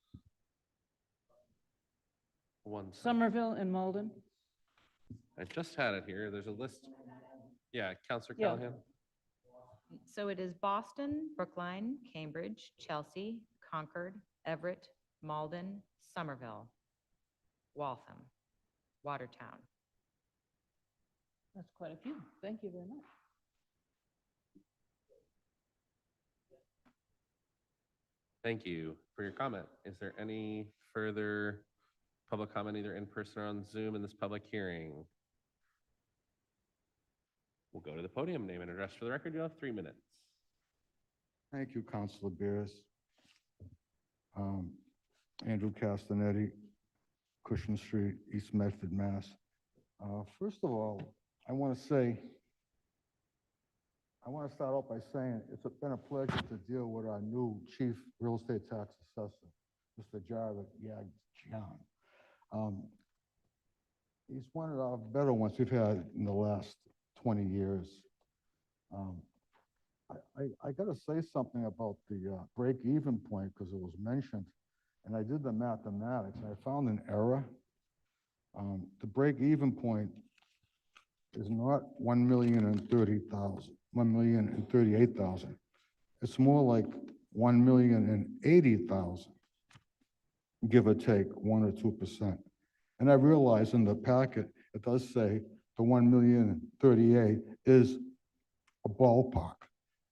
One second. Somerville and Malden? I just had it here. There's a list. Yeah, Counselor Yeah. Callahan. So it is Boston, Brookline, Cambridge, Chelsea, Concord, Everett, Malden, Somerville, Waltham, Watertown. That's quite a few. Thank you very much. Thank you for your comment. Is there any further public comment, either in person or on Zoom, in this public hearing? We'll go to the podium. Name and address for the record. You have 3 minutes. Thank you, Councilor Beers. Andrew Castanetti, Cushman Street, East Medford, Mass. First of all, I want to start out by saying it's been a pleasure to deal with our new Chief Real Estate Tax Assessor, Mr. Jarvis Yagjian. He's one of our better ones we've had in the last 20 years. I got to say something about the break-even point because it was mentioned, and I did the mathematics, and I found an error. The break-even point is not 1,038,000. It's more like 1,080,000, give or take 1 or 2%. And I realize in the packet, it does say the 1,038,000 is a ballpark,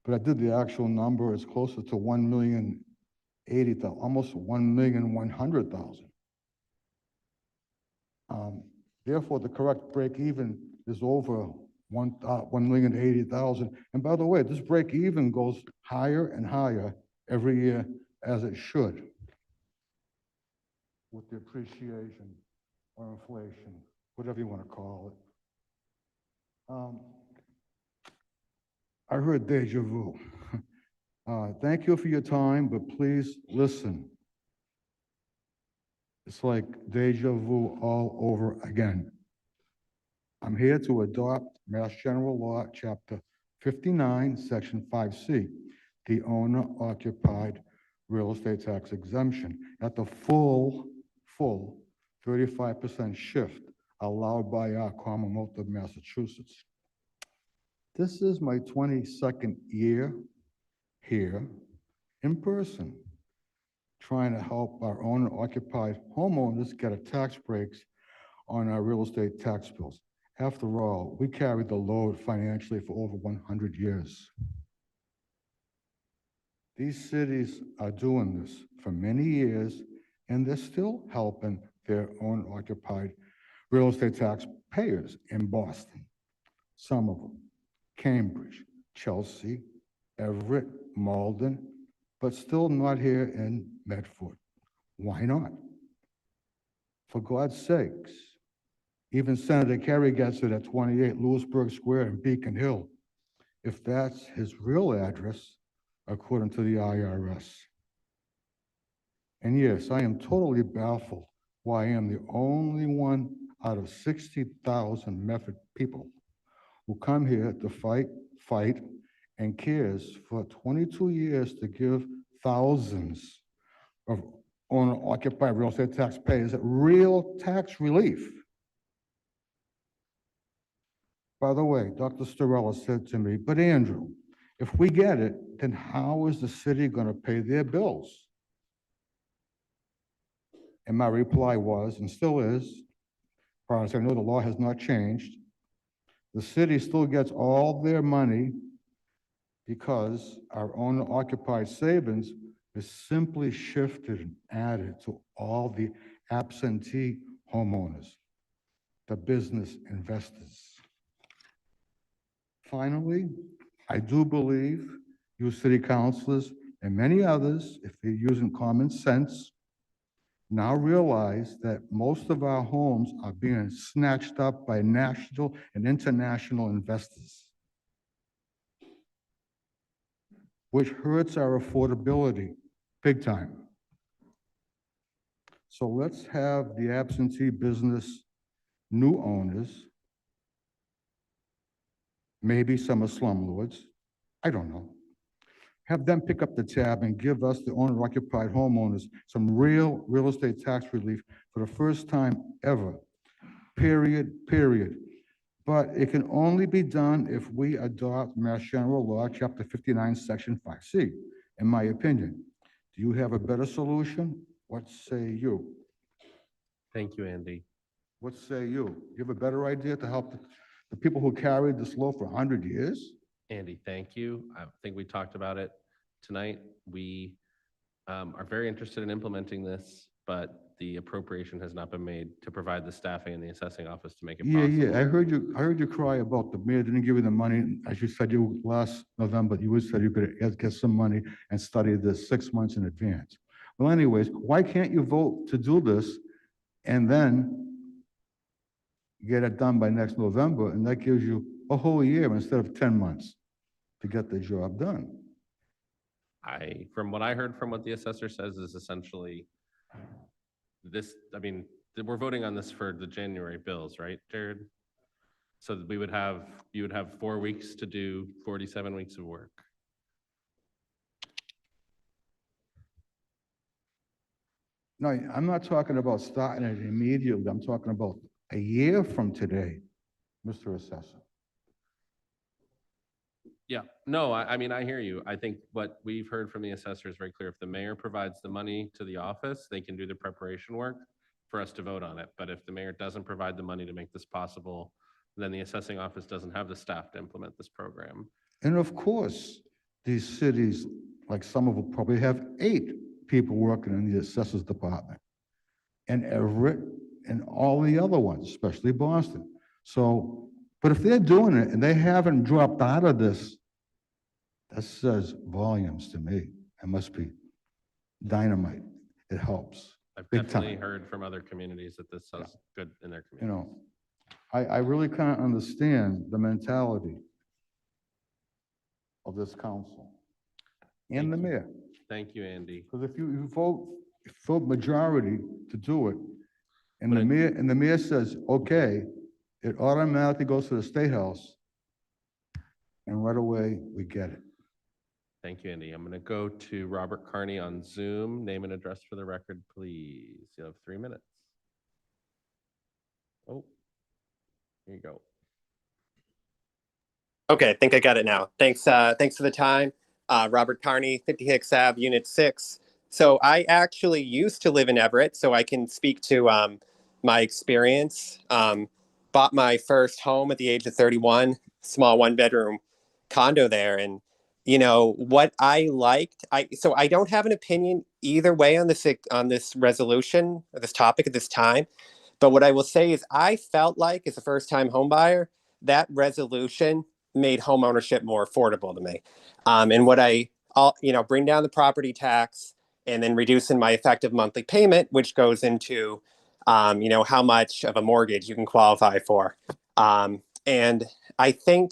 but I did the actual number, it's closer to 1,080,000, almost 1,100,000. Therefore, the correct break-even is over 1,080,000. And by the way, this break-even goes higher and higher every year, as it should, with the appreciation or inflation, whatever you want to call it. I heard deja vu. Thank you for your time, but please listen. It's like deja vu all over again. I'm here to adopt Mass General Law, Chapter 59, Section 5C, the owner-occupied real estate tax exemption at the full 35% shift allowed by our Commonwealth of Massachusetts. This is my 22nd year here in person, trying to help our owner-occupied homeowners get a tax breaks on our real estate tax bills. After all, we carried the load financially for over 100 years. These cities are doing this for many years, and they're still helping their owner-occupied real estate taxpayers in Boston, Somerville, Cambridge, Chelsea, Everett, Malden, but still not here in Medford. Why not? For God's sakes, even Senator Kerry gets it at 28 Lewisburg Square in Beacon Hill, if that's his real address, according to the IRS. And yes, I am totally baffled why I am the only one out of 60,000 Medford people who come here to fight, and cares for 22 years to give thousands of owner-occupied real estate taxpayers real tax relief. By the way, Dr. Starella said to me, but Andrew, if we get it, then how is the city going to pay their bills? And my reply was, and still is, I know the law has not changed, the city still gets all their money because our owner-occupied savings is simply shifted and added to all the absentee homeowners, the business investors. Finally, I do believe you city councilors and many others, if they're using common sense now realize that most of our homes are being snatched up by national and international investors, which hurts our affordability big time. So let's have the absentee business new owners, maybe some are slumlords, I don't know. Have them pick up the tab and give us, the owner-occupied homeowners, some real estate tax relief for the first time ever, period. But it can only be done if we adopt Mass General Law, Chapter 59, Section 5C, in my opinion. Do you have a better solution? What say you? Thank you, Andy. What say you? You have a better idea to help the people who carried this law for 100 years? Andy, thank you. I think we talked about it tonight. We are very interested in implementing this, but the appropriation has not been made to provide the staffing in the assessing office to make it possible. Yeah. I heard you cry about the mayor didn't give you the money. As you said, you last November, you said you could get some money and study this 6 months in advance. Well, anyways, why can't you vote to do this and then get it done by next November? And that gives you a whole year instead of 10 months to get the job done. From what I heard from what the assessor says is essentially this, we're voting on this for the January bills, right, Jared? So that you would have 4 weeks to do 47 weeks of work. No, I'm not talking about starting it immediately. I'm talking about a year from today, Mr. Assessor. Yeah, no, I mean, I hear you. I think what we've heard from the assessor is very clear. If the mayor provides the money to the office, they can do the preparation work for us to vote on it. But if the mayor doesn't provide the money to make this possible, then the assessing office doesn't have the staff to implement this program. And of course, these cities, like some of them probably have 8 people working in the assessors department. And Everett and all the other ones, especially Boston. So, but if they're doing it and they haven't dropped out of this, that says volumes to me. It must be dynamite. It helps. I've big definitely time. heard from other communities that this sounds good in their You community. know, I really can't understand the mentality of this council and the mayor. Thank you, Andy. Because if you vote majority to do it, and the mayor says, okay, it automatically goes to the State House, and right away, we get it. Thank you, Andy. I'm going to go to Robert Carney on Zoom. Name and address for the record, please. You have 3 minutes. Oh, here you go. Okay, I think I got it now. Thanks for the time. Robert Carney, 50 Hicks Ave, Unit 6. So I actually used to live in Everett, so I can speak to my experience. Bought my first home at the age of 31, small 1-bedroom condo there. And, you know, what I liked, so I don't have an opinion either way on this resolution, or this topic at this time. But what I will say is I felt like, as a first-time home buyer, that resolution made home ownership more affordable to me. And what bring down the property tax and then reducing my effective monthly payment, which goes into, how much of a mortgage you can qualify for. And I think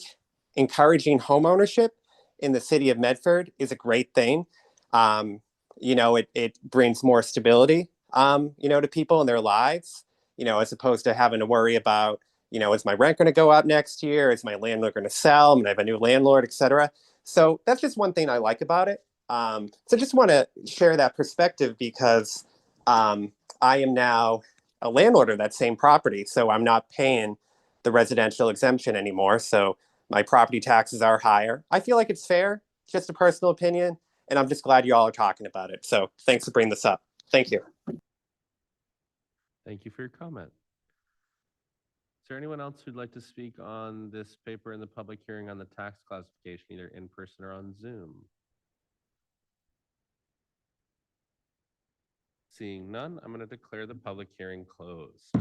encouraging home ownership in the city of Medford is a great thing. It brings more stability, to people in their lives, as opposed to having to worry about, is my rent going to go up next year? Is my landlord going to sell? I'm going to have a new landlord, et cetera. So that's just one thing I like about it. So just want to share that perspective because I am now a landlord of that same property. So I'm not paying the residential exemption anymore. So my property taxes are higher. I feel like it's fair, just a personal opinion. And I'm just glad you all are talking about it. So thanks for bringing this up. Thank you. Thank you for your comment. Is there anyone else who'd like to speak on this paper in the public hearing on the tax classification, either in person or on Zoom? Seeing none, I'm going to declare the public hearing closed.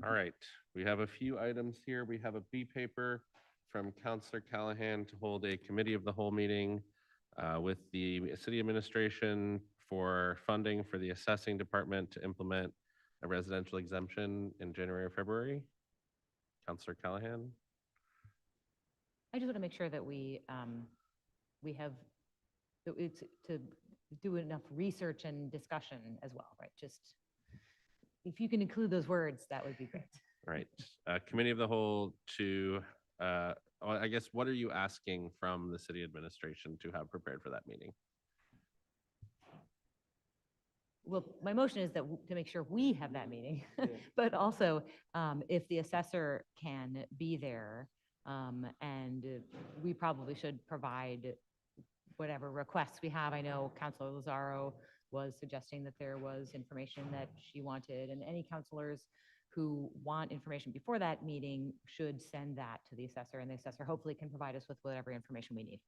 All right, we have a few items here. We have a B paper from Councillor Callahan to hold a committee of the whole meeting with the city administration for funding for the assessing department to implement a residential exemption in January or February. Counselor Callahan? I just want to make sure that we have, that it's to do enough research and discussion as well, right? Just, if you can include those words, that would be great. Right. Committee of the whole to, I guess, what are you asking from the city administration to have prepared for that meeting? Well, my motion is that to make sure we have that meeting, but also if the assessor can be there, and we probably should provide whatever requests we have. I know Councilor Lazaro was suggesting that there was information that she wanted, and any counselors who want information before that meeting should send that to the assessor, and the assessor hopefully can provide us with whatever information we need.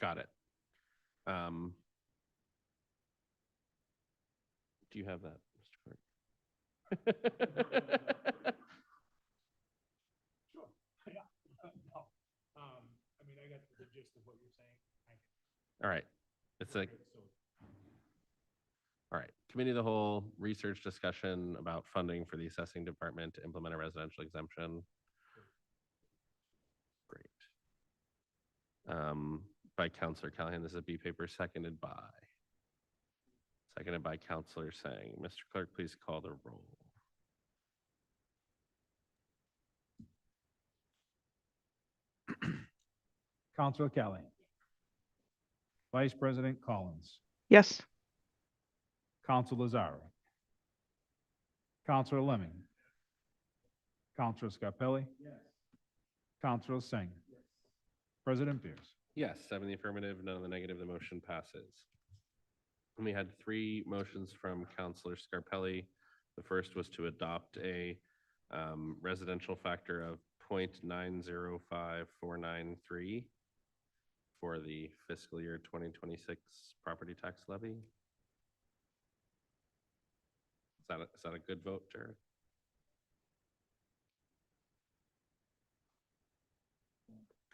Got it. Do you have that, Mr. Clerk? Sure. Yeah. I mean, I got the gist of what you're saying. All right. It's like, all right. Committee of the whole, research discussion about funding for the assessing department to implement a residential exemption. Great. By Counselor Callahan, this is a B paper, seconded by Counselor Sang. Mr. Clerk, please call the roll. Counselor Callahan. Vice President Collins. Yes. Counselor Lazaro. Counselor Lemming. Counselor Scarpelli. Yes. Counselor Singh. Yes. President Pierce. Yes, 7 in the affirmative, none in the negative, the motion passes. And we had 3 motions from Counselor Scarpelli. The first was to adopt a residential factor of 0.905493 for the fiscal year 2026 property tax levy. Is that a good vote, Jared?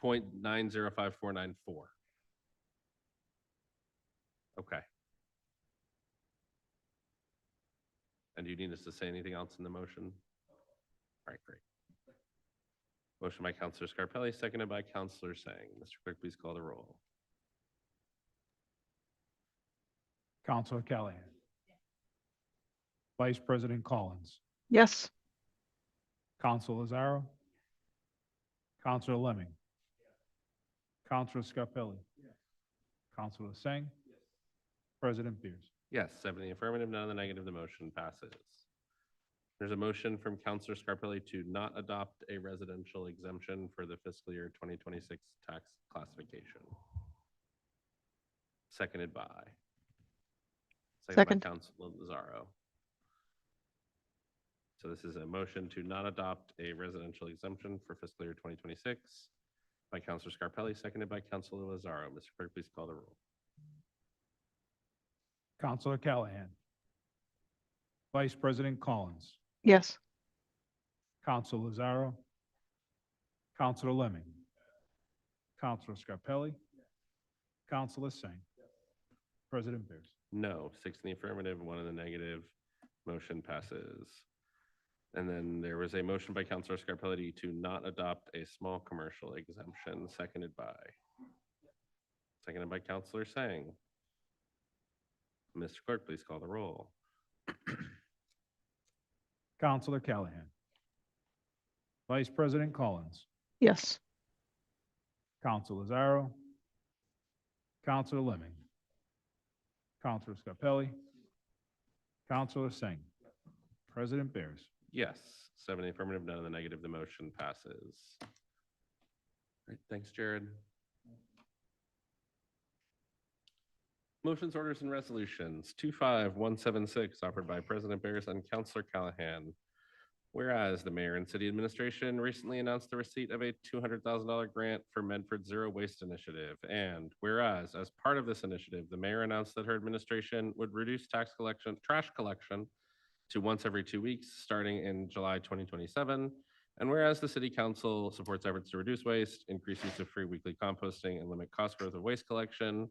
.905494. Okay. And do you need us to say anything else in the motion? All right, great. Motion by Counselor Scarpelli, seconded by Counselor Sang. Mr. Clerk, please call the roll. Counselor Callahan. Vice President Collins. Yes. Counselor Lazaro. Counselor Lemming. Counselor Scarpelli. Counselor Singh. President Pierce. Yes, 7 in the affirmative, none in the negative, the motion passes. There's a motion from Counselor Scarpelli to not adopt a residential exemption for the fiscal year 2026 tax classification. Seconded by Counselor Lazaro. So this is a motion to not adopt a residential exemption for fiscal year 2026 by Counselor Scarpelli, seconded by Counselor Lazaro. Mr. Clerk, please call the roll. Counselor Callahan. Vice President Collins. Yes. Counselor Lazaro. Counselor Lemming. Counselor Scarpelli. Counselor Singh. President Pierce. No, 6 in the affirmative, 1 in the negative. Motion passes. And then there was a motion by Counselor Scarpelli to not adopt a small commercial exemption, seconded by Counselor Sang. Mr. Clerk, please call the roll. Counselor Callahan. Vice President Collins. Yes. Counselor Lazaro. Counselor Lemming. Counselor Scarpelli. Counselor Singh. President Bears. Yes, 7 in the affirmative, none in the negative, the motion passes. All right, thanks, Jared. Motions, orders, and resolutions. 25176 offered by President Bears and Counselor Callahan. Whereas the mayor and city administration recently announced the receipt of a $200,000 grant for Medford Zero Waste Initiative. And whereas as part of this initiative, the mayor announced that her administration would reduce trash collection to once every 2 weeks, starting in July 2027. And whereas the city council supports efforts to reduce waste, increase use of free weekly composting, and limit cost growth of waste collection.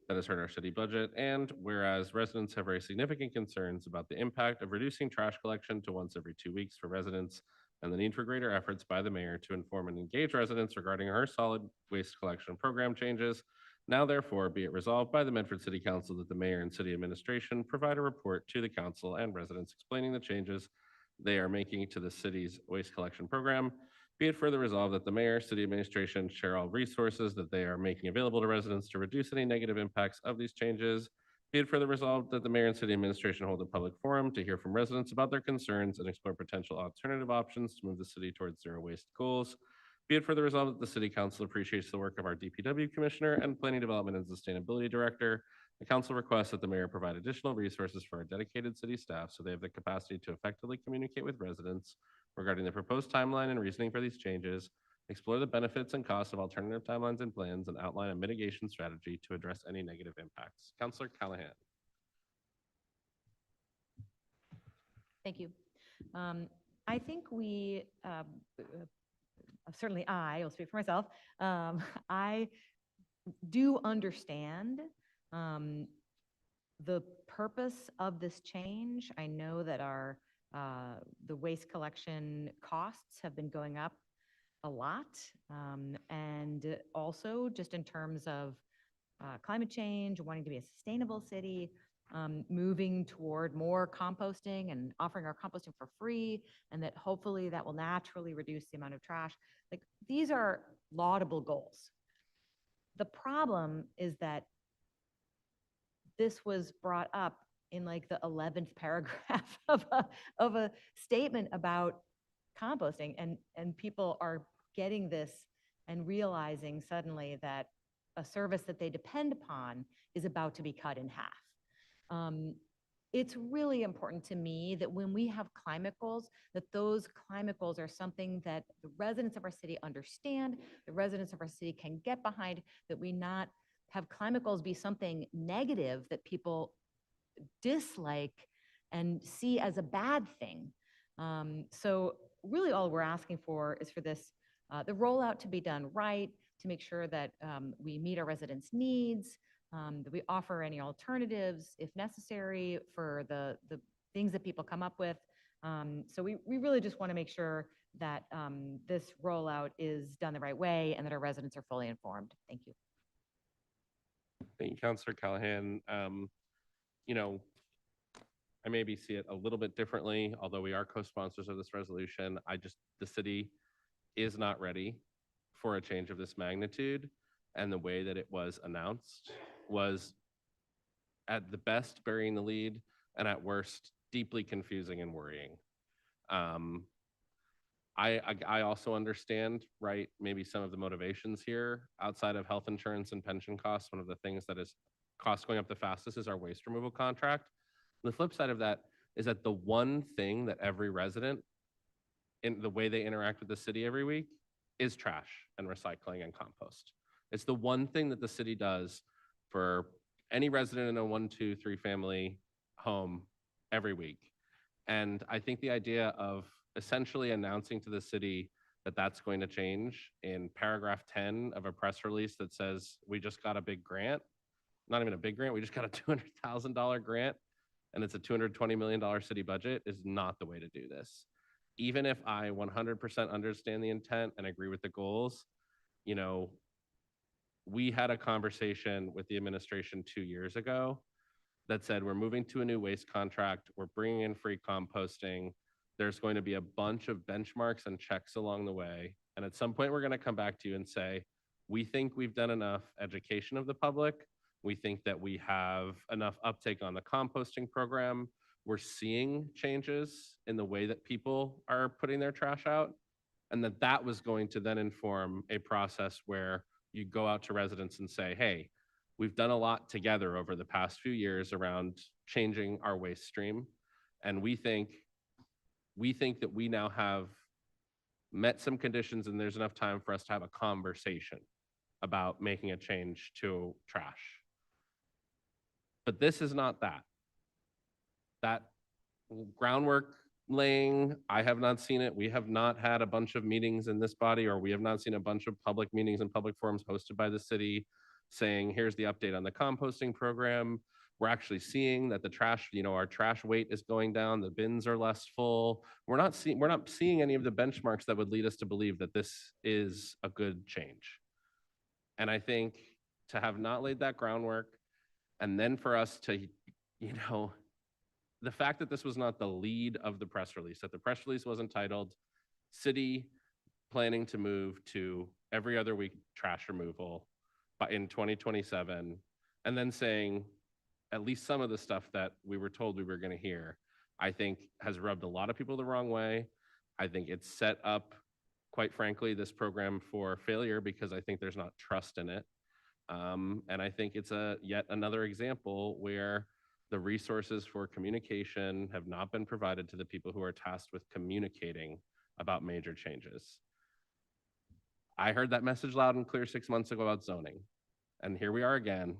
that has hurt our city budget. And whereas residents have very significant concerns about the impact of reducing trash collection to once every 2 weeks for residents and the need for greater efforts by the mayor to inform and engage residents regarding her solid waste collection program changes. Now therefore be it resolved by the Medford City Council that the mayor and city administration provide a report to the council and residents explaining the changes they are making to the city's waste collection program. Be it further resolved that the mayor, city administration share all resources that they are making available to residents to reduce any negative impacts of these changes. Be it further resolved that the mayor and city administration hold a public forum to hear from residents about their concerns and explore potential alternative options to move the city towards zero waste goals. Be it further resolved that the city council appreciates the work of our DPW commissioner and planning development and sustainability director. The council requests that the mayor provide additional resources for our dedicated city staff so they have the capacity to effectively communicate with residents regarding the proposed timeline and reasoning for these changes, explore the benefits and costs of alternative timelines and plans, and outline a mitigation strategy to address any negative impacts. Councilor Callahan. Thank you. I think we, certainly I'll speak for myself. I do understand the purpose of this change. I know that the waste collection costs have been going up a lot. And also just in terms of climate change, wanting to be a sustainable city, moving toward more composting and offering our composting for free, and that hopefully that will naturally reduce the amount of trash. Like, these are laudable goals. The problem is that this was brought up in like the 11th paragraph of a statement about composting, and people are getting this and realizing suddenly that a service that they depend upon is about to be cut in half. It's really important to me that when we have climate goals, that those climate goals are something that the residents of our city understand, the residents of our city can get behind, that we not have climate goals be something negative that people dislike and see as a bad thing. So really all we're asking for is for this, the rollout to be done right, to make sure that we meet our residents' needs, that we offer any alternatives if necessary for the things that people come up with. So we really just want to make sure that this rollout is done the right way and that our residents are fully informed. Thank you. Thank you, Councilor Callahan. You know, I maybe see it a little bit differently, although we are co-sponsors of this resolution. The city is not ready for a change of this magnitude, and the way that it was announced was at the best burying the lead, and at worst deeply confusing and worrying. I also understand, right, maybe some of the motivations here outside of health insurance and pension costs. One of the things that is cost going up the fastest is our waste removal contract. The flip side of that is that the one thing that every resident, in the way they interact with the city every week, is trash and recycling and compost. It's the one thing that the city does for any resident in a 1, 2, 3 family home every week. And I think the idea of essentially announcing to the city that that's going to change in paragraph 10 of a press release that says, we just got a big grant, not even a big grant, we just got a $200,000 grant, and it's a $220 million city budget, is not the way to do this. Even if I 100% understand the intent and agree with the goals, you know, we had a conversation with the administration 2 years ago that said, we're moving to a new waste contract, we're bringing in free composting, there's going to be a bunch of benchmarks and checks along the way. And at some point, we're going to come back to you and say, we think we've done enough education of the public. We think that we have enough uptake on the composting program. We're seeing changes in the way that people are putting their trash out. And that was going to then inform a process where you go out to residents and say, hey, we've done a lot together over the past few years around changing our waste stream. And we think that we now have met some conditions and there's enough time for us to have a conversation about making a change to trash. But this is not that. That groundwork laying, I have not seen it. We have not had a bunch of meetings in this body, or we have not seen a bunch of public meetings and public forums hosted by the city saying, here's the update on the composting program. We're actually seeing that the trash, our trash weight is going down, the bins are less full. We're not seeing any of the benchmarks that would lead us to believe that this is a good change. And I think to have not laid that groundwork, and then for us to, the fact that this was not the lead of the press release, that the press release was entitled "City Planning to Move to Every Other Week Trash Removal in 2027," and then saying at least some of the stuff that we were told we were going to hear, I think has rubbed a lot of people the wrong way. I think it's set up, quite frankly, this program for failure because I think there's not trust in it. And I think it's yet another example where the resources for communication have not been provided to the people who are tasked with communicating about major changes. I heard that message loud and clear 6 months ago about zoning. And here we are again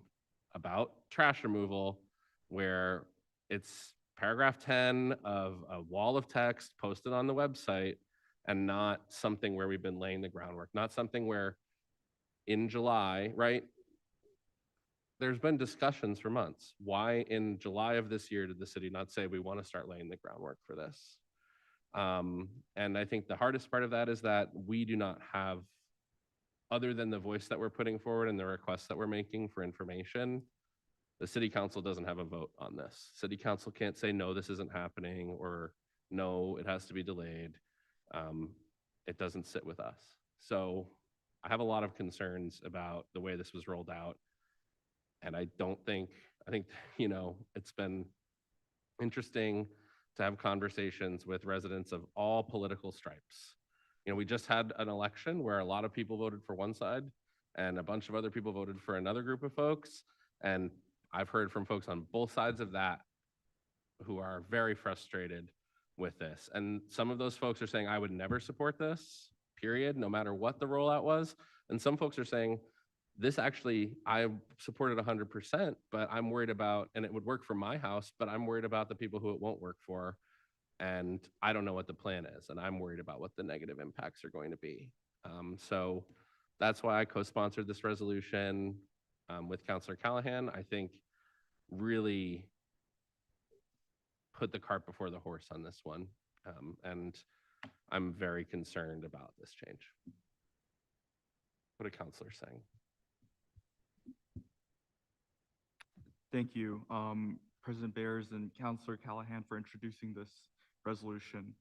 about trash removal, where it's paragraph 10 of a wall of text posted on the website, and not something where we've been laying the groundwork, not something where in July, right? There's been discussions for months. Why in July of this year did the city not say we want to start laying the groundwork for this? And I think the hardest part of that is that we do not have, other than the voice that we're putting forward and the requests that we're making for information, the city council doesn't have a vote on this. City council can't say, no, this isn't happening, or no, it has to be delayed. It doesn't sit with us. So I have a lot of concerns about the way this was rolled out. And I think, it's been interesting to have conversations with residents of all political stripes. We just had an election where a lot of people voted for one side and a bunch of other people voted for another group of folks. And I've heard from folks on both sides of that who are very frustrated with this. And some of those folks are saying, I would never support this, period, no matter what the rollout was. And some folks are saying, this actually, I support it 100%, but I'm worried about, and it would work for my house, but I'm worried about the people who it won't work for. And I don't know what the plan is, and I'm worried about what the negative impacts are going to be. So that's why I co-sponsored this resolution with Councillor Callahan. I think really put the cart before the horse on this one. And I'm very concerned about this change. What are councillors saying? Thank you, President Bears and Councillor Callahan, for introducing this resolution.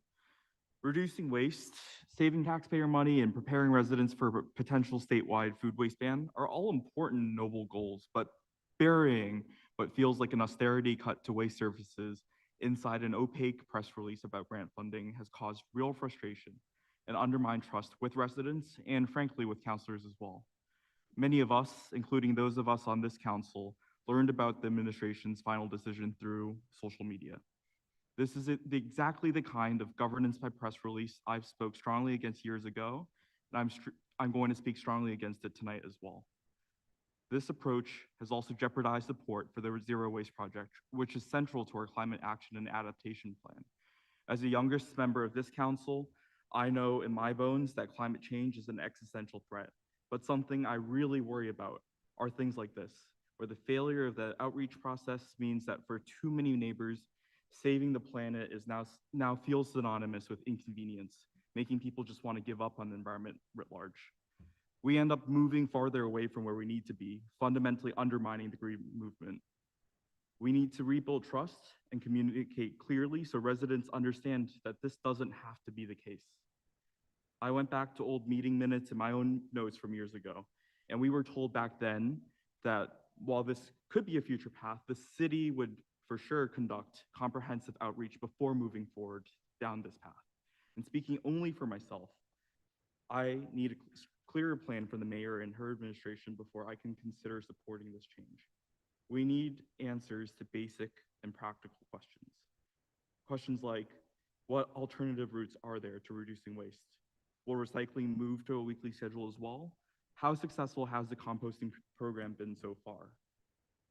Reducing waste, saving taxpayer money, and preparing residents for a potential statewide food waste ban are all important, noble goals, but burying what feels like an austerity cut to waste services inside an opaque press release about grant funding has caused real frustration and undermined trust with residents and, frankly, with councilors as well. Many of us, including those of us on this council, learned about the administration's final decision through social media. This is exactly the kind of governance by press release I've spoke strongly against years ago, and I'm going to speak strongly against it tonight as well. This approach has also jeopardized support for the Zero Waste Project, which is central to our climate action and adaptation plan. As the youngest member of this council, I know in my bones that climate change is an existential threat, but something I really worry about are things like this, where the failure of the outreach process means that for too many neighbors, saving the planet is now feels synonymous with inconvenience, making people just want to give up on the environment writ large. We end up moving farther away from where we need to be, fundamentally undermining the green movement. We need to rebuild trust and communicate clearly so residents understand that this doesn't have to be the case. I went back to old meeting minutes and my own notes from years ago, and we were told back then that while this could be a future path, the city would for sure conduct comprehensive outreach before moving forward down this path. And speaking only for myself, I need a clearer plan from the mayor and her administration before I can consider supporting this change. We need answers to basic and practical questions. Questions like, what alternative routes are there to reducing waste? Will recycling move to a weekly schedule as well? How successful has the composting program been so far?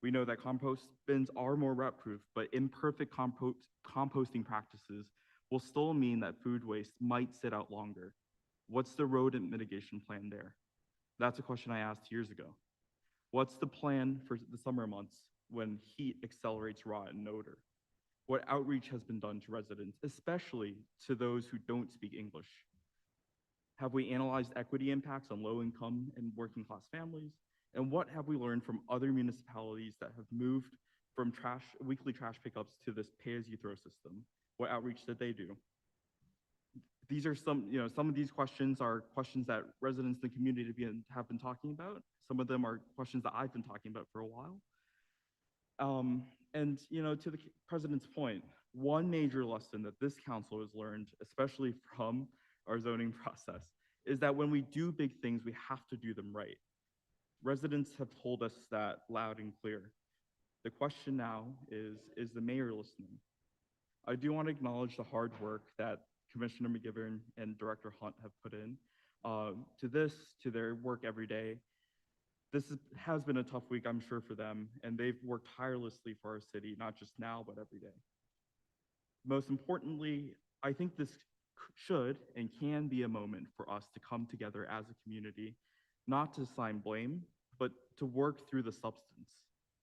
We know that compost bins are more rat-proof, but imperfect composting practices will still mean that food waste might sit out longer. What's the rodent mitigation plan there? That's a question I asked years ago. What's the plan for the summer months when heat accelerates rot and odor? What outreach has been done to residents, especially to those who don't speak English? Have we analyzed equity impacts on low-income and working-class families? And what have we learned from other municipalities that have moved from weekly trash pickups to this pay-as-you-throw system? What outreach did they do? These are some of these questions are questions that residents in the community have been talking about. Some of them are questions that I've been talking about for a while. And to the president's point, one major lesson that this council has learned, especially from our zoning process, is that when we do big things, we have to do them right. Residents have told us that loud and clear. The question now is the mayor listening? I do want to acknowledge the hard work that Commissioner McGivern and Director Hunt have put in to their work every day. This has been a tough week, I'm sure, for them, and they've worked tirelessly for our city, not just now, but every day. Most importantly, I think this should and can be a moment for us to come together as a community, not to assign blame, but to work through the substance.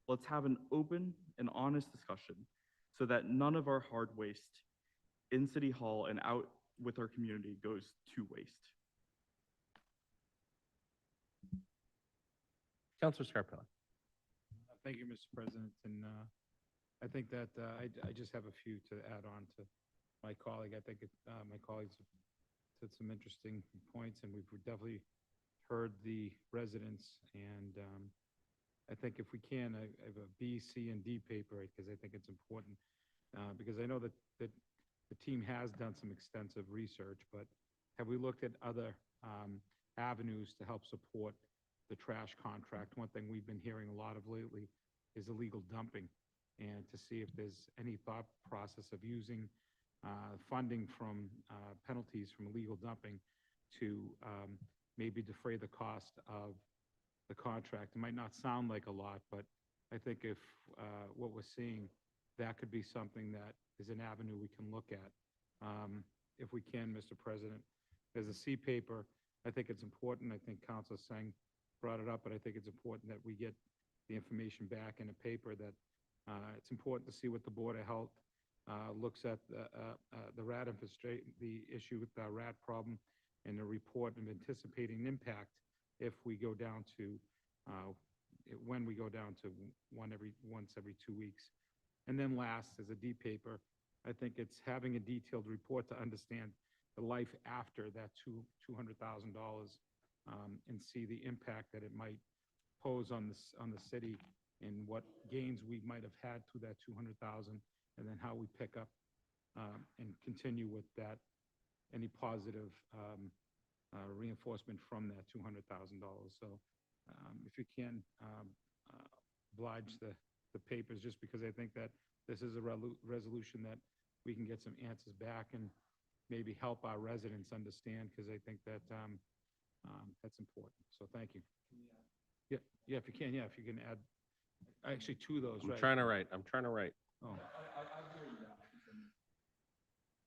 Let's have an open and honest discussion so that none of our hard waste in City Hall and out with our community goes to waste. Councilor Scarpelli. Thank you, Mr. President. And I think that I just have a few to add on to my colleague. I think my colleagues have said some interesting points, and we've definitely heard the residents. And I think if we can, I have a B, C, and D paper, because I think it's important. Because I know that the team has done some extensive research, but have we looked at other avenues to help support the trash contract? One thing we've been hearing a lot of lately is illegal dumping, and to see if there's any thought process of using funding from penalties from illegal dumping to maybe defray the cost of the contract. It might not sound like a lot, but I think if what we're seeing, that could be something that is an avenue we can look at. If we can, Mr. President, there's a C paper. I think it's important. I think Councilor Singh brought it up, but I think it's important that we get the information back in a paper that it's important to see what the Board of Health looks at the rat infestation, the issue with the rat problem, and the report of anticipating impact if we go down to when we go down to once every 2 weeks. And then last is a D paper. I think it's having a detailed report to understand the life after that $200,000 and see the impact that it might pose on the city and what gains we might have had through that $200,000, and then how we pick up and continue with that, any positive reinforcement from that $200,000. So if you can oblige the papers, just because I think that this is a resolution that we can get some answers back and maybe help our residents understand, because I think that that's important. So thank you. Yeah, if you can, if you can add, actually two of those, I'm right? trying to write. Oh.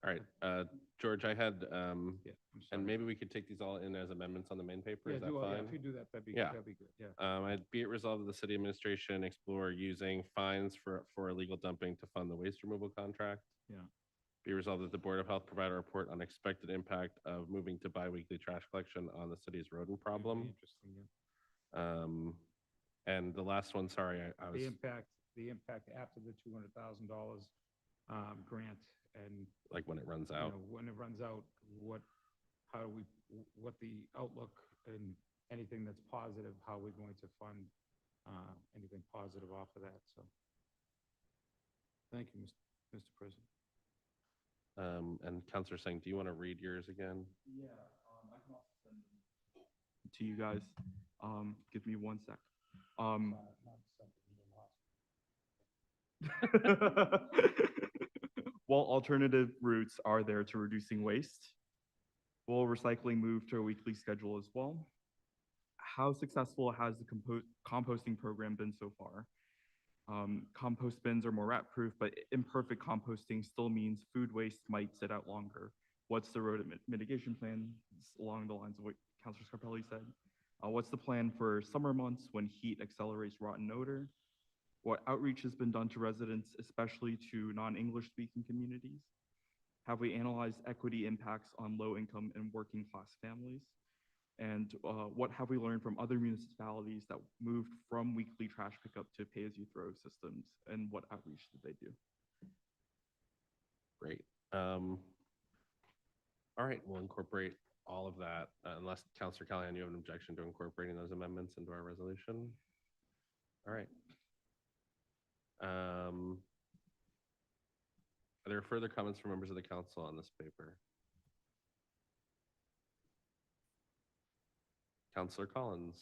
All right, George, I had, I'm and sorry. maybe we could take these all in as amendments on the main paper. Is that Yeah, fine? if you do that, that'd be Yeah. good, yeah. I'd be it resolved that the city administration explore using fines for illegal dumping to fund the waste removal contract. Yeah. Be resolved that the Board of Health provide a report on expected impact of moving to biweekly trash collection on the city's rodent problem. Interesting, yeah. And the last one, sorry, I was, The impact after the $200,000 grant, and like when it runs you out. know, when it runs out, what the outlook and anything that's positive, how we're going to fund anything positive off of that. So, thank you, Mr. President. And Councilor Singh, do you want to read yours again? Yeah, I can also send them to you guys. Give me 1 sec. While alternative routes are there to reducing waste, will recycling move to a weekly schedule as well? How successful has the composting program been so far? Compost bins are more rat-proof, but imperfect composting still means food waste might sit out longer. What's the rodent mitigation plan along the lines of what Councilor Scarpelli said? What's the plan for summer months when heat accelerates rotten odor? What outreach has been done to residents, especially to non-English speaking communities? Have we analyzed equity impacts on low-income and working-class families? And what have we learned from other municipalities that moved from weekly trash pickup to pay-as-you-throw systems? And what outreach did they do? Great. All right, we'll incorporate all of that, unless Councilor Callahan, you have an objection to incorporating those amendments into our resolution? All right. Are there further comments from members of the council on this paper? Councilor Collins.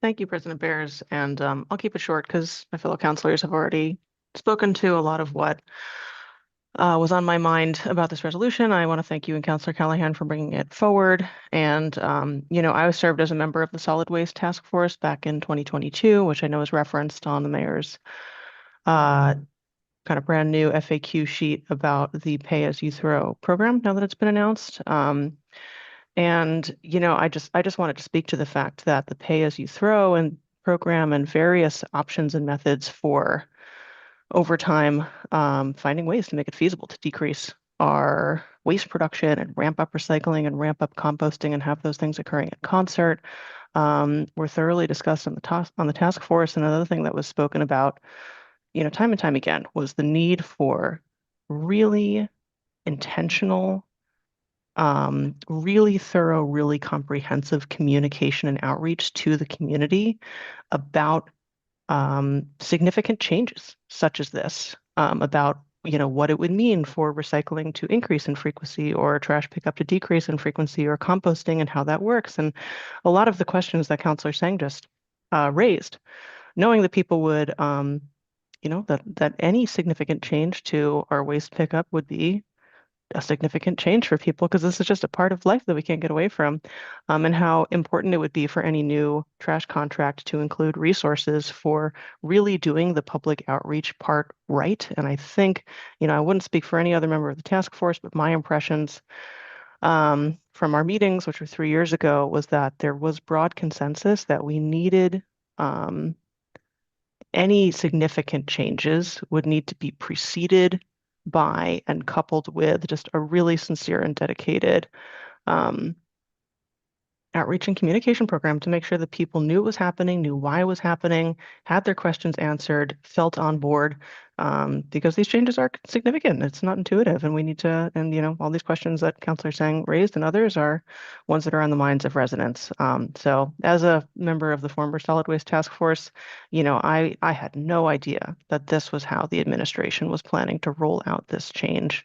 Thank you, President Bears. And I'll keep it short because my fellow councilors have already spoken to a lot of what was on my mind about this resolution. I want to thank you and Councilor Callahan for bringing it forward. And, I served as a member of the Solid Waste Task Force back in 2022, which I know is referenced on the mayor's kind of brand new FAQ sheet about the pay-as-you-throw program now that it's been announced. I just wanted to speak to the fact that the pay-as-you-throw and program and various options and methods for over time, finding ways to make it feasible to decrease our waste production and ramp up recycling and ramp up composting and have those things occurring in concert were thoroughly discussed on the task force. And another thing that was spoken about, time and time again, was the need for really intentional, really thorough, really comprehensive communication and outreach to the community about significant changes such as this, about what it would mean for recycling to increase in frequency or trash pickup to decrease in frequency or composting and how that works. And a lot of the questions that Councilor Sang just raised, knowing that people would, that any significant change to our waste pickup would be a significant change for people because this is just a part of life that we can't get away from, and how important it would be for any new trash contract to include resources for really doing the public outreach part right. And I think, I wouldn't speak for any other member of the task force, but my impressions from our meetings, which were 3 years ago, was that there was broad consensus that we needed any significant changes would need to be preceded by and coupled with just a really sincere and dedicated outreach and communication program to make sure that people knew what was happening, knew why it was happening, had their questions answered, felt on board, because these changes are significant. It's not intuitive, and we need to, and all these questions that Councilor Sang raised and others are ones that are on the minds of residents. So as a member of the former Solid Waste Task Force, I had no idea that this was how the administration was planning to roll out this change.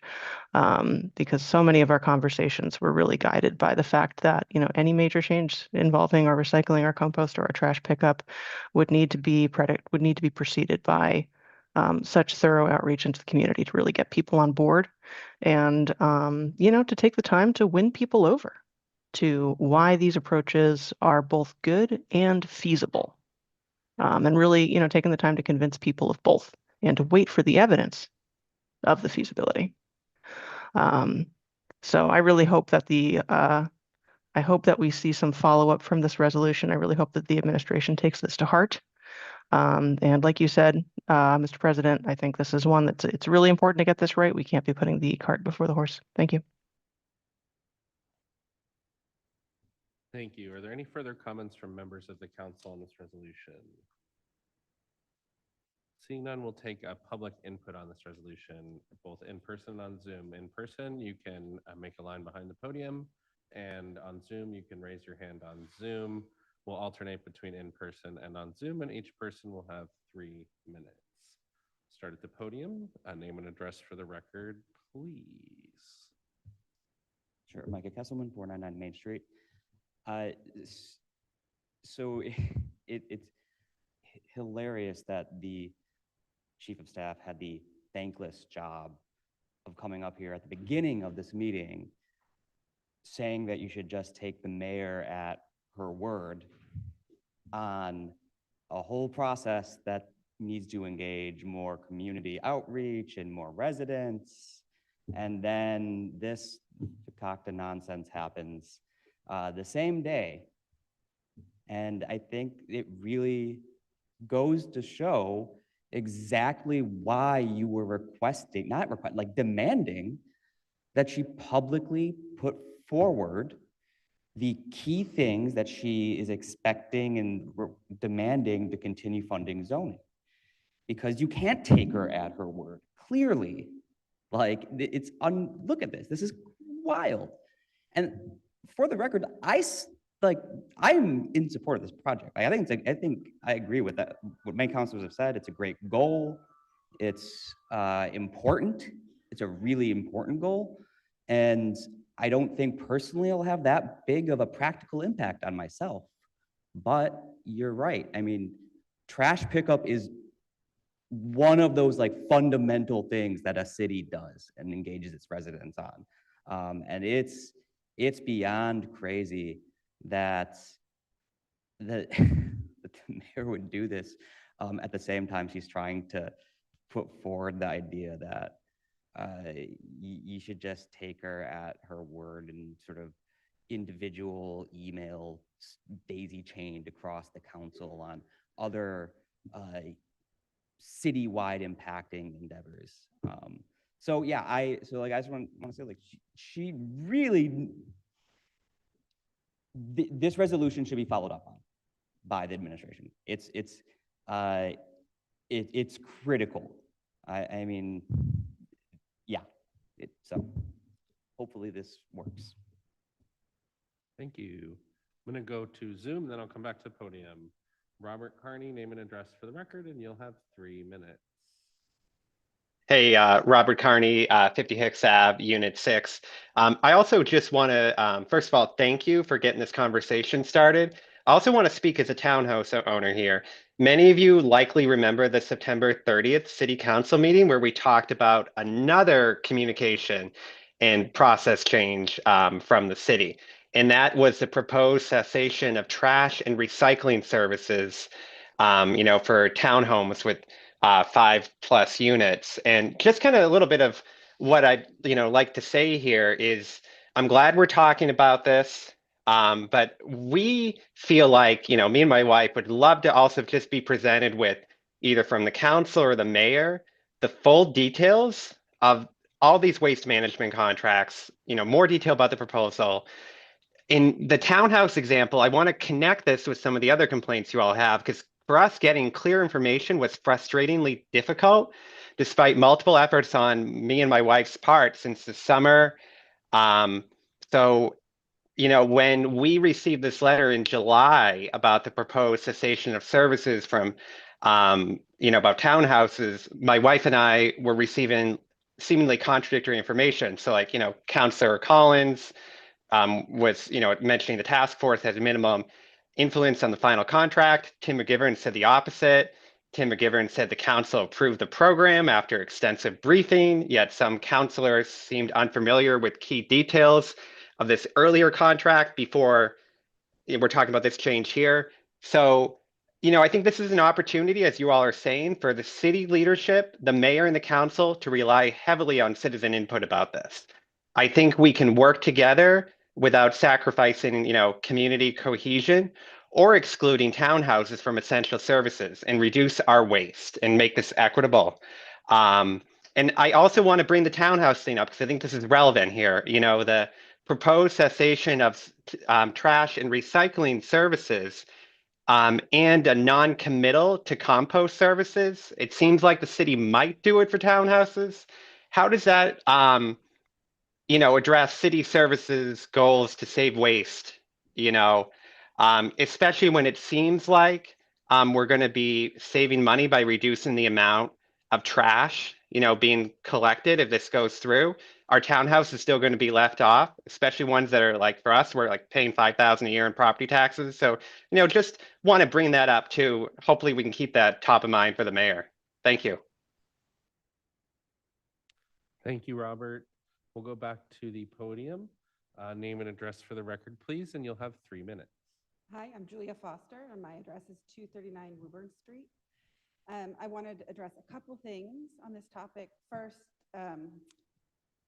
Because so many of our conversations were really guided by the fact that, any major change involving our recycling, our compost, or our trash pickup would need to be preceded by such thorough outreach into the community to really get people on board and, to take the time to win people over to why these approaches are both good and feasible. And really, taking the time to convince people of both and to wait for the evidence of the feasibility. So I really hope that I hope that we see some follow-up from this resolution. I really hope that the administration takes this to heart. And like you said, Mr. President, I think this is one it's really important to get this right. We can't be putting the cart before the horse. Thank you. Thank you. Are there any further comments from members of the council on this resolution? Seeing none, we'll take a public input on this resolution, both in person and on Zoom. In person, you can make a line behind the podium, and on Zoom, you can raise your hand on Zoom. We'll alternate between in person and on Zoom, and each person will have 3 minutes. Start at the podium, name and address for the record, please. Sure, Micah Kesselman, 499 Main Street. So it's hilarious that the chief of staff had the thankless job of coming up here at the beginning of this meeting saying that you should just take the mayor at her word on a whole process that needs to engage more community outreach and more residents And then this Fakakta nonsense happens the same day. And I think it really goes to show exactly why you were requesting, not request, like demanding that she publicly put forward the key things that she is expecting and demanding to continue funding zoning. Because you can't take her at her word, clearly. Like, look at this, this is wild. And for the record, I'm in support of this project. I think I agree with that. What many councilors have said, it's a great goal. It's important. It's a really important goal. And I don't think personally it'll have that big of a practical impact on myself. But you're right. I mean, trash pickup is one of those like fundamental things that a city does and engages its residents on. And it's beyond crazy that the mayor would do this at the same time she's trying to put forward the idea that you should just take her at her word and sort of individual email daisy chained across the council on other citywide impacting endeavors. So yeah, I just want to say, like, she really, this resolution should be followed up on by the administration. It's critical. I mean, yeah. So hopefully this works. Thank you. I'm going to go to Zoom, then I'll come back to the podium. Robert Carney, name and address for the record, and you'll have 3 minutes. Hey, Robert Carney, 50 Hicks Ave, Unit 6. I also just want to, first of all, thank you for getting this conversation started. I also want to speak as a townhouse owner here. Many of you likely remember the September 30th City Council meeting where we talked about another communication and process change from the city. And that was the proposed cessation of trash and recycling services, for townhomes with 5+ units. And just kind of a little bit of what I'd like to say here is I'm glad we're talking about this, but we feel like, me and my wife would love to also just be presented with either from the council or the mayor, the full details of all these waste management contracts, more detail about the proposal. In the townhouse example, I want to connect this with some of the other complaints you all have, because for us, getting clear information was frustratingly difficult, despite multiple efforts on me and my wife's part since the summer. So, when we received this letter in July about the proposed cessation of services from, about townhouses, my wife and I were receiving seemingly contradictory information. So, like, Councilor Collins was, mentioning the task force has a minimum influence on the final contract. Tim McGivern said the opposite. Tim McGivern said the council approved the program after extensive briefing, yet some councilors seemed unfamiliar with key details of this earlier contract before we're talking about this change here. So, I think this is an opportunity, as you all are saying, for the city leadership, the mayor and the council to rely heavily on citizen input about this. I think we can work together without sacrificing, community cohesion or excluding townhouses from essential services and reduce our waste and make this equitable. And I also want to bring the townhouse thing up because I think this is relevant here. The proposed cessation of trash and recycling services and a non-committal to compost services. It seems like the city might do it for townhouses. How does that address city services goals to save waste, especially when it seems like we're going to be saving money by reducing the amount of trash, being collected if this goes through. Our townhouse is still going to be left off, especially ones that are like, for us, we're like paying $5,000 a year in property taxes. So, just want to bring that up too. Hopefully we can keep that top of mind for the mayor. Thank you. Thank you, Robert. We'll go back to the podium. Name and address for the record, please, and you'll have 3 minutes. Hi, I'm Julia Foster, and my address is 239 Woburn Street. I wanted to address a couple things on this topic. First,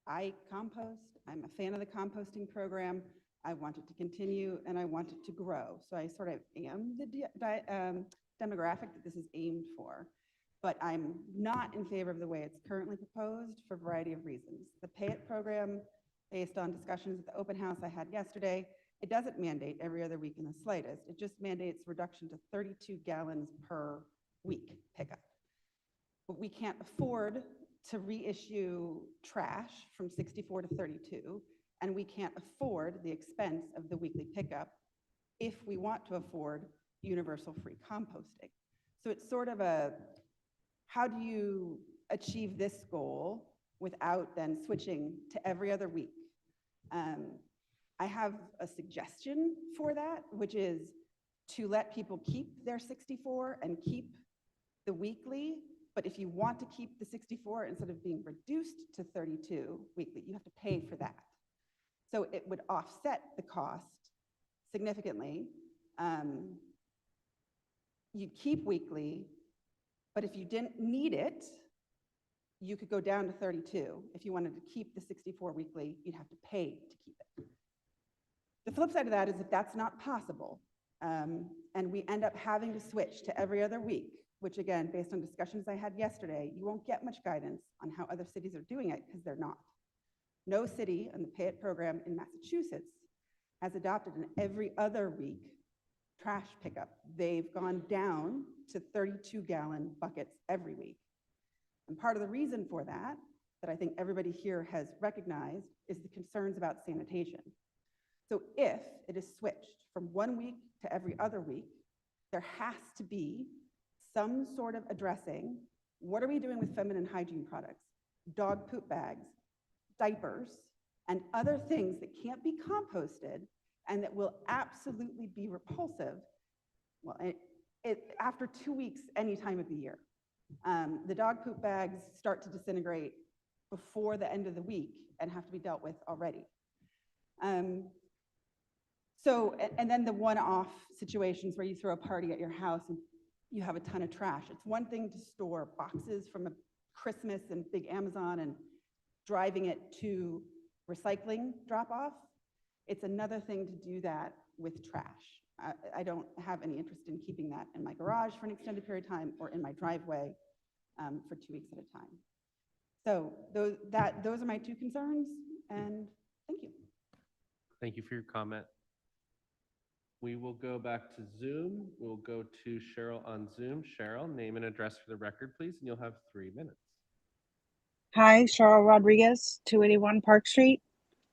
I compost. I'm a fan of the composting program. I want it to continue and I want it to grow. So I sort of am the demographic that this is aimed for. But I'm not in favor of the way it's currently proposed for a variety of reasons. The Pay It program, based on discussions at the open house I had yesterday, it doesn't mandate every other week in the slightest. It just mandates reduction to 32 gallons per week pickup. But we can't afford to reissue trash from 64 to 32, and we can't afford the expense of the weekly pickup if we want to afford universal free composting. So it's sort of a, how do you achieve this goal without then switching to every other week? I have a suggestion for that, which is to let people keep their 64 and keep the weekly. But if you want to keep the 64 instead of being reduced to 32 weekly, you have to pay for that. So it would offset the cost significantly. You'd keep weekly, but if you didn't need it, you could go down to 32. If you wanted to keep the 64 weekly, you'd have to pay to keep it. The flip side of that is if that's not possible, and we end up having to switch to every other week, which again, based on discussions I had yesterday, you won't get much guidance on how other cities are doing it because they're not. No city in the Pay It program in Massachusetts has adopted an every other week trash pickup. They've gone down to 32-gallon buckets every week. And part of the reason for that I think everybody here has recognized, is the concerns about sanitation. So if it is switched from 1 week to every other week, there has to be some sort of addressing, what are we doing with feminine hygiene products, dog poop bags, diapers, and other things that can't be composted and that will absolutely be repulsive, well, after 2 weeks, any time of the year. The dog poop bags start to disintegrate before the end of the week and have to be dealt with already. And then the one-off situations where you throw a party at your house and you have a ton of trash. It's one thing to store boxes from a Christmas and big Amazon and driving it to recycling drop-off. It's another thing to do that with trash. I don't have any interest in keeping that in my garage for an extended period of time or in my driveway for 2 weeks at a time. So those are my two concerns, and thank you. Thank you for your comment. We will go back to Zoom. We'll go to Cheryl on Zoom. Cheryl, name and address for the record, please, and you'll have 3 minutes. Hi, Cheryl Rodriguez, 281 Park Street.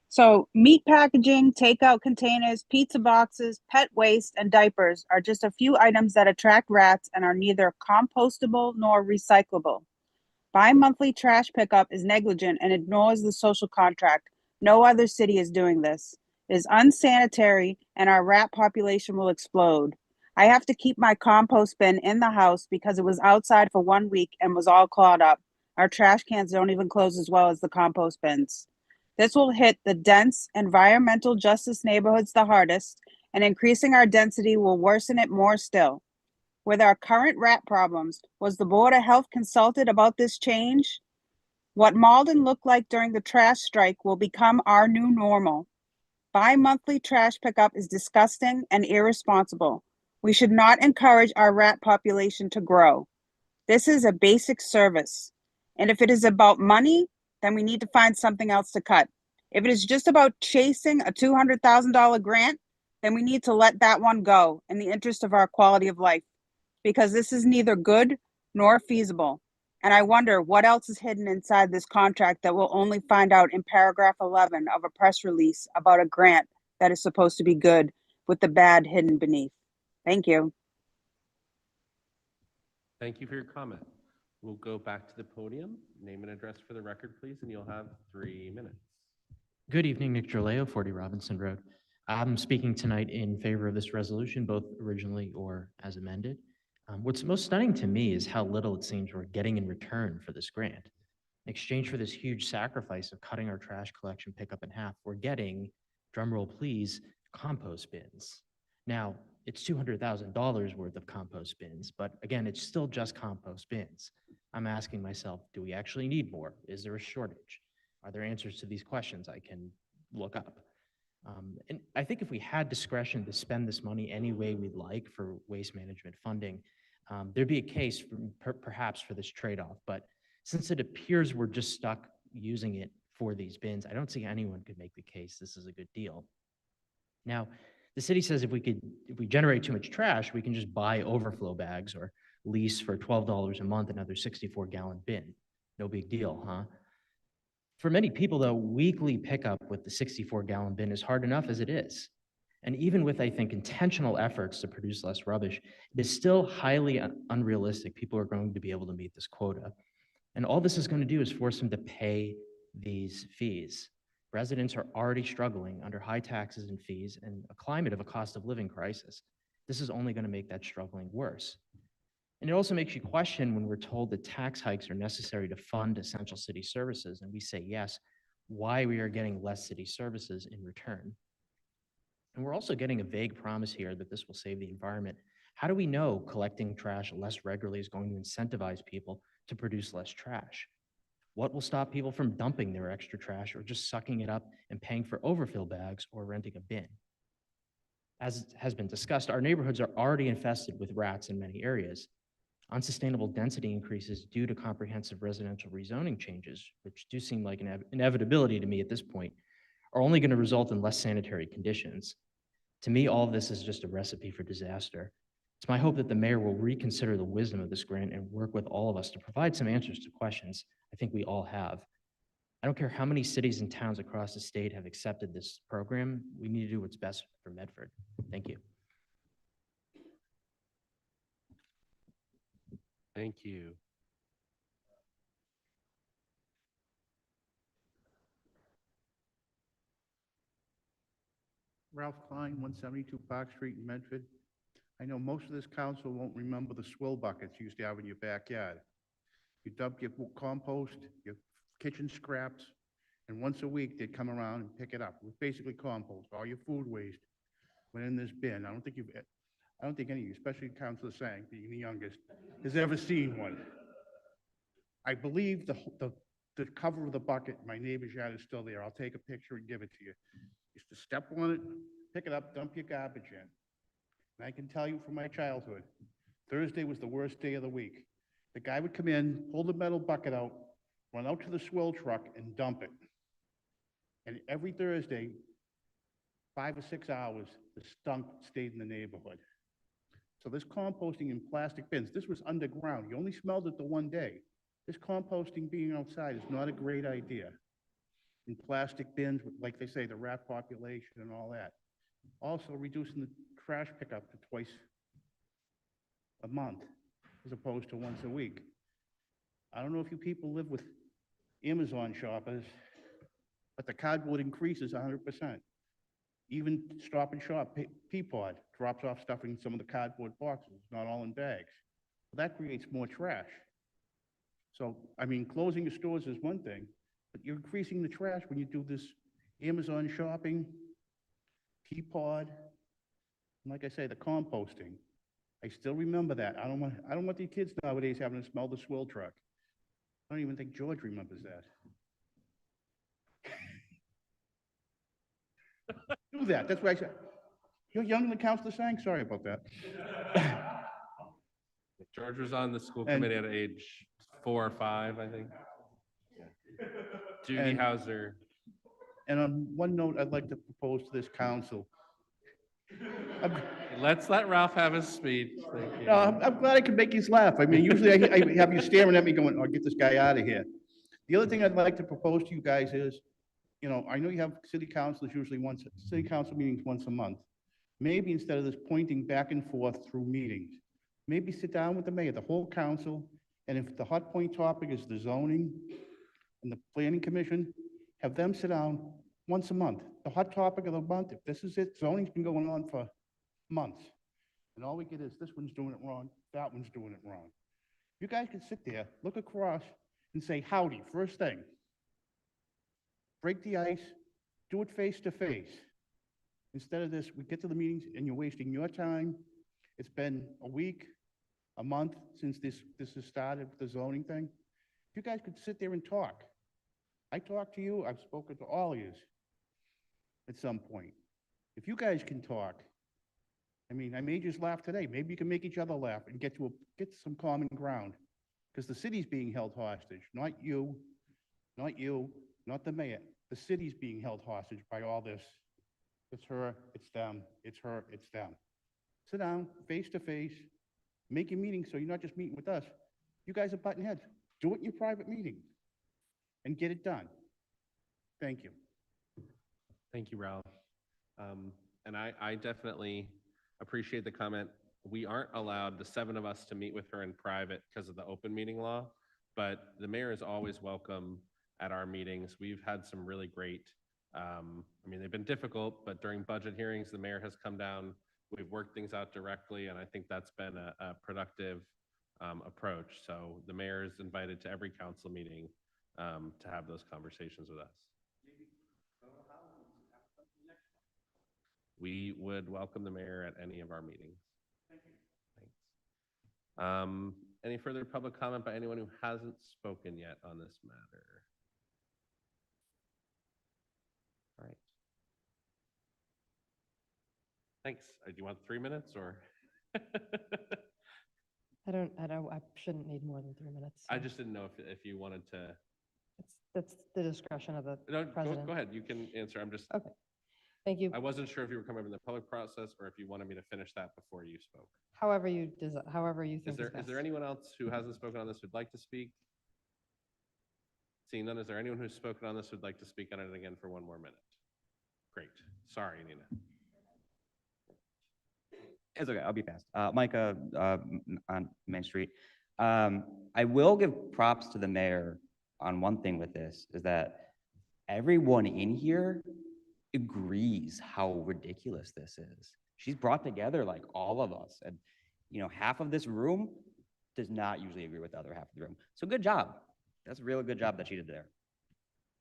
So meat packaging, takeout containers, pizza boxes, pet waste, and diapers are just a few items that attract rats and are neither compostable nor recyclable. Bi-monthly trash pickup is negligent and ignores the social contract. No other city is doing this. It is unsanitary and our rat population will explode. I have to keep my compost bin in the house because it was outside for 1 week and was all clawed up. Our trash cans don't even close as well as the compost bins. This will hit the dense environmental justice neighborhoods the hardest, and increasing our density will worsen it more still. With our current rat problems, was the Board of Health consulted about this change? What Malden looked like during the trash strike will become our new normal. Bi-monthly trash pickup is disgusting and irresponsible. We should not encourage our rat population to grow. This is a basic service. And if it is about money, then we need to find something else to cut. If it is just about chasing a $200,000 grant, then we need to let that one go in the interest of our quality of life, because this is neither good nor feasible. And I wonder what else is hidden inside this contract that we'll only find out in paragraph 11 of a press release about a grant that is supposed to be good with the bad hidden beneath. Thank you. Thank you for your comment. We'll go back to the podium. Name and address for the record, please, and you'll have 3 minutes. Good evening, Nick Gerleo, 40 Robinson Road. I'm speaking tonight in favor of this resolution, both originally or as amended. What's most stunning to me is how little it seems we're getting in return for this grant. In exchange for this huge sacrifice of cutting our trash collection pickup in half, we're getting, drumroll please, compost bins. Now, it's $200,000 worth of compost bins, but again, it's still just compost bins. I'm asking myself, do we actually need more? Is there a shortage? Are there answers to these questions I can look up? And I think if we had discretion to spend this money any way we'd like for waste management funding, there'd be a case perhaps for this trade-off. But since it appears we're just stuck using it for these bins, I don't see anyone could make the case this is a good deal. Now, the city says if we generate too much trash, we can just buy overflow bags or lease for $12 a month another 64-gallon bin. No big deal, huh? For many people, though, weekly pickup with the 64-gallon bin is hard enough as it is. And even with, I think, intentional efforts to produce less rubbish, it is still highly unrealistic people are going to be able to meet this quota. And all this is going to do is force them to pay these fees. Residents are already struggling under high taxes and fees and a climate of a cost of living crisis. This is only going to make that struggling worse. And it also makes you question when we're told that tax hikes are necessary to fund essential city services, and we say yes, why we are getting less city services in return. And we're also getting a vague promise here that this will save the environment. How do we know collecting trash less regularly is going to incentivize people to produce less trash? What will stop people from dumping their extra trash or just sucking it up and paying for overfill bags or renting a bin? As has been discussed, our neighborhoods are already infested with rats in many areas. Unsustainable density increases due to comprehensive residential rezoning changes, which do seem like an inevitability to me at this point, are only going to result in less sanitary conditions. To me, all of this is just a recipe for disaster. It's my hope that the mayor will reconsider the wisdom of this grant and work with all of us to provide some answers to questions I think we all have. I don't care how many cities and towns across the state have accepted this program. We need to do what's best for Medford. Thank you. Thank you. Ralph Klein, 172 Park Street in Medford. I know most of this council won't remember the swill buckets you used to have in your backyard. You dump your compost, your kitchen scraps, and once a week they'd come around and pick it up. It was basically compost. All your food waste went in this bin. I don't think any of you, especially Councilor Sang, being the youngest, has ever seen one. I believe the cover of the bucket in my neighbor's yard is still there. I'll take a picture and give it to you. Used to step on it, pick it up, dump your garbage in. And I can tell you from my childhood, Thursday was the worst day of the week. The guy would come in, pull the metal bucket out, run out to the swill truck and dump it. And every Thursday, 5 or 6 hours, the stunk stayed in the neighborhood. So this composting in plastic bins, this was underground. You only smelled it the one day. This composting being outside is not a great idea. In plastic bins, like they say, the rat population and all that. Also reducing the trash pickup to twice a month as opposed to once a week. I don't know if you people live with Amazon shoppers, but the cardboard increases 100%. Even Stop and Shop, Peapod, drops off stuff in some of the cardboard boxes, not all in bags. That creates more trash. So, I mean, closing your stores is one thing, but you're increasing the trash when you do this Amazon shopping, Peapod, and like I say, the composting. I still remember that. I don't want the kids nowadays having to smell the swill truck. I don't even think George remembers that. Do that. That's why I said, you're younger than Councilor Sang. Sorry about that. George was on the school committee at age 4 or 5, I think. Yeah. Judy Hauser. And on one note, I'd like to propose to this council. Let's let Ralph have his speech. Thank you. No, I'm glad I could make you laugh. I mean, usually I have you staring at me going, oh, get this guy out of here. The other thing I'd like to propose to you guys is, you know, I know you have city council meetings once a month. Maybe instead of this pointing back and forth through meetings, maybe sit down with the mayor, the whole council, and if the hot point topic is the zoning and the planning commission, have them sit down once a month. The hot topic of the month, if this is it, zoning's been going on for months. And all we get is this one's doing it wrong, that one's doing it wrong. You guys can sit there, look across, and say howdy, first thing. Break the ice, do it face to face. Instead of this, we get to the meetings and you're wasting your time. It's been a week, a month since this has started with the zoning thing. You guys could sit there and talk. I talked to you, I've spoken to all of you at some point. If you guys can talk, I mean, I made you laugh today. Maybe you can make each other laugh and get get some common ground. Because the city's being held hostage, not you, not the mayor. The city's being held hostage by all this. It's her, it's them, it's her, it's them. Sit down, face to face, make your meeting so you're not just meeting with us. You guys are butting heads. Do it in your private meeting and get it done. Thank you. Thank you, Ralph. And I definitely appreciate the comment. We aren't allowed, the 7 of us, to meet with her in private because of the open meeting law, but the mayor is always welcome at our meetings. We've had some really great, I mean, they've been difficult, but during budget hearings, the mayor has come down. We've worked things out directly, and I think that's been a productive approach. So the mayor is invited to every council meeting to have those conversations with us. We would welcome the mayor at any of our meetings. Thanks. Any further public comment by anyone who hasn't spoken yet on this matter? All right. Thanks. Do you want 3 minutes or? I shouldn't need more than 3 minutes. I just didn't know if you wanted to. That's the discretion of the No, president. go ahead. You can answer. I'm just. Okay. Thank you. I wasn't sure if you were coming up in the public process or if you wanted me to finish that before you spoke. However you think Is there anyone else who hasn't spoken on this who'd like to speak? Seeing none, is there anyone who's spoken on this who'd like to speak on it again for 1 more minute? Great. Sorry, Nina. It's okay, I'll be fast. Micah on Main Street. I will give props to the mayor on one thing with this, is that everyone in here agrees how ridiculous this is. She's brought together like all of us, and half of this room does not usually agree with the other half of the room. So good job. That's a really good job that she did there.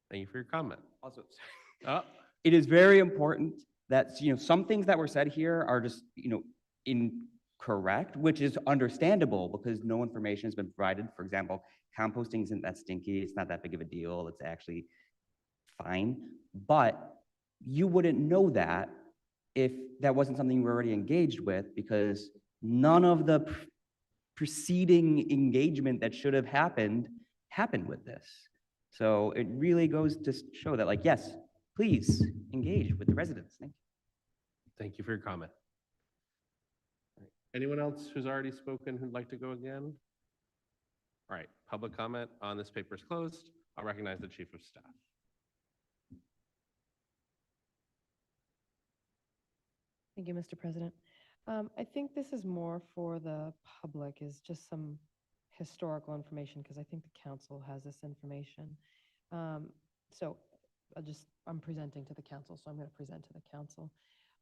Thank you for your comment. Also, it is very important that some things that were said here are just incorrect, which is understandable because no information has been provided. For example, composting isn't that stinky. It's not that big of a deal. It's actually fine. But you wouldn't know that if that wasn't something you were already engaged with, because none of the preceding engagement that should have happened with this. So it really goes to show that, like, yes, please engage with the residents. Thank you. Thank you for your comment. All right. Anyone else who's already spoken who'd like to go again? All right, public comment on this paper is closed. I'll recognize the Chief of Staff. Thank you, Mr. President. I think this is more for the public, is just some historical information, because I think the council has this information. So I'm presenting to the council, so I'm going to present to the council.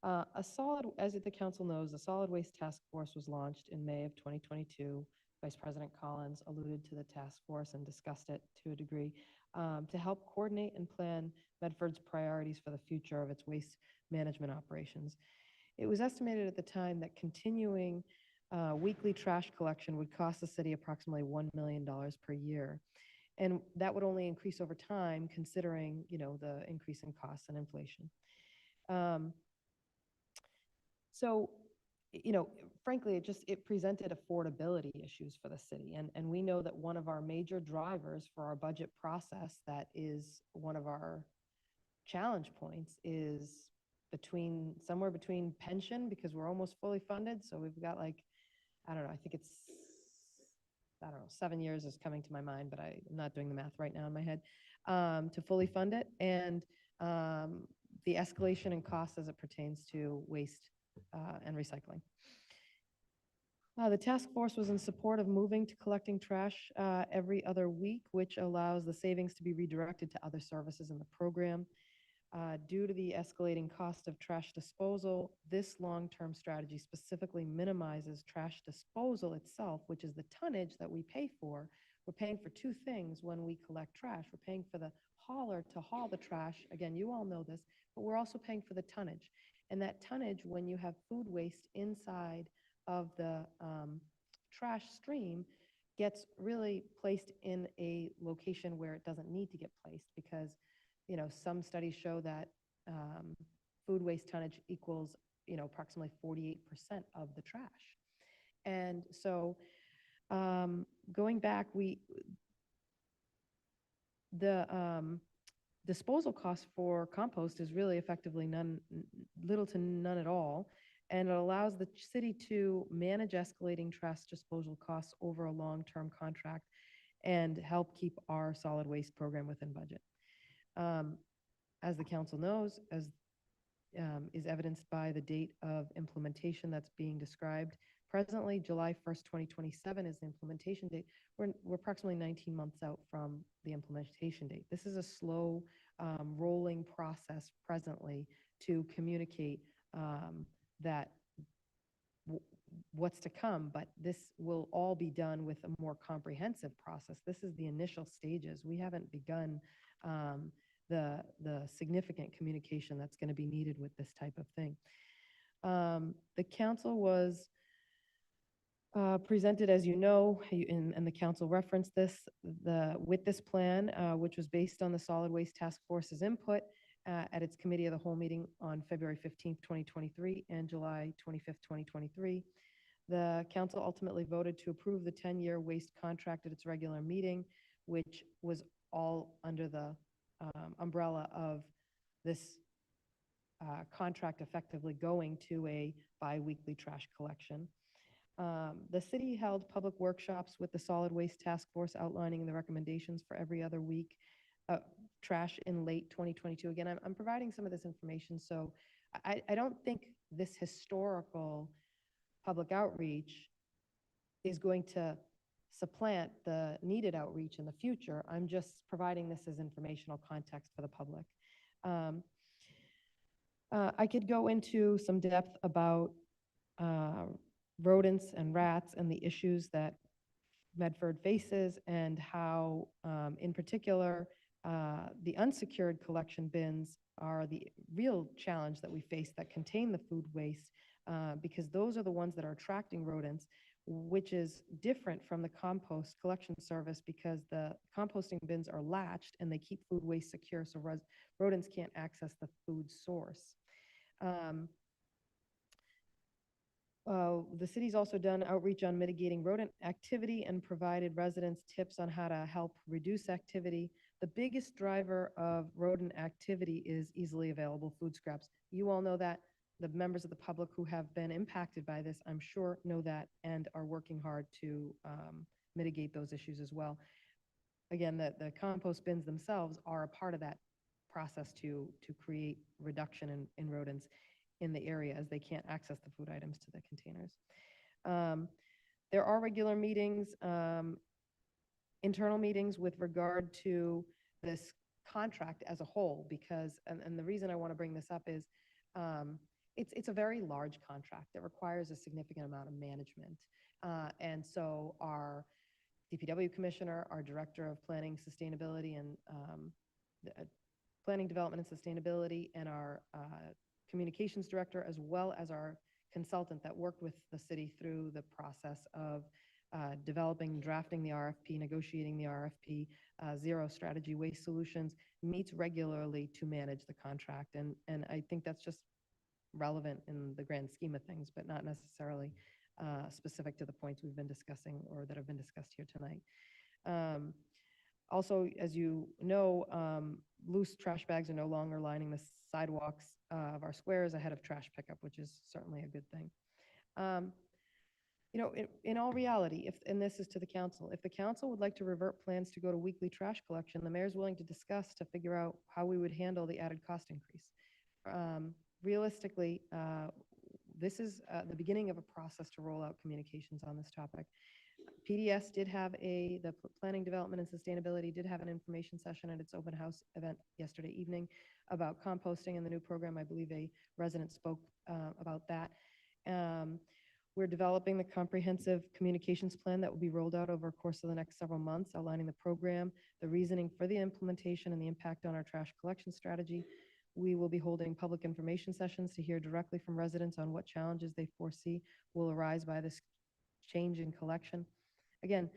As the council knows, the Solid Waste Task Force was launched in May of 2022. Vice President Collins alluded to the task force and discussed it to a degree to help coordinate and plan Medford's priorities for the future of its waste management operations. It was estimated at the time that continuing weekly trash collection would cost the city approximately $1 million per year. And that would only increase over time, considering, the increase in costs and inflation. So, frankly, it presented affordability issues for the city. And we know that one of our major drivers for our budget process, that is one of our challenge points, is somewhere between pension, because we're almost fully funded. So we've got I don't know, I think it's, 7 years is coming to my mind, but I'm not doing the math right now in my head, to fully fund it. And the escalation in costs as it pertains to waste and recycling. The task force was in support of moving to collecting trash every other week, which allows the savings to be redirected to other services in the program. Due to the escalating cost of trash disposal, this long-term strategy specifically minimizes trash disposal itself, which is the tonnage that we pay for. We're paying for two things when we collect trash. We're paying for the hauler to haul the trash. Again, you all know this, but we're also paying for the tonnage. And that tonnage, when you have food waste inside of the trash stream, gets really placed in a location where it doesn't need to get placed because, you know, some studies show that food waste tonnage equals, you know, approximately 48% of the trash. And so going back, the disposal cost for compost is really effectively little to none at all. And it allows the city to manage escalating trash disposal costs over a long-term contract and help keep our solid waste program within budget. As the council knows, as is evidenced by the date of implementation that's being described, presently, July 1st, 2027 is the implementation date. We're approximately 19 months out from the implementation date. This is a slow rolling process presently to communicate that what's to come, but this will all be done with a more comprehensive process. This is the initial stages. We haven't begun the significant communication that's going to be needed with this type of thing. The council was presented, as you know, and the council referenced this, with this plan, which was based on the Solid Waste Task Force's input at its committee of the whole meeting on February 15th, 2023 and July 25th, 2023. The council ultimately voted to approve the 10-year waste contract at its regular meeting, which was all under the umbrella of this contract effectively going to a bi-weekly trash collection. The city held public workshops with the Solid Waste Task Force outlining the recommendations for every other week trash in late 2022. Again, I'm providing some of this information, so I don't think this historical public outreach is going to supplant the needed outreach in the future. I'm just providing this as informational context for the public. I could go into some depth about rodents and rats and the issues that Medford faces and how, in particular, the unsecured collection bins are the real challenge that we face that contain the food waste, because those are the ones that are attracting rodents, which is different from the compost collection service because the composting bins are latched and they keep food waste secure so rodents can't access the food source. The city's also done outreach on mitigating rodent activity and provided residents tips on how to help reduce activity. The biggest driver of rodent activity is easily available food scraps. You all know that. The members of the public who have been impacted by this, I'm sure, know that and are working hard to mitigate those issues as well. Again, the compost bins themselves are a part of that process to create reduction in rodents in the area as they can't access the food items to the containers. There are regular meetings, internal meetings with regard to this contract as a whole, because, and the reason I want to bring this up is it's a very large contract that requires a significant amount of management. And so our DPW commissioner, our director of planning, sustainability, and planning development and sustainability, and our communications director, as well as our consultant that worked with the city through the process of developing, drafting the RFP, negotiating the RFP, Zero Strategy Waste Solutions, meets regularly to manage the contract. And I think that's just relevant in the grand scheme of things, but not necessarily specific to the points we've been discussing or that have been discussed here tonight. Also, as you know, loose trash bags are no longer lining the sidewalks of our squares ahead of trash pickup, which is certainly a good thing. You know, in all reality, and this is to the council, if the council would like to revert plans to go to weekly trash collection, the mayor's willing to discuss to figure out how we would handle the added cost increase. Realistically, this is the beginning of a process to roll out communications on this topic. PDS did have the Planning Development and Sustainability did have an information session at its open house event yesterday evening about composting and the new program. I believe a resident spoke about that. We're developing the comprehensive communications plan that will be rolled out over the course of the next several months, outlining the program, the reasoning for the implementation, and the impact on our trash collection strategy. We will be holding public information sessions to hear directly from residents on what challenges they foresee will arise by this change in collection. Again,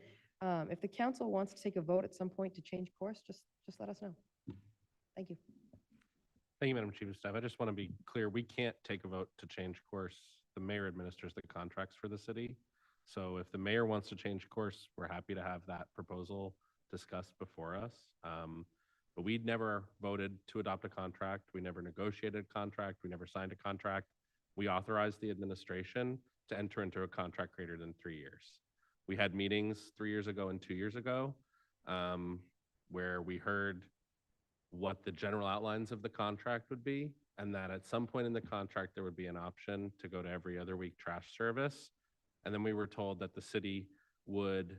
If the council wants to take a vote at some point to change course, just let us know. Thank you. Thank you, Madam Chief of Staff. I just want to be clear, we can't take a vote to change course. The mayor administers the contracts for the city. So if the mayor wants to change course, we're happy to have that proposal discussed before us. But we'd never voted to adopt a contract. We never negotiated a contract. We never signed a contract. We authorized the administration to enter into a contract greater than 3 years. We had meetings 3 years ago and 2 years ago where we heard what the general outlines of the contract would be, and that at some point in the contract, there would be an option to go to every other week trash service. And then we were told that the city would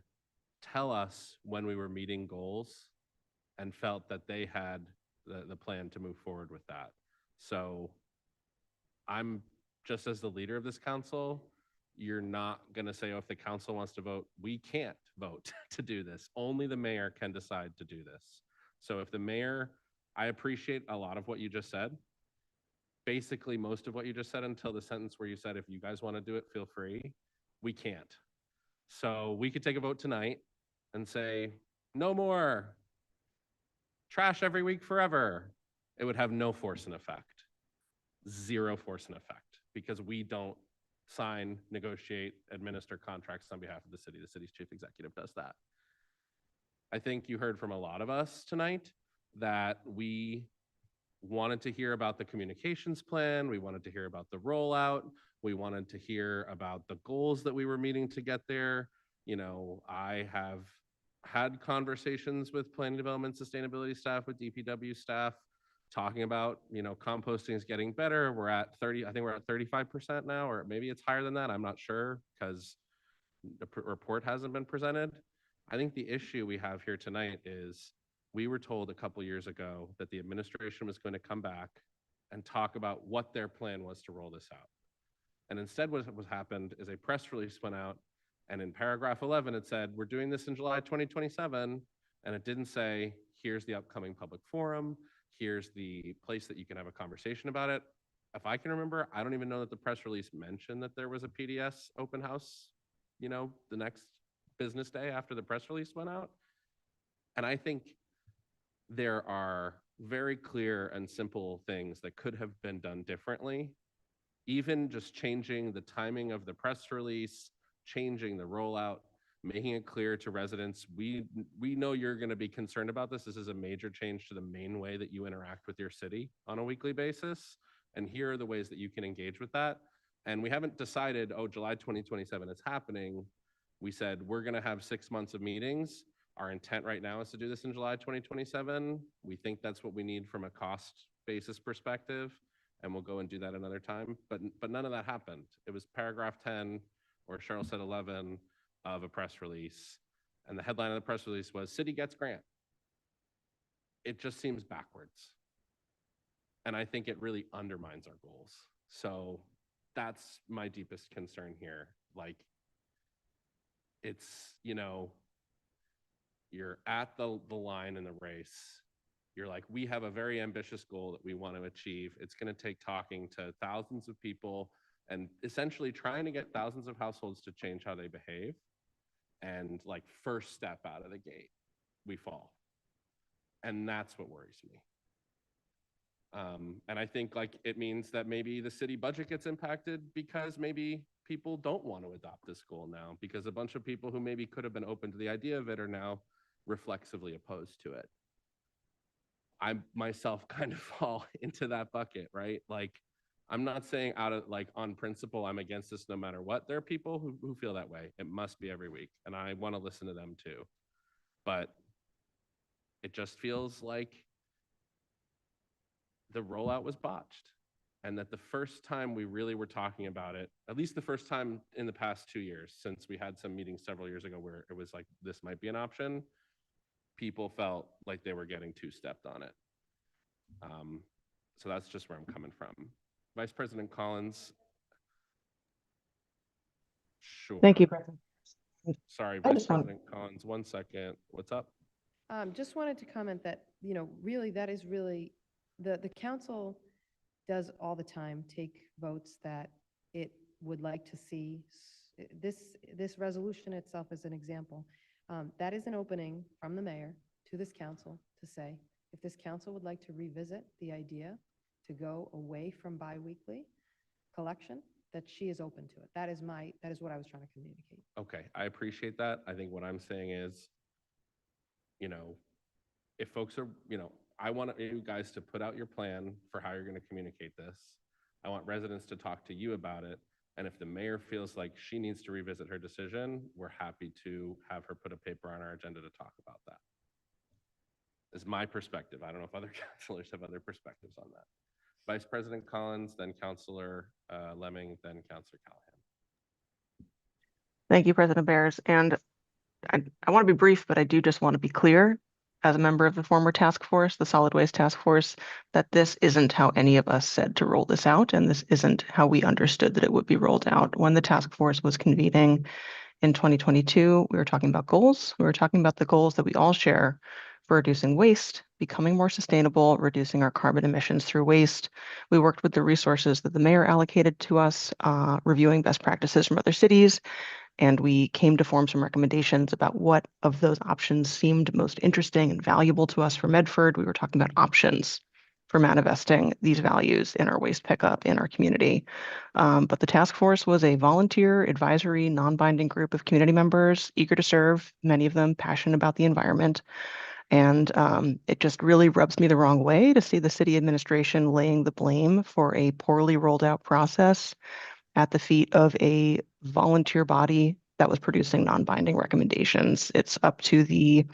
tell us when we were meeting goals and felt that they had the plan to move forward with that. So I'm just as the leader of this council, you're not gonna say, oh, if the council wants to vote, we can't vote to do this. Only the mayor can decide to do this. So if the mayor, I appreciate a lot of what you just said. Basically, most of what you just said until the sentence where you said, if you guys want to do it, feel free. We can't. So we could take a vote tonight and say, no more trash every week forever. It would have no force and effect. Zero force and effect, because we don't sign, negotiate, administer contracts on behalf of the city. The city's chief executive does that. I think you heard from a lot of us tonight that we wanted to hear about the communications plan. We wanted to hear about the rollout. We wanted to hear about the goals that we were meeting to get there. You know, I have had conversations with planning development, sustainability staff, with DPW staff, talking about, you know, composting is getting better. We're at 30, I think we're at 35% now, or maybe it's higher than that. I'm not sure because the report hasn't been presented. I think the issue we have here tonight is we were told a couple years ago that the administration was going to come back and talk about what their plan was to roll this out. And instead what happened is a press release went out, and in paragraph 11, it said, we're doing this in July 2027. And it didn't say, here's the upcoming public forum. Here's the place that you can have a conversation about it. If I can remember, I don't even know that the press release mentioned that there was a PDS open house, you know, the next business day after the press release went out. And I think there are very clear and simple things that could have been done differently. Even just changing the timing of the press release, changing the rollout, making it clear to residents, we know you're going to be concerned about this. This is a major change to the main way that you interact with your city on a weekly basis. And here are the ways that you can engage with that. And we haven't decided, oh, July 2027 is happening. We said, we're going to have 6 months of meetings. Our intent right now is to do this in July 2027. We think that's what we need from a cost basis perspective, and we'll go and do that another time. But none of that happened. It was paragraph 10, or Cheryl said 11, of a press release. And the headline of the press release was, city gets grant. It just seems backwards. And I think it really undermines our goals. So that's my deepest concern here. Like, it's, you know, you're at the line in the race. You're like, we have a very ambitious goal that we want to achieve. It's going to take talking to thousands of people and essentially trying to get thousands of households to change how they behave. And like, first step out of the gate, we fall. And that's what worries me. And I think like it means that maybe the city budget gets impacted because maybe people don't want to adopt this goal now, because a bunch of people who maybe could have been open to the idea of it are now reflexively opposed to it. I myself kind of fall into that bucket, right? Like, I'm not saying out of like on principle, I'm against this no matter what. There are people who feel that way. It must be every week. And I want to listen to them too. But it just feels like the rollout was botched. And that the first time we really were talking about it, at least the first time in the past 2 years, since we had some meetings several years ago where it was like, this might be an option, people felt like they were getting two-stepped on it. So that's just where I'm coming from. Vice President Collins. Sure. Thank you, President. Sorry, I Vice just want- President Collins, 1 second. What's up? Just wanted to comment that, you know, really, that is really, the council does all the time take votes that it would like to see. This resolution itself is an example. That is an opening from the mayor to this council to say, if this council would like to revisit the idea to go away from biweekly collection, that she is open to it. That is what I was trying to communicate. Okay, I appreciate that. I think what I'm saying is, if folks are, I want you guys to put out your plan for how you're going to communicate this. I want residents to talk to you about it. And if the mayor feels like she needs to revisit her decision, we're happy to have her put a paper on our agenda to talk about that. Is my perspective. I don't know if other councilors have other perspectives on that. Vice President Collins, then Councilor Lemming, then Councilor Callahan. Thank you, President Bears. And I want to be brief, but I do just want to be clear as a member of the former task force, the Solid Waste Task Force, that this isn't how any of us said to roll this out, and this isn't how we understood that it would be rolled out. When the task force was convening in 2022, we were talking about goals. We were talking about the goals that we all share for reducing waste, becoming more sustainable, reducing our carbon emissions through waste. We worked with the resources that the mayor allocated to us, reviewing best practices from other cities, and we came to form some recommendations about what of those options seemed most interesting and valuable to us for Medford. We were talking about options for manifesting these values in our waste pickup in our community. But the task force was a volunteer, advisory, non-binding group of community members, eager to serve, many of them passionate about the environment. And it just really rubs me the wrong way to see the city administration laying the blame for a poorly rolled out process at the feet of a volunteer body that was producing non-binding recommendations. It's up to the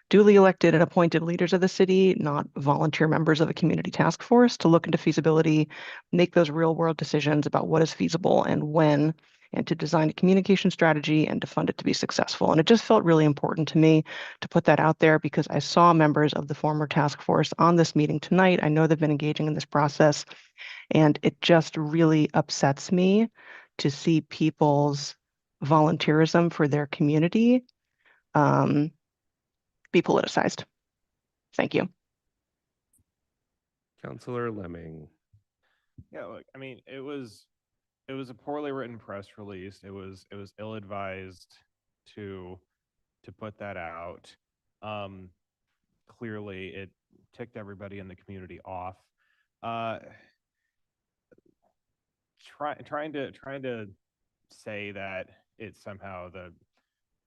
duly elected and appointed leaders of the city, not volunteer members of a community task force, to look into feasibility, make those real world decisions about what is feasible and when, and to design a communication strategy and to fund it to be successful. And it just felt really important to me to put that out there because I saw members of the former task force on this meeting tonight. I know they've been engaging in this process, and it just really upsets me to see people's volunteerism for their community be politicized. Thank you. Councilor Lemming. Yeah, look, I mean, it was a poorly written press release. It was ill-advised to put that out. Clearly, it ticked everybody in the community off. Trying to say that it's somehow the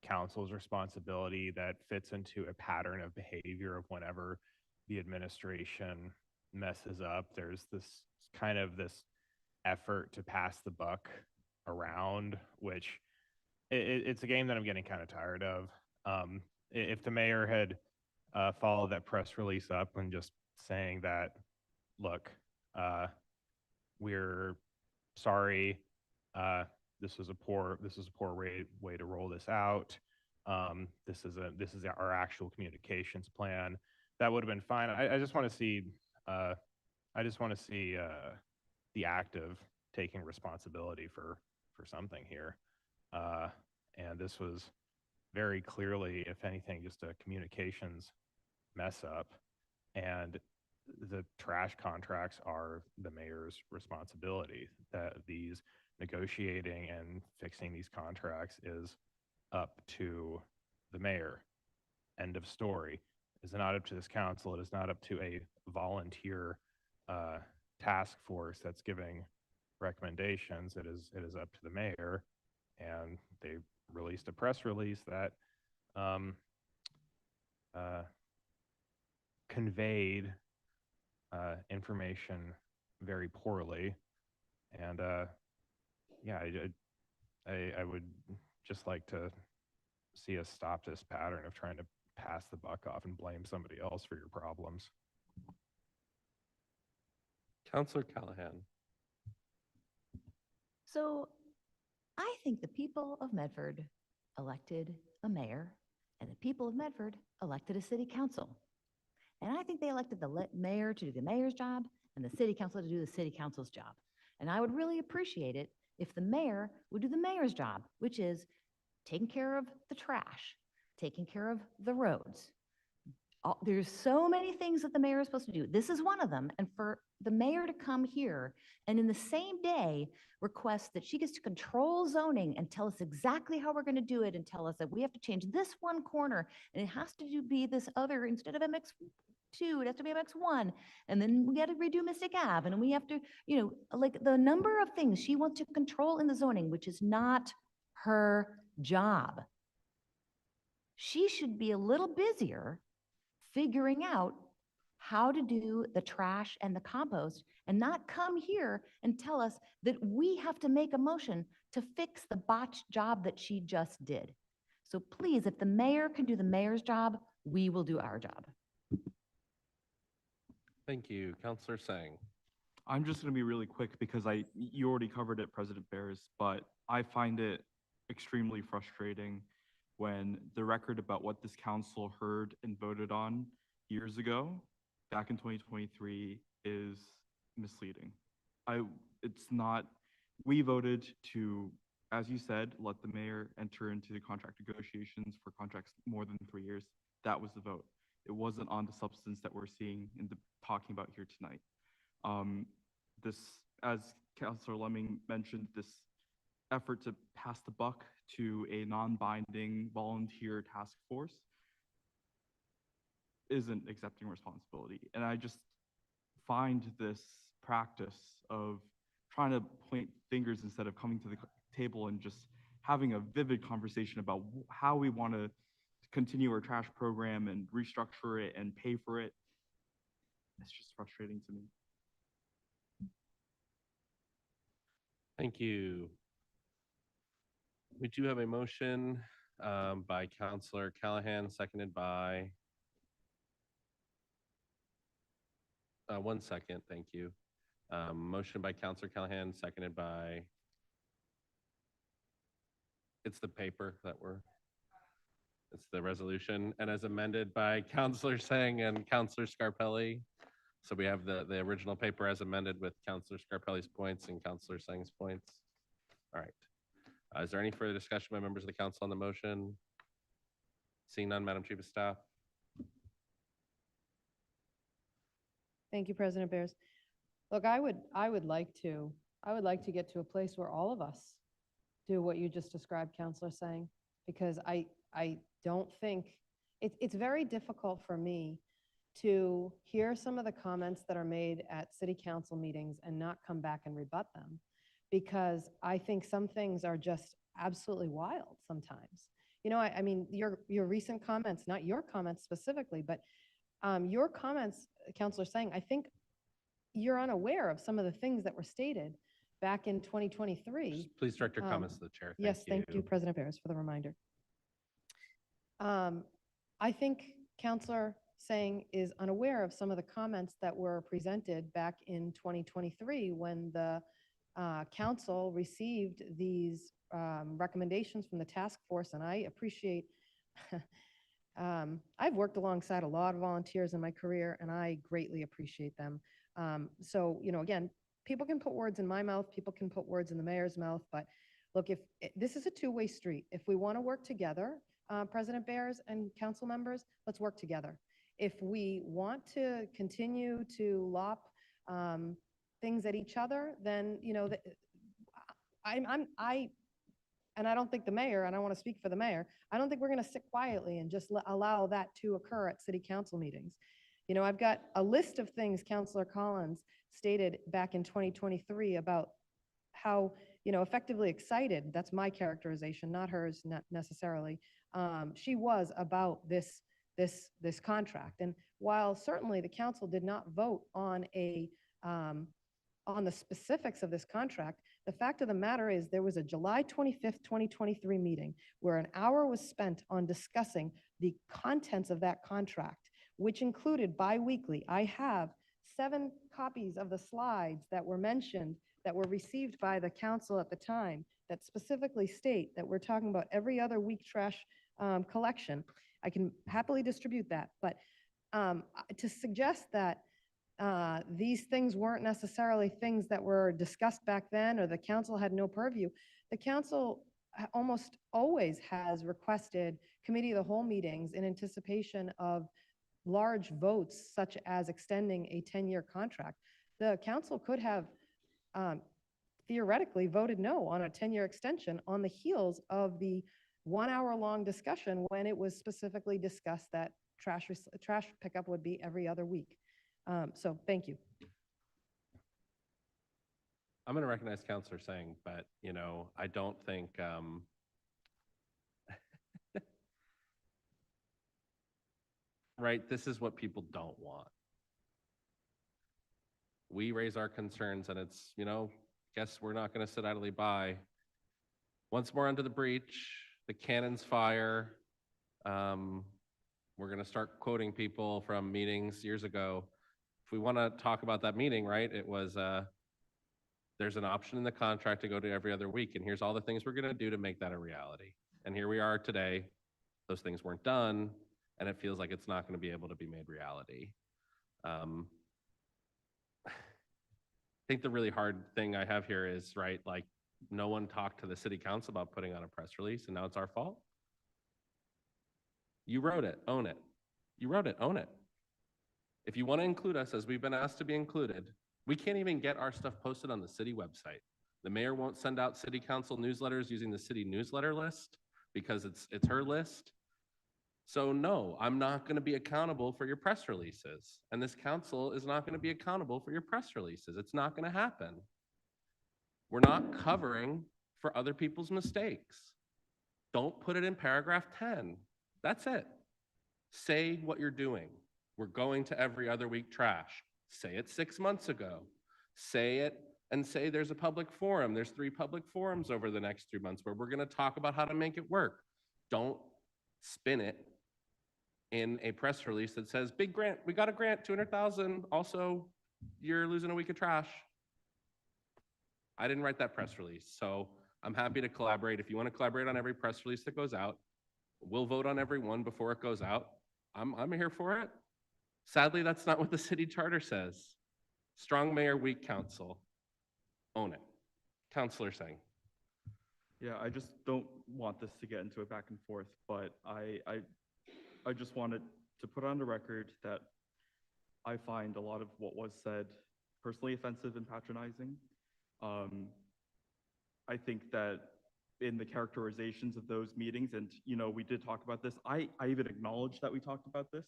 council's responsibility that fits into a pattern of behavior of whenever the administration messes up. There's this effort to pass the buck around, which it's a game that I'm getting kind of tired of. If the mayor had followed that press release up and just saying that, look, we're sorry, this is a poor way to roll this out. This is our actual communications plan. That would have been fine. I just want to see the act of taking responsibility for something here. And this was very clearly, if anything, just a communications mess up. And the trash contracts are the mayor's responsibility. That these negotiating and fixing these contracts is up to the mayor. End of story. It's not up to this council. It is not up to a volunteer task force that's giving recommendations. It is up to the mayor, and they released a press release that conveyed information very poorly. And yeah, I would just like to see us stop this pattern of trying to pass the buck off and blame somebody else for your problems. Councilor Callahan. So I think the people of Medford elected a mayor, and the people of Medford elected a city council. And I think they elected the mayor to do the mayor's job and the city council to do the city council's job. And I would really appreciate it if the mayor would do the mayor's job, which is taking care of the trash, taking care of the roads, There's so many things that the mayor is supposed to do. This is one of them. And for the mayor to come here and in the same day request that she gets to control zoning and tell us exactly how we're going to do it and tell us that we have to change this one corner and it has to be this other instead of MX2, it has to be MX1. And then we got to redo Mystic Ave. And we have to, like the number of things she wants to control in the zoning, which is not her job. She should be a little busier figuring out how to do the trash and the compost and not come here and tell us that we have to make a motion to fix the botched job that she just did. So please, if the mayor can do the mayor's job, we will do our job. Thank you. Counselor Sang. I'm just going to be really quick because you already covered it, President Bears, but I find it extremely frustrating when the record about what this council heard and voted on years ago, back in 2023, is misleading. We voted to, as you said, let the mayor enter into the contract negotiations for contracts more than 3 years. That was the vote. It wasn't on the substance that we're seeing and talking about here tonight. As Councilor Lemming mentioned, this effort to pass the buck to a non-binding volunteer task force isn't accepting responsibility. And I just find this practice of trying to point fingers instead of coming to the table and just having a vivid conversation about how we want to continue our trash program and restructure it and pay for it. It's just frustrating to me. Thank you. We do have a motion by Councilor Callahan, seconded by, 1 second, thank you. Motion by Councilor Callahan, seconded by, it's the paper that it's the resolution, and as amended by Councilor Sang and Councilor Scarpelli. So we have the original paper as amended with Councilor Scarpelli's points and Councilor Sang's points. All right. Is there any further discussion by members of the council on the motion? Seeing none, Madam Chief of Staff. Thank you, President Bears. Look, I would like to get to a place where all of us do what you just described, Councilor Sang, because I don't think, it's very difficult for me to hear some of the comments that are made at city council meetings and not come back and rebut them, because I think some things are just absolutely wild sometimes. I mean, your recent comments, not your comments specifically, but your comments, Councilor Sang, I think you're unaware of some of the things that were stated back in 2023. Please direct your comments to the chair. Yes, thank you, President Bears, for the reminder. I think Councilor Sang is unaware of some of the comments that were presented back in 2023 when the council received these recommendations from the task force, and I appreciate, I've worked alongside a lot of volunteers in my career, and I greatly appreciate them. So, again, people can put words in my mouth, people can put words in the mayor's mouth, but look, this is a two-way street. If we want to work together, President Bears and council members, let's work together. If we want to continue to lop things at each other, then, and I don't think the mayor, and I want to speak for the mayor, I don't think we're going to sit quietly and just allow that to occur at city council meetings. I've got a list of things Councilor Collins stated back in 2023 about how, effectively excited, that's my characterization, not hers, not necessarily, she was about this contract. And while certainly the council did not vote on the specifics of this contract, the fact of the matter is there was a July 25th, 2023 meeting where an hour was spent on discussing the contents of that contract, which included biweekly. I have 7 copies of the slides that were mentioned that were received by the council at the time that specifically state that we're talking about every other week trash collection. I can happily distribute that, but to suggest that these things weren't necessarily things that were discussed back then or the council had no purview, the council almost always has requested committee of the whole meetings in anticipation of large votes such as extending a 10-year contract, the council could have theoretically voted no on a 10-year extension on the heels of the 1 hour long discussion when it was specifically discussed that trash pickup would be every other week. So thank you. I'm going to recognize Counselor Singh, but, you know, I don't think, right, this is what people don't want. We raise our concerns and it's, you know, guess we're not going to sit idly by. Once more under the breach, the cannons fire. We're going to start quoting people from meetings years ago. If we want to talk about that meeting, right, it was, there's an option in the contract to go to every other week, and here's all the things we're going to do to make that a reality. And here we are today. Those things weren't done, and it feels like it's not going to be able to be made reality. I think the really hard thing I have here is, right, like, no one talked to the city council about putting on a press release, and now it's our fault. You wrote it, own it. You wrote it, own it. If you want to include us as we've been asked to be included, we can't even get our stuff posted on the city website. The mayor won't send out city council newsletters using the city newsletter list because it's her list. So no, I'm not going to be accountable for your press releases. And this council is not going to be accountable for your press releases. It's not going to happen. We're not covering for other people's mistakes. Don't put it in paragraph 10. That's it. Say what you're doing. We're going to every other week trash. Say it 6 months ago. Say it and say there's a public forum. There's 3 public forums over the next 3 months where we're going to talk about how to make it work. Don't spin it in a press release that says, big grant, we got a grant, 200,000. Also, you're losing a week of trash. I didn't write that press release, so I'm happy to collaborate. If you want to collaborate on every press release that goes out, we'll vote on every one before it goes out. I'm here for it. Sadly, that's not what the city charter says. Strong mayor, weak council. Own it. Councilor Singh. Yeah, I just don't want this to get into a back and forth, but I just wanted to put on the record that I find a lot of what was said personally offensive and patronizing. I think that in the characterizations of those meetings, and you know, we did talk about this. I even acknowledged that we talked about this.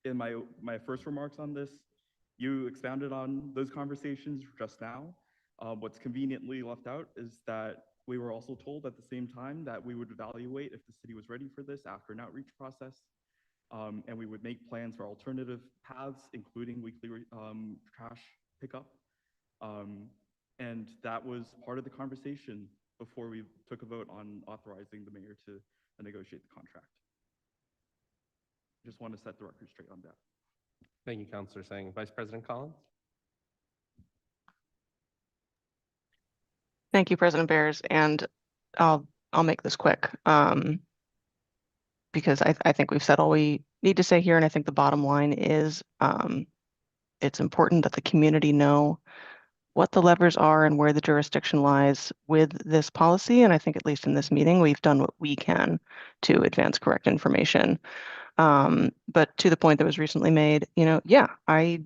In my first remarks on this, you expounded on those conversations just now. What's conveniently left out is that we were also told at the same time that we would evaluate if the city was ready for this after an outreach process. And we would make plans for alternative paths, including weekly trash pickup. And that was part of the conversation before we took a vote on authorizing the mayor to negotiate the contract. Just want to set the record straight on that. Thank you, Councilor Singh. Vice President Collins? Thank you, President Bears, and I'll make this quick because I think we've said all we need to say here, and I think the bottom line is it's important that the community know what the levers are and where the jurisdiction lies with this policy. And I think at least in this meeting, we've done what we can to advance correct information. But to the point that was recently made, you know, yeah, I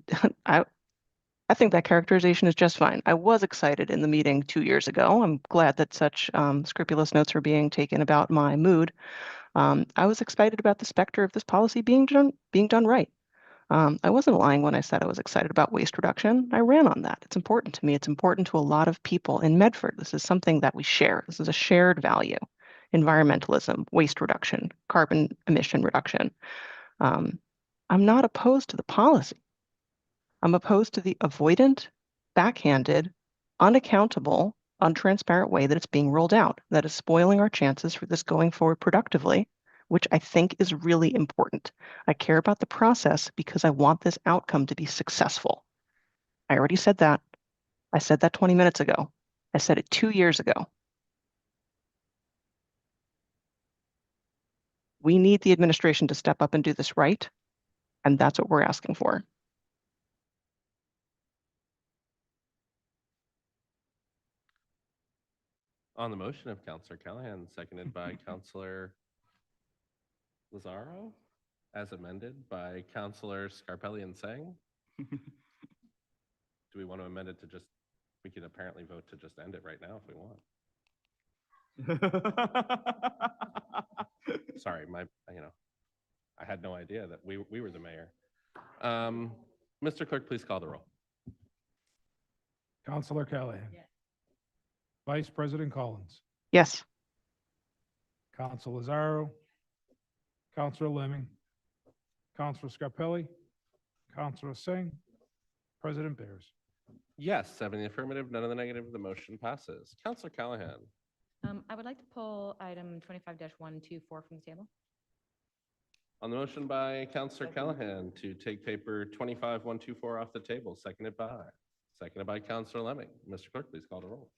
think that characterization is just fine. I was excited in the meeting 2 years ago. I'm glad that such scrupulous notes are being taken about my mood. I was excited about the specter of this policy being done right. I wasn't lying when I said I was excited about waste reduction. I ran on that. It's important to me. It's important to a lot of people in Medford. This is something that we share. This is a shared value. Environmentalism, waste reduction, carbon emission reduction. I'm not opposed to the policy. I'm opposed to the avoidant, backhanded, unaccountable, untransparent way that it's being rolled out. That is spoiling our chances for this going forward productively, which I think is really important. I care about the process because I want this outcome to be successful. I already said that. I said that 20 minutes ago. I said it 2 years ago. We need the administration to step up and do this right, and that's what we're asking for. On the motion of Councilor Callahan, seconded by Councilor Lazaro. as amended by Counselor Scarpelli and Sang. Do we want to amend it to just, we can apparently vote to just end it right now if we want. Sorry, I had no idea that we were the mayor. Mr. Clerk, please call the roll. Counselor Callahan. Vice President Collins. Yes. Counselor Lazaro. Counselor Lemming. Counselor Scarpelli. Counselor Singh. President Bears. Yes, 7 in the affirmative, none in the negative. The motion passes. Counselor Callahan. I would like to pull item 25-124 from the table. On the motion by Counselor Callahan to take paper 25-124 off the table, seconded by Counselor Lemming. Mr. Clerk, please call the roll.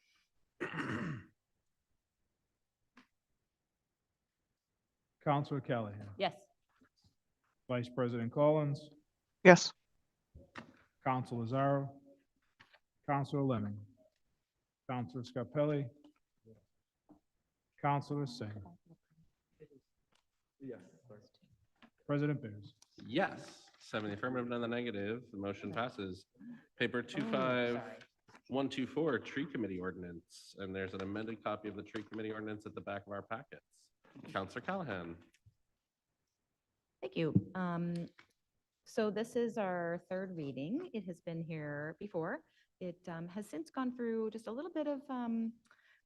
Counselor Callahan. Yes. Vice President Collins. Yes. Counselor Lazaro. Counselor Lemming. Counselor Scarpelli. Counselor Singh. President Bears. Yes, 7 in the affirmative, none in the negative. The motion passes. Paper 25124, Tree Committee Ordinance. And there's an amended copy of the Tree Committee Ordinance at the back of our packets. Counselor Callahan. Thank you. So this is our third reading. It has been here before. It has since gone through just a little bit of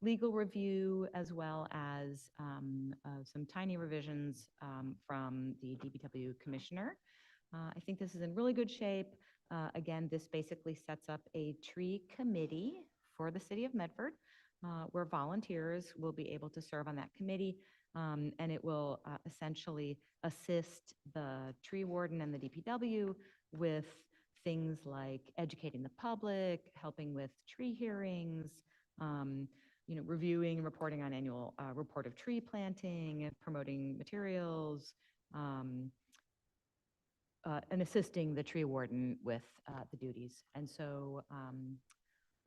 legal review as well as some tiny revisions from the DPW commissioner. I think this is in really good shape. Again, this basically sets up a tree committee for the city of Medford, where volunteers will be able to serve on that committee. And it will essentially assist the tree warden and the DPW with things like educating the public, helping with tree hearings, reviewing and reporting on annual report of tree planting, promoting materials, and assisting the tree warden with the duties. And so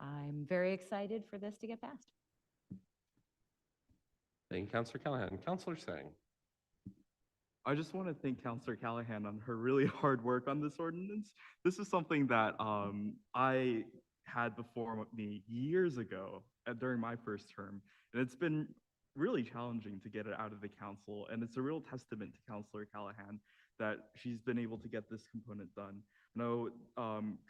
I'm very excited for this to get passed. Thank you, Counselor Callahan. Counselor Singh. I just want to thank Counselor Callahan on her really hard work on this ordinance. This is something that I had before me years ago during my first term, and it's been really challenging to get it out of the council. And it's a real testament to Counselor Callahan that she's been able to get this component done. I know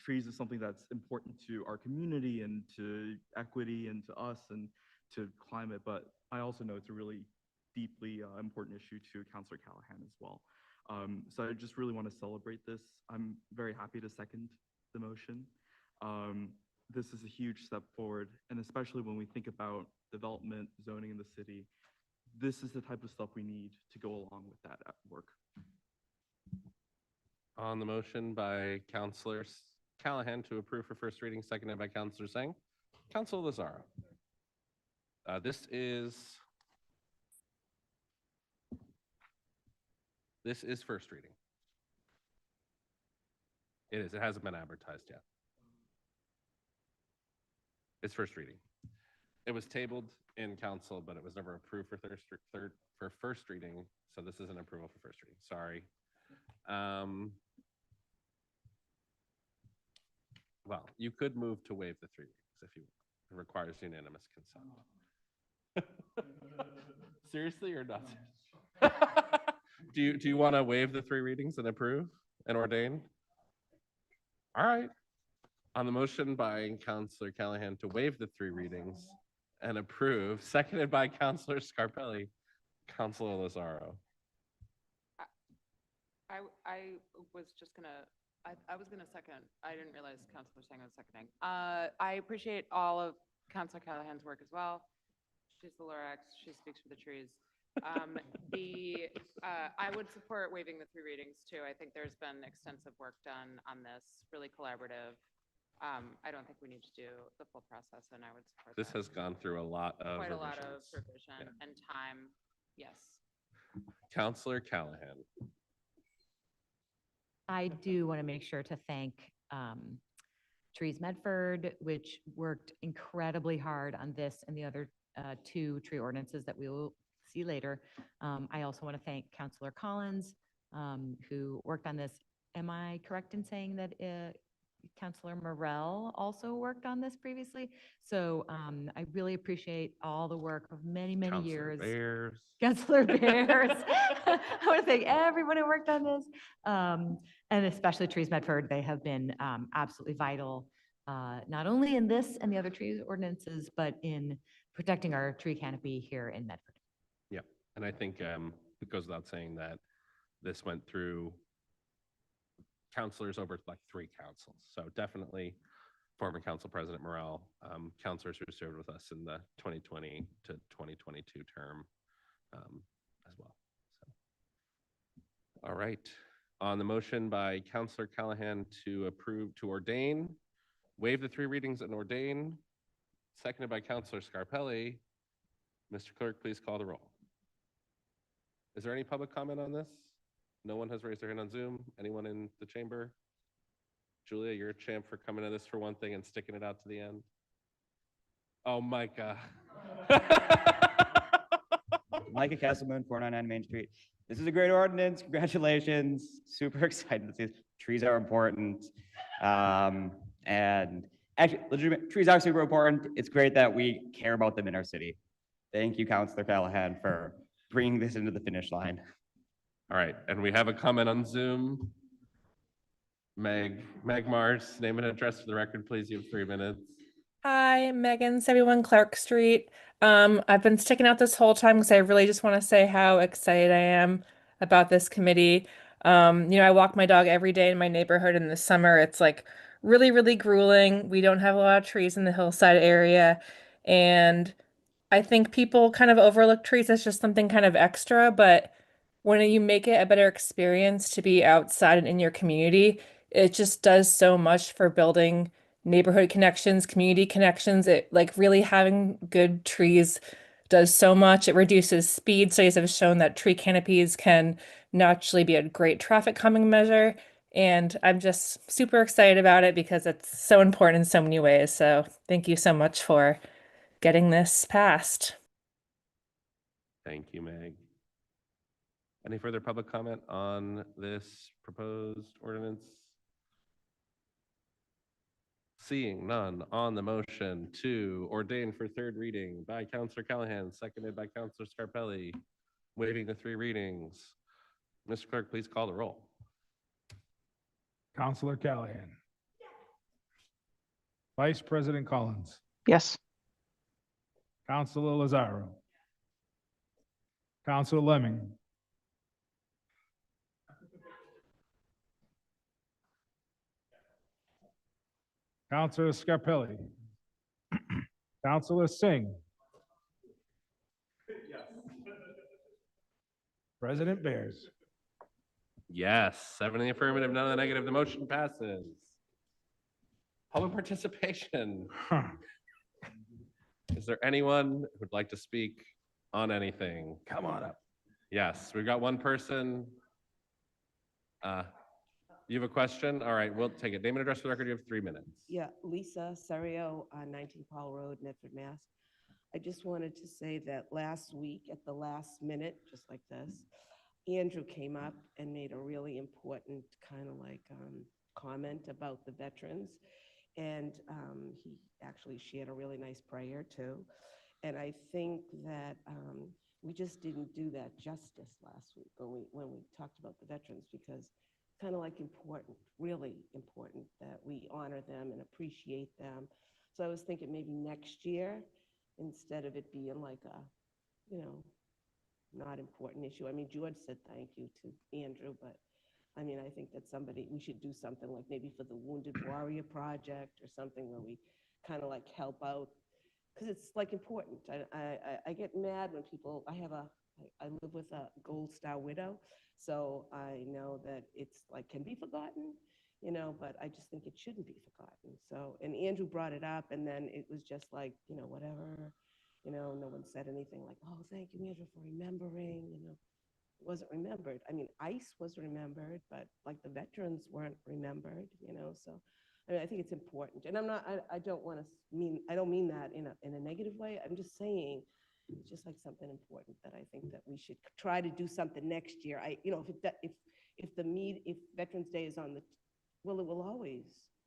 trees is something that's important to our community and to equity and to us and to climate, but I also know it's a really deeply important issue to Counselor Callahan as well. So I just really want to celebrate this. I'm very happy to second the motion. This is a huge step forward, and especially when we think about development, zoning in the city, this is the type of stuff we need to go along with that at work. On the motion by Counselor Callahan to approve for first reading, seconded by Counselor Singh. Counselor Lazaro. This is first reading. It is. It hasn't been advertised yet. It's first reading. It was tabled in council, but it was never approved for first reading. So this is an approval for first reading. Sorry. Well, you could move to waive the 3 readings if you want. It requires unanimous consent. Seriously or not? Do you want to waive the 3 readings and approve and ordain? All right. On the motion by Counselor Callahan to waive the 3 readings and approve, seconded by Counselor Scarpelli, Counselor Lazaro. I was just gonna, I was gonna second. I didn't realize Counselor Singh was seconding. I appreciate all of Counselor Callahan's work as well. She's the Lorax. She speaks for the trees. I would support waiving the 3 readings too. I think there's been extensive work done on this, really collaborative. I don't think we need to do the full process, and I would support This that. has gone through a lot of Quite a lot of revisions. revision and time. Yes. Counselor Callahan. I do want to make sure to thank Trees Medford, which worked incredibly hard on this and the other 2 tree ordinances that we will see later. I also want to thank Counselor Collins who worked on this. Am I correct in saying that Councilor Morel also worked on this previously? So I really appreciate all the work of many, many Counselor years. Bears. Councilor Bears. I want to thank everyone who worked on this, and especially Trees Medford. They have been absolutely vital, not only in this and the other trees ordinances, but in protecting our tree canopy here in Medford. Yeah, and I think it goes without saying that this went through counselors over like 3 councils. So definitely former council president Morel, counselors who served with us in the 2020 to 2022 term as well. So, all right. On the motion by Councilor Callahan to ordain, waive the 3 readings and ordain, seconded by Councilor Scarpelli. Mr. Clerk, please call the roll. Is there any public comment on this? No one has raised their hand on Zoom. Anyone in the chamber? Julia, you're a champ for coming to this for one thing and sticking it out to the end. Oh, Micah. Micah Kesselman, 499 Main Street. This is a great ordinance. Congratulations. Super excited. Trees are important. And actually, legitimate, trees are super important. It's great that we care about them in our city. Thank you, Councilor Callahan, for bringing this into the finish line. All right, and we have a comment on Zoom. Meg Mars, name and address for the record, please. You have 3 minutes. Hi, Megan, 71 Clark Street. I've been sticking out this whole time because I really just want to say how excited I am about this committee. I walk my dog every day in my neighborhood in the summer. It's like really, really grueling. We don't have a lot of trees in the hillside area. And I think people kind of overlook trees as just something kind of extra, but when you make it a better experience to be outside and in your community, it just does so much for building neighborhood connections, community connections. It like really having good trees does so much. It reduces speed. Studies have shown that tree canopies can naturally be a great traffic calming measure. And I'm just super excited about it because it's so important in so many ways. So thank you so much for getting this passed. Thank you, Meg. Any further public comment on this proposed ordinance? Seeing none, on the motion to ordain for 3rd reading by Councilor Callahan, seconded by Councilor Scarpelli, waiving the 3 readings. Mr. Clerk, please call the roll. Councilor Callahan. Vice President Collins. Yes. Councilor Lazaro. Councilor Lemming. Councilor Scarpelli. Councilor Singh. President Bears. Yes, 7 in the affirmative, none in the negative. The motion passes. Public participation. Is there anyone who'd like to speak on anything? Come on up. Yes, we've got one person. You have a question? All right, we'll take it. Name and address for the record. You have 3 minutes. Yeah, Lisa Serio on 19 Paul Road, Medford, Mass. I just wanted to say that last week at the last minute, just like this, Andrew came up and made a really important kind of like comment about the veterans. And he actually shared a really nice prayer too. And I think that we just didn't do that justice last week when we talked about the veterans, because kind of like important, really important that we honor them and appreciate them. So I was thinking maybe next year, instead of it being like a, not important issue. I mean, George said thank you to Andrew, but I mean, I think that we should do something like maybe for the Wounded Warrior Project or something where we kind of like help out, because it's like important. I get mad when people, I live with a Gold Star widow, so I know that it's like can be forgotten, but I just think it shouldn't be forgotten. So, and Andrew brought it up, and then it was just like, whatever, no one said anything like, oh, thank you, Andrew, for remembering, it wasn't remembered. I mean, ICE was remembered, but like the veterans weren't remembered, so I mean, I think it's important. And I don't mean that in a negative way. I'm just saying, it's just like something important that I think that we should try to do something next year. If if Veterans Day is on the, well, it will always,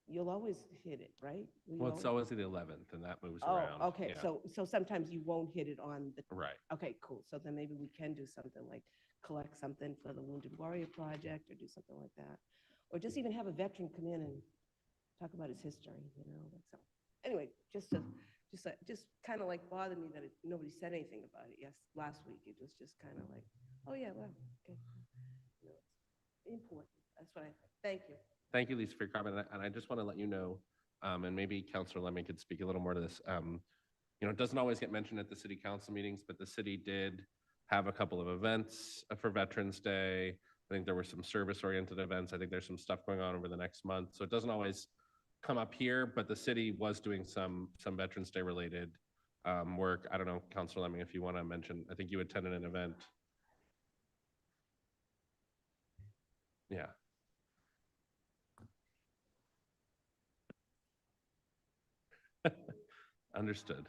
you'll always hit it, right? Will you Well, it's always the 11th and that moves Oh, around. okay, yeah. so sometimes you won't hit it on the. Right. Okay, cool. So then maybe we can do something like collect something for the Wounded Warrior Project or do something like that. Or just even have a veteran come in and talk about his history, you know, like so. Anyway, just kind of like bothered me that nobody said anything about it last week. It was just kind of like, oh yeah, well, okay. You know, it's important. That's what I think. Thank you. Thank you, Lisa, for your comment. And I just want to let you know, and maybe Councilor Lemmy could speak a little more to this. It doesn't always get mentioned at the city council meetings, but the city did have a couple of events for Veterans Day. I think there were some service-oriented events. I think there's some stuff going on over the next month. So it doesn't always come up here, but the city was doing some Veterans Day related work. I don't know, Councilor Lemming, if you want to mention, I think you attended an event. Yeah. Understood.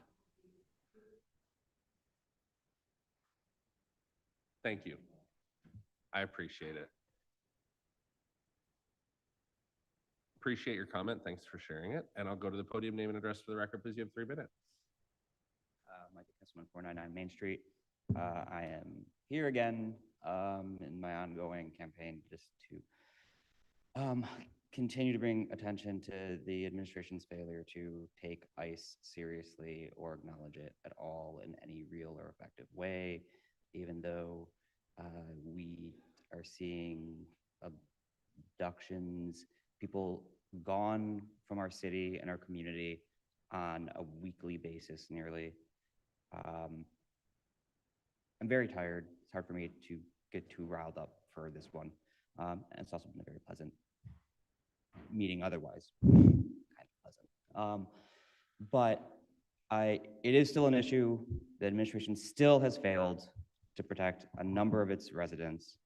Thank you. I appreciate it. Appreciate your comment. Thanks for sharing it. And I'll go to the podium, name and address for the record. Please, you have 3 minutes. Michael Kessman, 499 Main Street. I am here again in my ongoing campaign just to continue to bring attention to the administration's failure to take ICE seriously or acknowledge it at all in any real or effective way, even though we are seeing abductions, people gone from our city and our community on a weekly basis nearly. I'm very tired. It's hard for me to get too riled up for this one. And it's also been a very pleasant meeting otherwise, kind of pleasant. But it is still an issue. The administration still has failed to protect a number of its residents.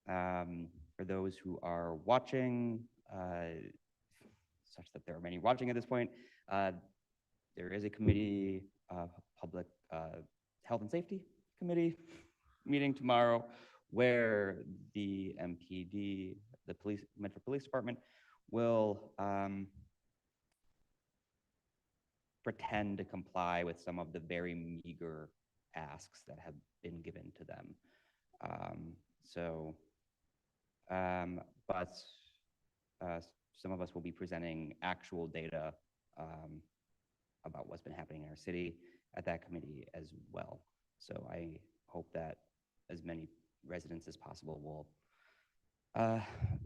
For those who are watching, such that there are many watching at this point, there is a committee, public health and safety committee meeting tomorrow where the MPD, the Metro Police Department, will pretend to comply with some of the very meager asks that have been given to them. But some of us will be presenting actual data about what's been happening in our city at that committee as well. So I hope that as many residents as possible will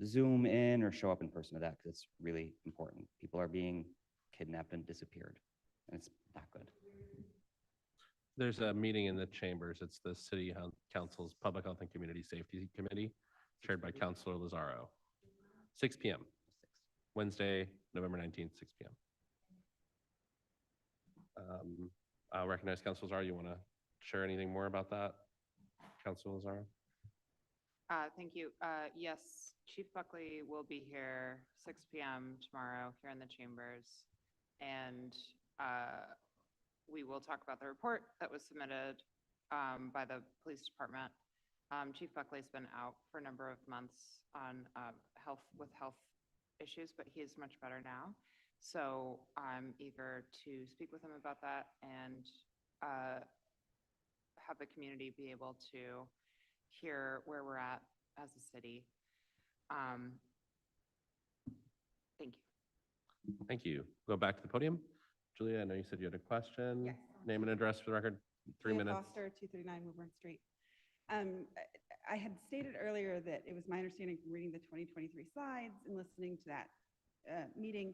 Zoom in or show up in person to that, because it's really important. People are being kidnapped and disappeared, and it's not good. There's a meeting in the chambers. It's the City Council's Public Health and Community Safety Committee, chaired by Councilor Lazaro. 6 p.m. Wednesday, November 19th, 6 p.m. I'll recognize Councilor Lazaro. You want to share anything more about that, Councilor Lazaro? Thank you. Yes, Chief Buckley will be here 6 p.m. tomorrow here in the chambers. And we will talk about the report that was submitted by the police department. Chief Buckley's been out for a number of months on health issues, but he is much better now. So I'm eager to speak with him about that and have the community be able to hear where we're at as a city. Thank you. Thank you. Go back to the podium. Julia, I know you said you had a question. Yes. Name and address for the record. 3 Julia minutes. Foster, 239 Woburn Street. I had stated earlier that it was my understanding from reading the 2023 slides and listening to that meeting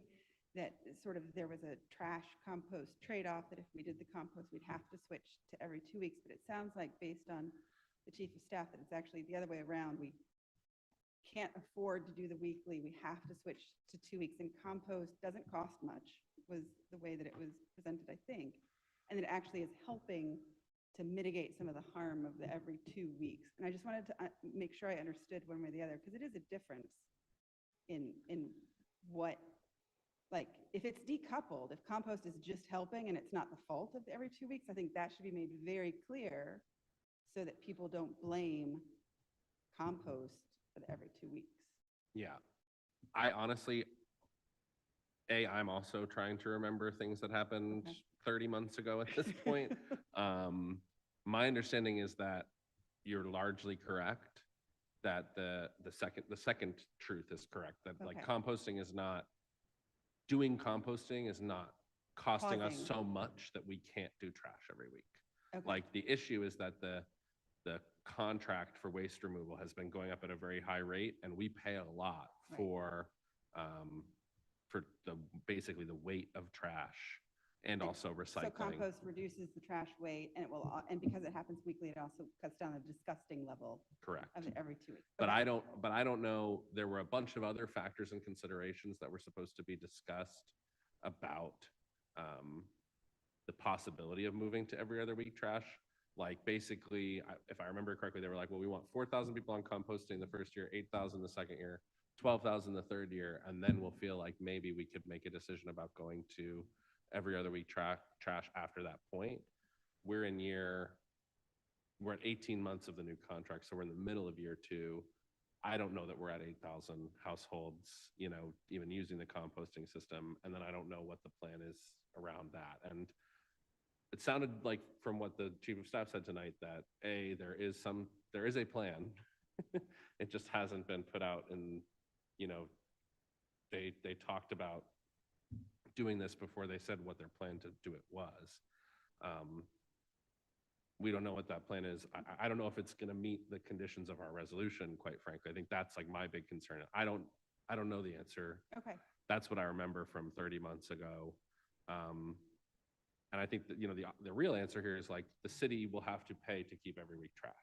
that sort of there was a trash compost trade-off, that if we did the compost, we'd have to switch to every 2 weeks. But it sounds like, based on the chief of staff, that it's actually the other way around. We can't afford to do the weekly. We have to switch to 2 weeks. And compost doesn't cost much, was the way that it was presented, I think. And it actually is helping to mitigate some of the harm of the every 2 weeks. And I just wanted to make sure I understood one way or the other, because it is a difference in what, like, if it's decoupled, if compost is just helping and it's not the fault of the every 2 weeks, I think that should be made very clear so that people don't blame compost for the every 2 weeks. Yeah. I honestly, I'm also trying to remember things that happened Okay. 30 months ago at this point. My understanding is that you're largely correct, that the second truth is correct, that like Okay. composting is not, doing composting is not costing us Causing. so much that we can't do trash every week. Okay. Like the issue is that the contract for waste removal has been going up at a very high rate, and we pay a lot Right. for the basically the weight of trash and also So recycling. compost reduces the trash weight, and it will, and because it happens weekly, it also cuts down the disgusting level Correct. of it every 2 weeks. But Okay. I don't know, there were a bunch of other factors and considerations that were supposed to be discussed about the possibility of moving to every other week trash. Like basically, if I remember correctly, they were like, well, we want 4,000 people on composting the first year, 8,000 the second year, 12,000 the third year, and then we'll feel like maybe we could make a decision about going to every other week trash after that point. We're at 18 months of the new contract, so we're in the middle of year 2. I don't know that we're at 8,000 households, even using the composting system. And then I don't know what the plan is around that. And it sounded like from what the chief of staff said tonight that there is a plan. It just hasn't been put out, and they talked about doing this before they said what their plan to do it was. We don't know what that plan is. I don't know if it's going to meet the conditions of our resolution, quite frankly. I think that's like my big concern. I don't know the answer. Okay. That's what I remember from 30 months ago. And I think that, the real answer here is like the city will have to pay to keep every week trash,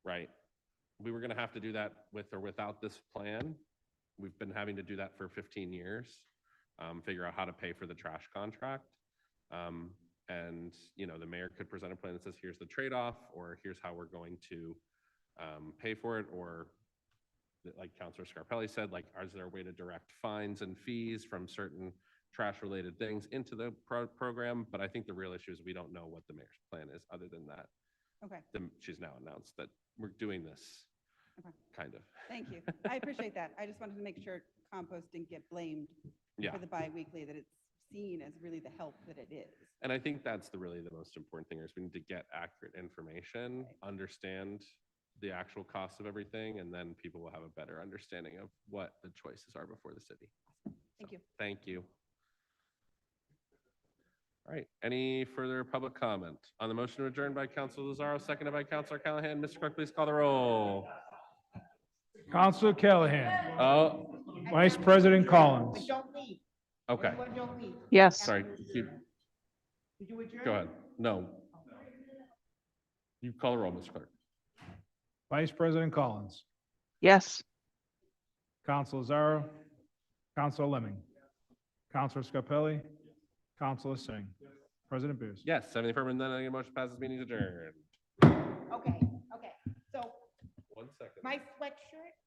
right? We were going to have to do that with or without this plan. We've been having to do that for 15 years, figure out how to pay for the trash contract. And, the mayor could present a plan that says, here's the trade-off, or here's how we're going to pay for it. Or like Councilor Scarpelli said, like, is there a way to direct fines and fees from certain trash-related things into the program? But I think the real issue is we don't know what the mayor's plan is other than that. Okay. She's now announced that we're doing this, Okay. kind of. Thank you. I appreciate that. I just wanted to make sure compost didn't get blamed Yeah. for the bi-weekly, that it's seen as really the help that it is. And I think that's really the most important thing is we need to get accurate information, understand the actual cost of everything, and then people will have a better understanding of what the choices are before the city. Thank you. Thank you. All right, any further public comment on the motion to adjourn by Councilor Lozaro, seconded by Councilor Callahan? Mr. Clerk, please call the roll. Counselor Callahan. Oh, Vice President Collins. okay. Yes. Sorry. Go ahead. No. You call the roll, Mr. Clerk. Vice President Collins. Yes. Counselor Zaro. Counselor Lemming. Counselor Scarpelli. Counselor Singh. President Beers. Yes, 70 affirmative, then the motion passes, meeting is adjourned. Okay, so 1 second. my sweatshirt